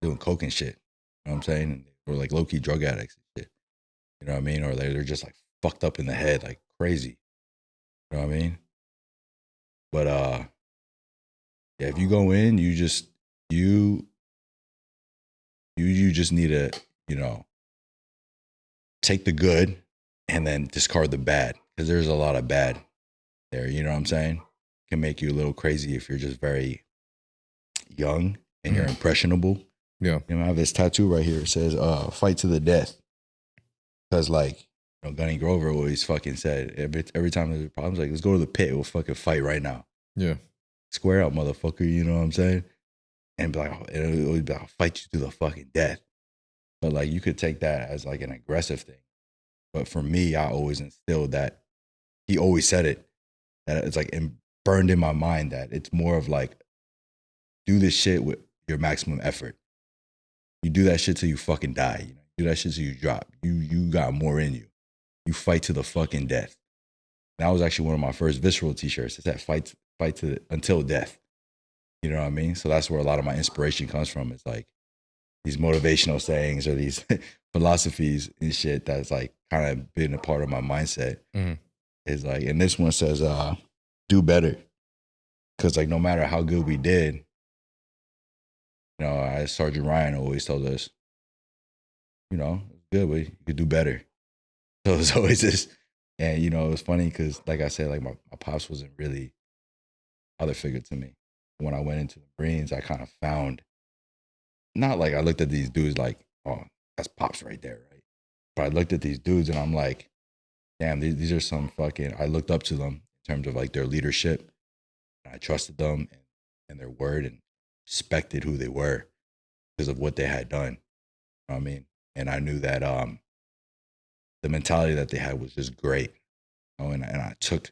Doing coke and shit. You know what I'm saying? And they were like low key drug addicts and shit. You know what I mean? Or they're just like fucked up in the head, like crazy. You know what I mean? But yeah, if you go in, you just you just need to, you know, take the good and then discard the bad. Because there's a lot of bad there, you know what I'm saying? Can make you a little crazy if you're just very young and you're impressionable. Yeah. You know, I have this tattoo right here. It says, fight to the death. Because, like, you know, Gunny Grover always fucking said, every time there's problems, like, let's go to the pit. We'll fucking fight right now. Yeah. Square out, motherfucker. You know what I'm saying? And be like, it'll always be like, I'll fight you to the fucking death. But, like, you could take that as, like, an aggressive thing. But for me, I always instilled that. He always said it. That it's, like, burned in my mind that it's more of, like, do this shit with your maximum effort. You do that shit till you fucking die. You know? Do that shit till you drop. You got more in you. You fight to the fucking death. That was actually one of my first visceral t-shirts. It said fight until death. You know what I mean? So that's where a lot of my inspiration comes from. It's like these motivational sayings or these philosophies and shit that's like kind of been a part of my mindset. Mm-hmm. It's like, and this one says, do better. Cause like no matter how good we did, you know, as Sergeant Ryan always told us, you know, it's good, but you could do better. So it's always this, and you know, it was funny because, like I said, like my pops wasn't really a father figure to me. When I went into the Marines, I kind of found, not like I looked at these dudes like, oh, that's pops right there, right? But I looked at these dudes and I'm like, damn, these are some fucking, I looked up to them in terms of like their leadership. And I trusted them and their word and respected who they were because of what they had done. You know what I mean? And I knew that the mentality that they had was just great. You know? And I took,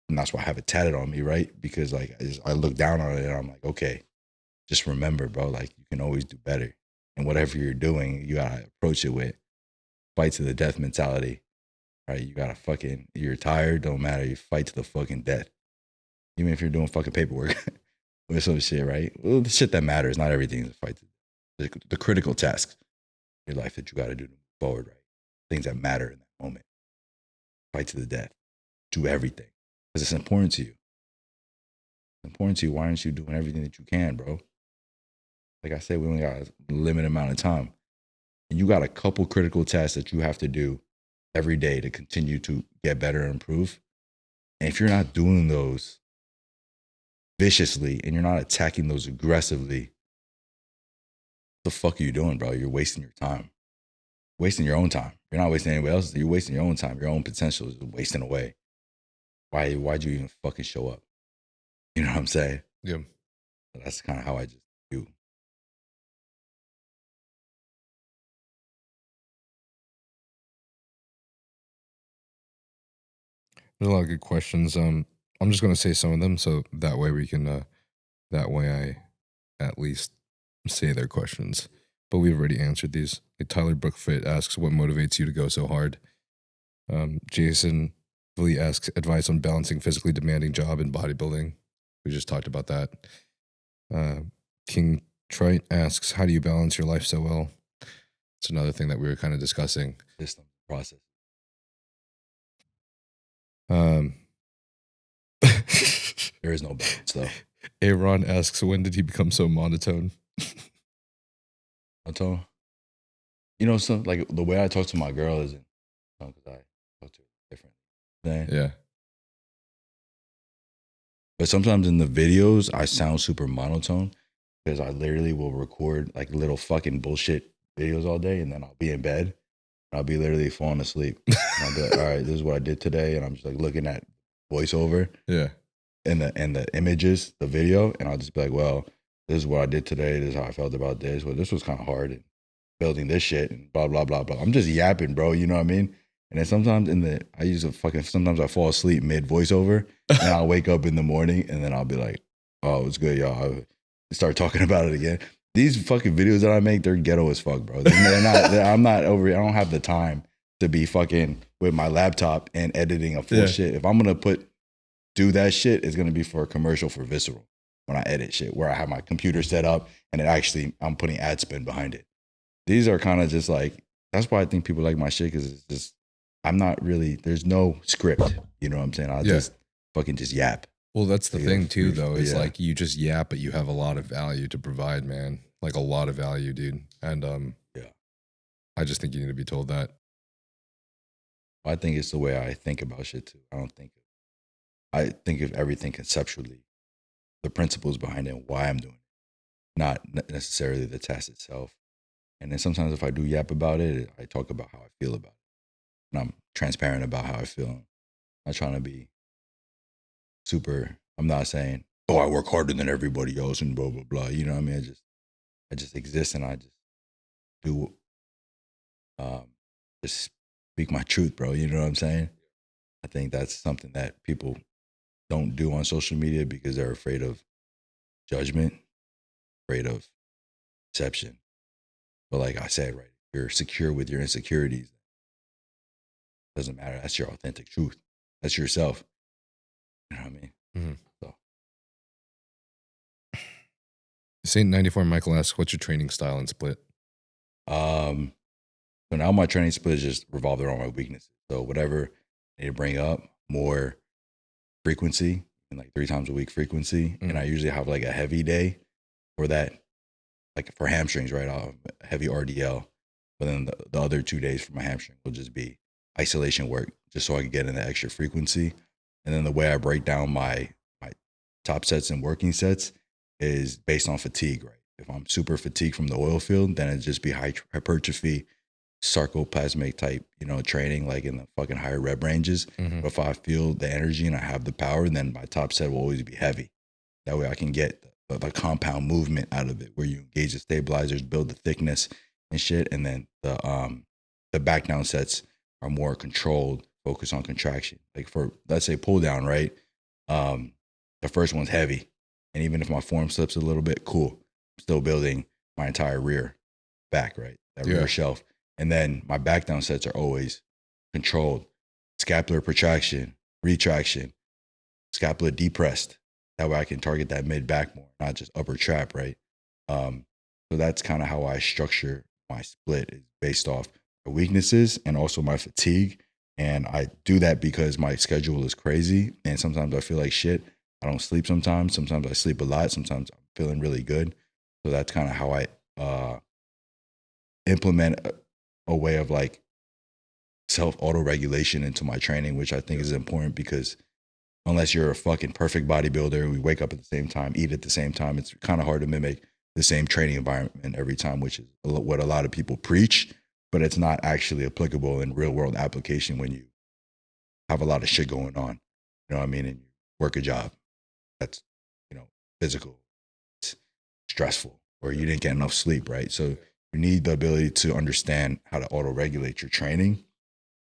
and that's why I have it tatted on me, right? Because like I look down on it and I'm like, okay, just remember, bro, like you can always do better. And whatever you're doing, you gotta approach it with fight to the death mentality, right? You gotta fucking, you're tired, don't matter, you fight to the fucking death. Even if you're doing fucking paperwork, or some shit, right? Well, the shit that matters, not everything is a fight. The critical tasks in your life that you got to do to move forward, right? Things that matter in that moment. Fight to the death. Do everything because it's important to you. It's important to you. Why aren't you doing everything that you can, bro? Like I said, we only got a limited amount of time. And you got a couple critical tasks that you have to do every day to continue to get better and improve. And if you're not doing those viciously and you're not attacking those aggressively, what the fuck are you doing, bro? You're wasting your time. Wasting your own time. You're not wasting anybody else's. You're wasting your own time. Your own potential is wasting away. Why'd you even fucking show up? You know what I'm saying? Yeah. So that's kind of how I just do. There's a lot of good questions. I'm just gonna say some of them so that way we can that way I at least say their questions. But we've already answered these. Like Tyler Brookfit asks, what motivates you to go so hard? Jason Lee asks advice on balancing physically demanding job and bodybuilding. We just talked about that. King Trite asks, how do you balance your life so well? It's another thing that we were kind of discussing. System process. There is no balance though. Aaron asks, when did he become so monotone? Monotone? You know, so like the way I talk to my girl isn't because I talk to her different. Yeah. But sometimes in the videos, I sound super monotone because I literally will record like little fucking bullshit videos all day, and then I'll be in bed. I'll be literally falling asleep. And I'll be like, all right, this is what I did today. And I'm just like looking at voiceover. Yeah. And the images, the video. And I'll just be like, well, this is what I did today. This is how I felt about this. Well, this was kind of hard and building this shit and blah, blah, blah, blah. I'm just yapping, bro. You know what I mean? And then sometimes sometimes I fall asleep mid voiceover and I'll wake up in the morning and then I'll be like, oh, it's good, y'all. I'll start talking about it again. These fucking videos that I make, they're ghetto as fuck, bro. I'm not over. I don't have the time to be fucking with my laptop and editing a full shit. If I'm gonna do that shit, it's gonna be for a commercial for Visceral when I edit shit, where I have my computer set up and I'm putting ad spin behind it. These are kind of just like, that's why I think people like my shit, because it's just, there's no script. You know what I'm saying? I'll just fucking just yap. Well, that's the thing too, though, is like you just yap, but you have a lot of value to provide, man. Like a lot of value, dude. And I just think you need to be told that. I think it's the way I think about shit too. I think of everything conceptually, the principles behind it, and why I'm doing it, not necessarily the task itself. And then sometimes if I do yap about it, I talk about how I feel about it. And I'm transparent about how I feel. I'm not trying to be I'm not saying, oh, I work harder than everybody else and blah, blah, blah. You know what I mean? I just exist and I just do, just speak my truth, bro. You know what I'm saying? I think that's something that people don't do on social media because they're afraid of judgment, afraid of deception. But like I said, right, if you're secure with your insecurities, it doesn't matter. That's your authentic truth. That's yourself. You know what I mean? Mm-hmm. So. Saint 94 Michael asks, what's your training style and split? So now my training split is just revolved around my weaknesses. So whatever I need to bring up, more frequency, and like 3 times a week frequency. Mm-hmm. And I usually have like a heavy day for that, like for hamstrings, right? I'll have heavy RDL. But then the other 2 days for my hamstring will just be isolation work, just so I can get in the extra frequency. And then the way I break down my top sets and working sets is based on fatigue, right? If I'm super fatigued from the oil field, then it'd just be hypertrophy, sarcoplasmic type, training, like in the fucking higher rep ranges. Mm-hmm. But if I feel the energy and I have the power, then my top set will always be heavy. That way I can get the compound movement out of it, where you engage the stabilizers, build the thickness and shit. And then the back down sets are more controlled, focus on contraction. Like for, let's say, pull down, right? The first one's heavy. And even if my form slips a little bit, cool. I'm still building my entire rear back, right? That rear shelf. And then my back down sets are always controlled. Scapular protraction, retraction, scapula depressed. That way I can target that mid back more. not just upper trap, right? So that's kind of how I structure my split, is based off my weaknesses and also my fatigue. And I do that because my schedule is crazy, and sometimes I feel like shit. I don't sleep sometimes. Sometimes I sleep a lot. Sometimes I'm feeling really good. So that's kind of how I implement a way of like self auto regulation into my training, which I think is important, because unless you're a fucking perfect bodybuilder, we wake up at the same time, eat at the same time, it's kind of hard to mimic the same training environment every time, which is what a lot of people preach, but it's not actually applicable in real world application when you have a lot of shit going on. You know what I mean? And you work a job that's, you know, physical, it's stressful, or you didn't get enough sleep, right? So you need the ability to understand how to auto regulate your training,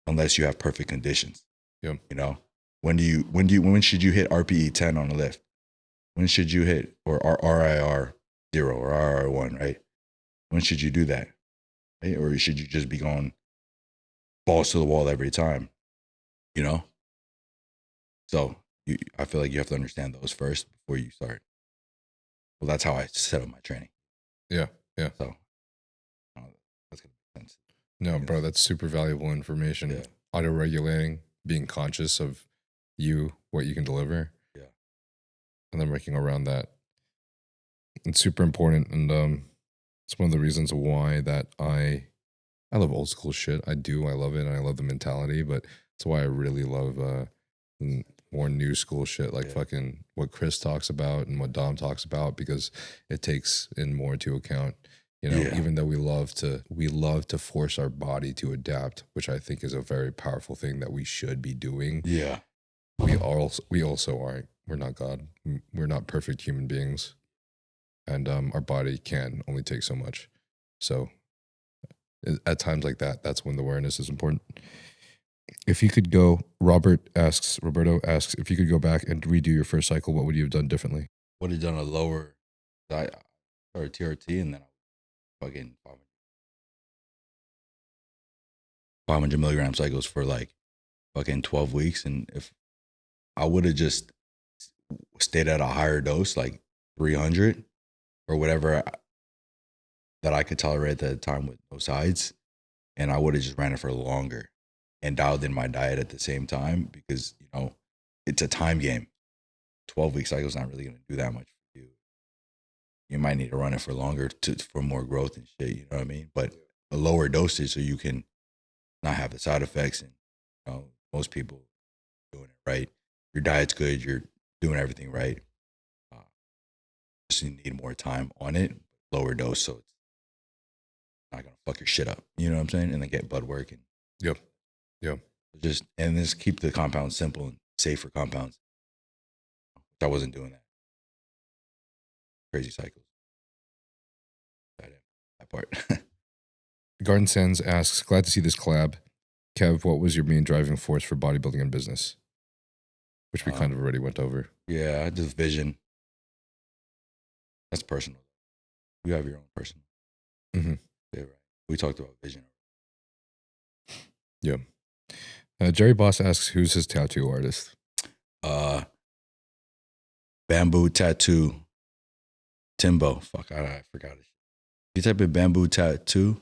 unless you have perfect conditions. Yep. You know, when should you hit RPE 10 on a lift? When should you hit, or RIR 0 or RIR 1, right? When should you do that? Right? Or should you just be going balls to the wall every time? You know? So I feel like you have to understand those first before you start. Well, that's how I set up my training. Yeah. Yeah. So that's going to make sense. No, bro, that's super valuable information. Yeah. Auto regulating, being conscious of what you can deliver. Yeah. And then working around that. It's super important. And it's one of the reasons why that I love old school shit. I love it, and I love the mentality, but it's why I really love more new school shit, like fucking what Chris talks about and what Dom talks about, because it takes in more into account. You know, even though we love to force our body to adapt, which I think is a very powerful thing that we should be doing. Yeah. We also aren't. We're not God. We're not perfect human beings. And our body can only take so much. So at times like that, that's when the awareness is important. If you could go, Roberto asks, if you could go back and redo your first cycle, what would you have done differently? Would have done a lower, I started TRT, and then I fucking 500 milligram cycles for like fucking 12 weeks. And if I would have just stayed at a higher dose, like 300 or whatever that I could tolerate at the time with no sides, and I would have just ran it for longer and dialed in my diet at the same time, because, you know, it's a time game. 12-week cycle is not really going to do that much for you. You might need to run it for longer for more growth and shit, you know what I mean? But a lower dosage so you can not have the side effects. And, you know, most people doing it right. Your diet's good. You're doing everything right. Just you need more time on it, lower dose, so it's not going to fuck your shit up. You know what I'm saying? And then get blood work. And Yep. Just keep the compounds simple and safer compounds. I wasn't doing that. Crazy cycles. That part. Garden Sands asks, glad to see this collab. Kev, what was your main driving force for bodybuilding and business? Which we kind of already went over. Yeah, just vision. That's personal. You have your own personal. Mm-hmm. Yeah, right. We talked about vision. Yeah. Jerry Boss asks, who's his tattoo artist? Bamboo Tattoo. Timbo. Fuck, I forgot it. If you type in Bamboo Tattoo,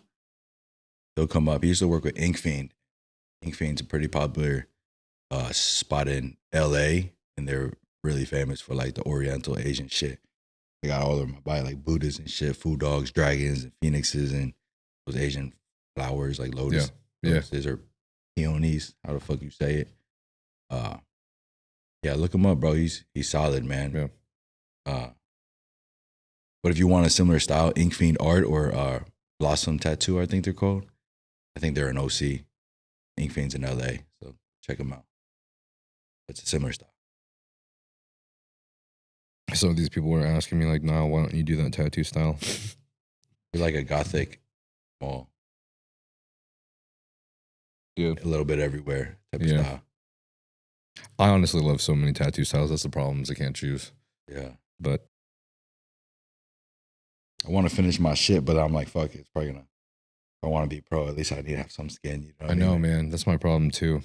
they'll come up. He used to work with Ink Fiend. Ink Fiend's a pretty popular spot in LA, and they're really famous for like the Oriental Asian shit. They got all over my body, like Buddhas and shit, food dogs, dragons, and phoenixes, and those Asian flowers like lotuses or peonies, how the fuck you say it. Yeah, look him up, bro. He's solid, man. Yeah. But if you want a similar style, Ink Fiend Art or Blossom Tattoo, I think they're called. I think they're an OC. Ink Fiend's in LA, so check them out. It's a similar style. Some of these people were asking me, like, Niall, why don't you do that tattoo style? You're like a gothic, well, yeah, a little bit everywhere type of style. I honestly love so many tattoo styles. That's the problem, is I can't choose. Yeah. But I want to finish my shit, but I'm like, fuck it. It's probably gonna, if I want to be pro, at least I need to have some skin. You know what I know, man. That's my problem too.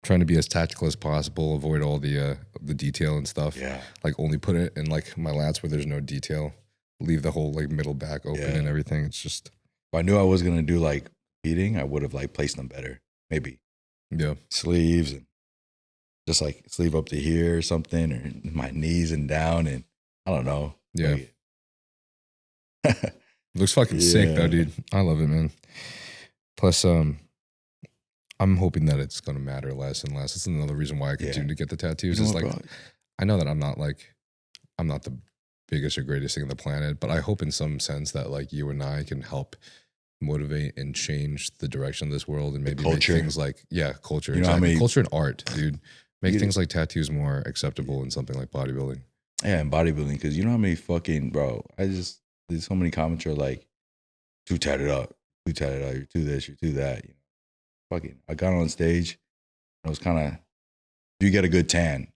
trying to be as tactical as possible, avoid all the detail and stuff. Yeah. Like only put it in like my lats where there's no detail. Leave the whole like middle back open and everything. It's just. If I knew I was gonna do like eating, I would have like placed them better. Maybe. Yeah. Sleeves and just like sleeve up to here or something, or my knees and down, and I don't know. Yeah. Looks fucking sick though, dude. I love it, man. Plus, I'm hoping that it's gonna matter less and less. It's another reason why I continue to get the tattoos. Is like, I know that I'm not the biggest or greatest thing on the planet, but I hope in some sense that like you and I can help motivate and change the direction of this world and maybe make things like culture. You know exactly. Culture and art, dude. Make things like tattoos more acceptable in something like bodybuilding. Yeah, and bodybuilding, because you know how many fucking there's so many comments are like, too tatted up, you're too this, you're too that. You know, fucking, I got on stage, and it was kind of, if you get a good tan,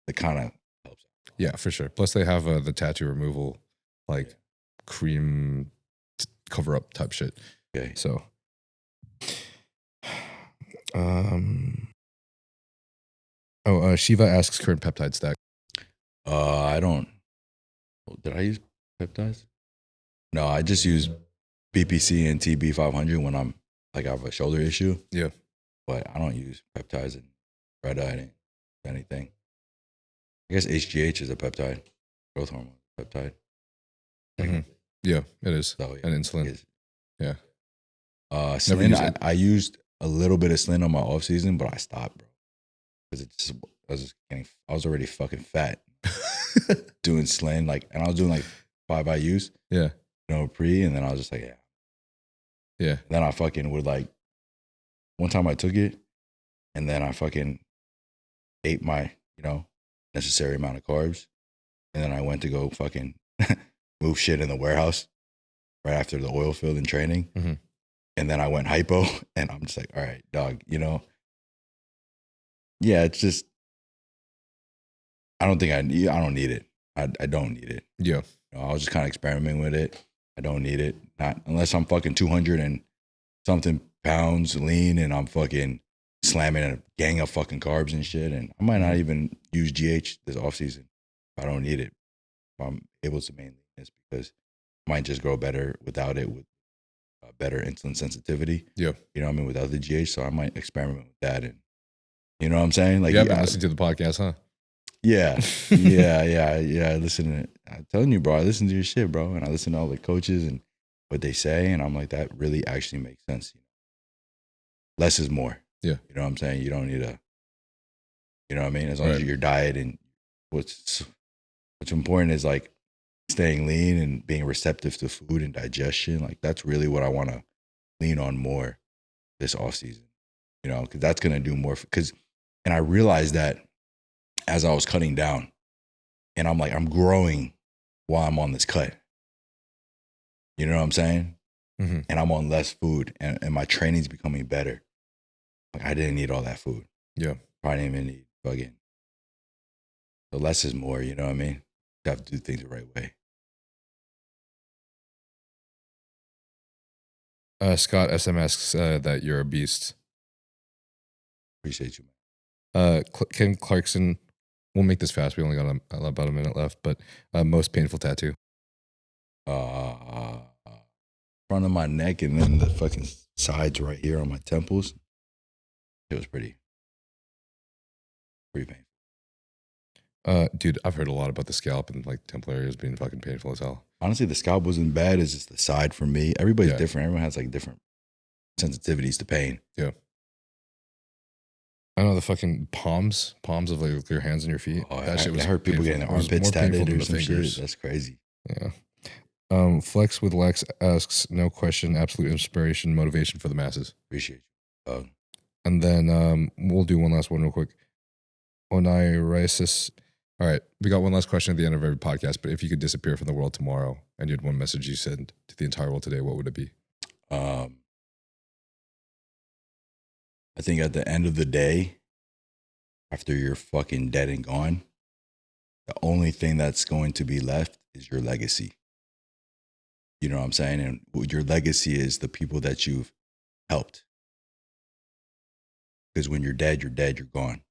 it kind of helps. Yeah, for sure. Plus, they have the tattoo removal, like cream cover up type shit. Okay. So, Shiva asks current peptide stack. I don't. Did I use peptides? No, I just use BPC and TB500 when I'm like I have a shoulder issue. Yeah, but I don't use peptides and red eye anything. I guess HGH is a peptide, growth hormone peptide. Mm-hmm. Yeah, it is. So, and insulin. Yeah. Slin, I used a little bit of Slin on my off season, but I stopped, bro, because I was already fucking fat doing Slin, like, and I was doing like 5 IUs. Yeah. Pre, and then I was just like, yeah. Then I fucking would like, one time I took it, and then I fucking ate my, necessary amount of carbs, and then I went to go fucking move shit in the warehouse right after the oil field and training. Mm-hmm. And then I went hypo, and I'm just like, all right, dog, yeah, it's just, I don't need it. I don't need it. Yeah. I was just kind of experimenting with it. I don't need it. Not unless I'm fucking 200 and something pounds lean and I'm fucking slamming a gang of fucking carbs and shit. And I might not even use GH this off season if I don't need it. If I'm able to maintain this, because I might just grow better without it, with better insulin sensitivity. Yeah. You know what I mean? Without the GH. So I might experiment with that. And you know what I'm saying? Like, I've been listening to the podcast, huh? Yeah. Yeah. Listen, I'm telling you, bro, I listen to your shit, bro. And I listen to all the coaches and what they say. And I'm like, that really actually makes sense. Less is more. Yeah. You know what I'm saying? You don't need you know what I mean? As long as your diet and what's important is like staying lean and being receptive to food and digestion. Like, that's really what I want to lean on more this off season, because that's going to do more. And I realized that as I was cutting down, and I'm like, I'm growing while I'm on this cut. You know what I'm saying? Mm-hmm. And I'm on less food, and my training's becoming better. Like, I didn't need all that food. Yeah. Probably didn't even need fucking. So less is more, you know what I mean? You have to do things the right way. Scott SM asks that you're a beast. Appreciate you, man. Ken Clarkson, we'll make this fast. We only got about a minute left, but most painful tattoo. Front of my neck and then the fucking sides right here on my temples. It was pretty painful. Dude, I've heard a lot about the scalp and like temple areas being fucking painful as hell. Honestly, the scalp wasn't bad. It's just the side for me. Everybody's different. Everyone has like different sensitivities to pain. Yeah. I know the fucking palms of like your hands and your feet. Oh, that shit was I heard people painful. getting their armpits tatted or some fingers. shit. That's crazy. Yeah. Flex with Lex asks, no question, absolute inspiration, motivation for the masses. Appreciate you. And then we'll do one last one real quick. Onirisis. All right, we got one last question at the end of every podcast, but if you could disappear from the world tomorrow and you had one message you send to the entire world today, what would it be? I think at the end of the day, after you're fucking dead and gone, the only thing that's going to be left is your legacy. You know what I'm saying? And your legacy is the people that you've helped. Because when you're dead, you're gone.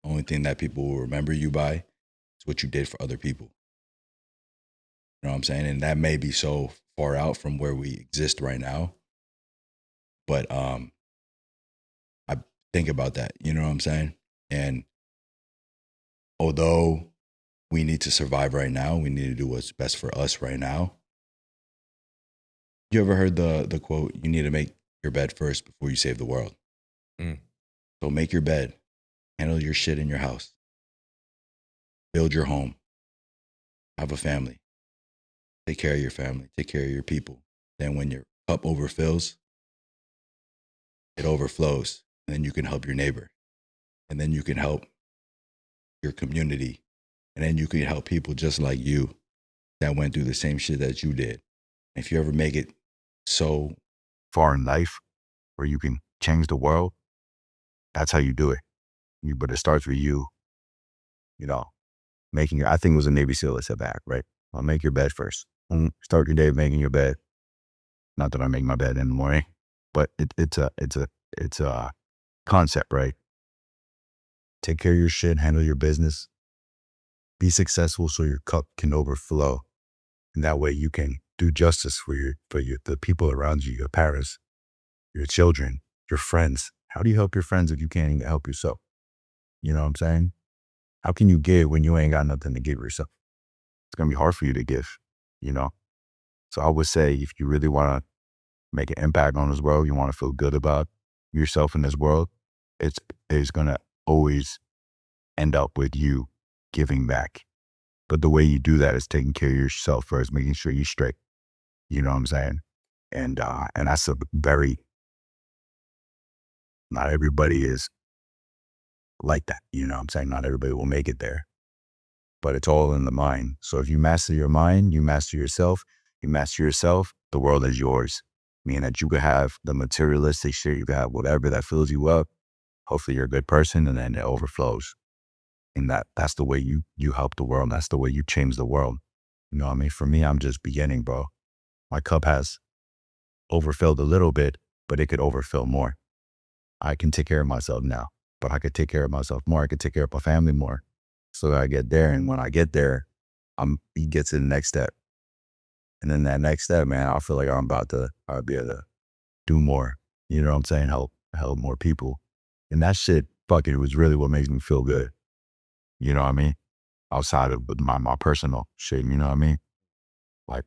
The only thing that people will remember you by is what you did for other people. You know what I'm saying? And that may be so far out from where we exist right now. But I think about that, you know what I'm saying? And although we need to survive right now, we need to do what's best for us right now. You ever heard the quote, you need to make your bed first before you save the world? Mm. So make your bed, handle your shit in your house, build your home, have a family, take care of your family, take care of your people. Then when your cup overfills, it overflows. And then you can help your neighbor. And then you can help your community. And then you can help people just like you that went through the same shit that you did. If you ever make it so far in life where you can change the world, that's how you do it. But it starts with you, making your, I think it was a Navy SEAL that said that, right? Well, make your bed first. Start your day making your bed. Not that I make my bed in the morning, but it's a concept, right? Take care of your shit, handle your business, be successful so your cup can overflow. And that way you can do justice for the people around you, your parents, your children, your friends. How do you help your friends if you can't even help yourself? You know what I'm saying? How can you give when you ain't got nothing to give yourself? It's going to be hard for you to give, So I would say if you really want to make an impact on this world, you want to feel good about yourself in this world, it's going to always end up with you giving back. But the way you do that is taking care of yourself first, making sure you're straight. You know what I'm saying? And that's not everybody is like that. You know what I'm saying? Not everybody will make it there, but it's all in the mind. So if you master your mind, you master yourself, the world is yours. Meaning that you could have the materialistic shit, you could have whatever that fills you up. Hopefully you're a good person and then it overflows. And that's the way you help the world. That's the way you change the world. You know what I mean? For me, I'm just beginning, bro. My cup has overfilled a little bit, but it could overfill more. I can take care of myself now, but I could take care of myself more. I could take care of my family more so that I get there. And when I get there, you get to the next step. And then that next step, man, I feel like I'll be able to do more. You know what I'm saying? Help more people. And that shit, fuck it, was really what makes me feel good. You know what I mean? Outside of my personal shit, you know what I mean? Like,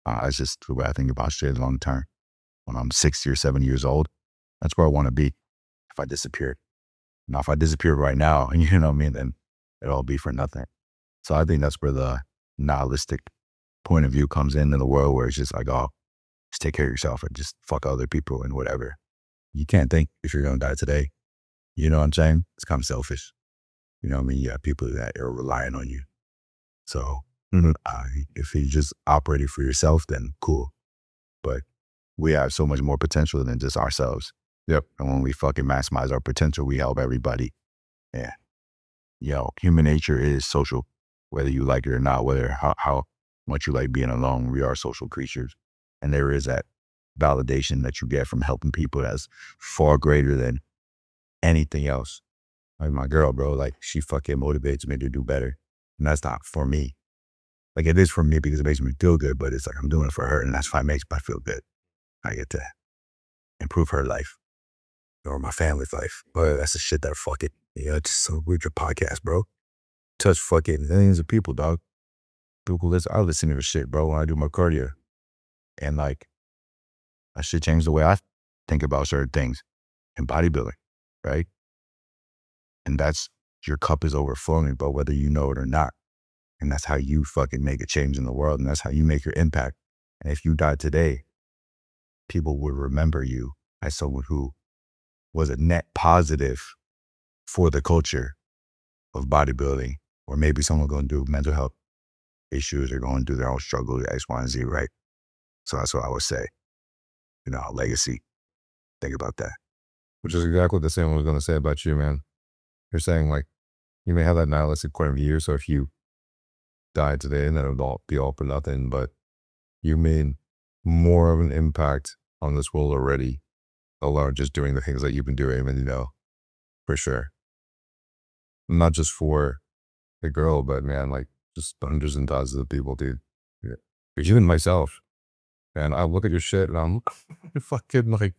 it's just the way I think about shit long term. When I'm 60 or 70 years old, that's where I want to be if I disappeared. Now, if I disappeared right now, you know what I mean, then it'll all be for nothing. So I think that's where the nihilistic point of view comes in the world, where it's just like, oh, just take care of yourself and just fuck other people and whatever. You can't think if you're going to die today. You know what I'm saying? It's kind of selfish. You know what I mean? You have people that are relying on you. So if you just operated for yourself, then cool. But we have so much more potential than just ourselves. Yep. And when we fucking maximize our potential, we help everybody. Yeah. Human nature is social, whether you like it or not, whether how much you like being alone. We are social creatures. And there is that validation that you get from helping people that's far greater than anything else. Like my girl, bro, like she fucking motivates me to do better. And that's not for me. Like it is for me because it makes me feel good, but it's like I'm doing it for her and that's why it makes me feel good. I get to improve her life or my family's life. But that's the shit that fucking, it's just so weird, your podcast, bro. Touch fucking millions of people, dog. People listen, I listen to this shit, bro, when I do my cardio. And like, that shit changed the way I think about certain things in bodybuilding, right? And that's, your cup is overflowing, but whether you know it or not. And that's how you fucking make a change in the world. And that's how you make your impact. And if you die today, people would remember you as someone who was a net positive for the culture of bodybuilding, or maybe someone going to do mental health issues or going to do their own struggle, X, Y, and Z, right? So that's what I would say. Legacy. Think about that. Which is exactly the same I was going to say about you, man. You're saying like, you may have that nihilistic point of view. So if you died today, then it would all be all for nothing, but you made more of an impact on this world already alone, just doing the things that you've been doing, and for sure. Not just for the girl, but man, like just hundreds and thousands of people, dude. Yeah. Even myself. And I look at your shit and I'm fucking like,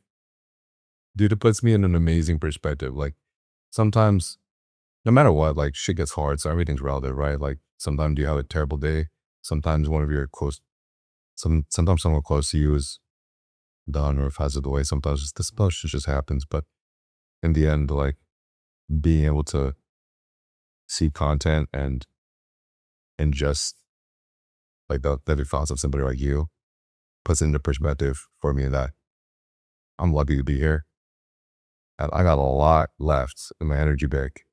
dude, it puts me in an amazing perspective. Like sometimes, no matter what, like shit gets hard, so everything's relative, right? Like sometimes you have a terrible day. Sometimes one of your sometimes someone close to you is done or passes away. Sometimes just this shit just happens. But in the end, like being able to see content and ingest like the thoughts of somebody like you puts into perspective for me that I'm lucky to be here. And I got a lot left in my energy bank.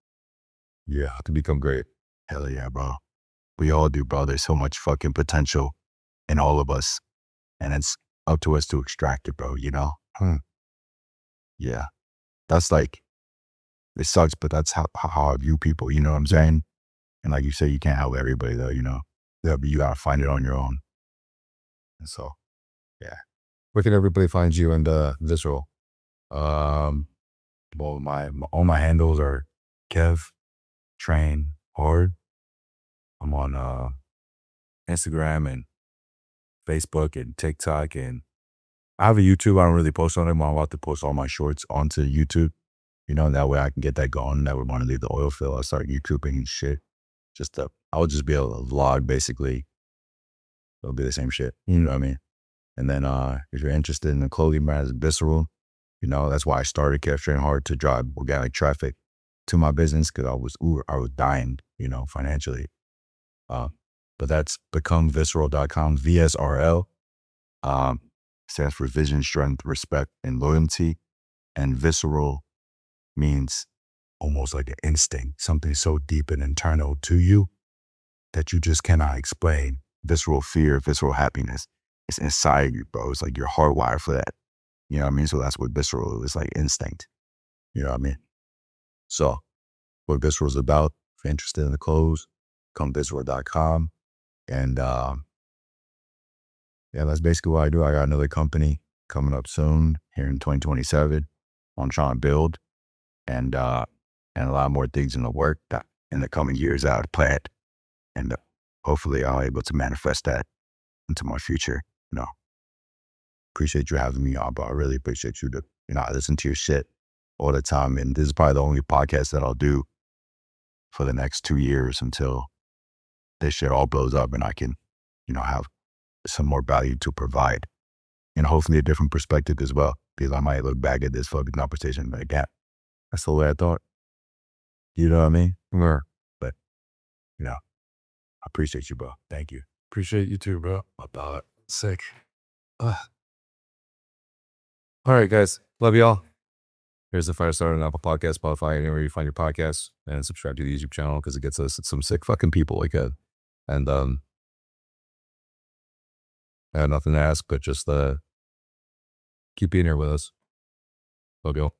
Yeah, to become great. Hell yeah, bro. We all do, bro. There's so much fucking potential in all of us. And it's up to us to extract it, bro, Yeah. That's like, it sucks, but that's how I view people, you know what I'm saying? And like you say, you can't help everybody though, Yeah, but you gotta find it on your own. And so, yeah. Where can everybody find you and Visceral? Well, all my handles are KevTrainHard. I'm on Instagram and Facebook and TikTok, and I have a YouTube. I don't really post on it. I'm about to post all my shorts onto YouTube. That way I can get that going. That would want to leave the oil fill. I'll start YouTubing and shit. I'll just be able to vlog basically. It'll be the same shit. You know what I mean? And then if you're interested in the clothing brand, Visceral. That's why I started KevTrainHard, to drive organic traffic to my business, because I was dying, financially. But that's becomevisceral.com, VSRL. Stands for vision, strength, respect, and loyalty. And visceral means almost like an instinct, something so deep and internal to you that you just cannot explain. Visceral fear, visceral happiness. It's inside you, bro. It's like you're hardwired for that. You know what I mean? So that's what visceral is, like instinct. You know what I mean? So what Visceral is about, if you're interested in the clothes, come visceral.com. And yeah, that's basically what I do. I got another company coming up soon here in 2027. I'm trying to build, and a lot more things in the work that in the coming years I have planned. And hopefully I'm able to manifest that into my future. Appreciate you having me on, bro. I really appreciate you. I listen to your shit all the time. And this is probably the only podcast that I'll do for the next 2 years until this shit all blows up and I can, have some more value to provide. And hopefully a different perspective as well. Because I might look back at this fucking conversation and be like, yeah, that's the way I thought. You know what I mean? But, I appreciate you, bro. Thank you. Appreciate you too, bro. About it. Sick. All right, guys. Love y'all. Here's the Fire Starter on Apple Podcasts, Spotify, anywhere you find your podcasts, and subscribe to the YouTube channel because it gets us some sick fucking people like that. And I have nothing to ask, but just keep being here with us. Love y'all.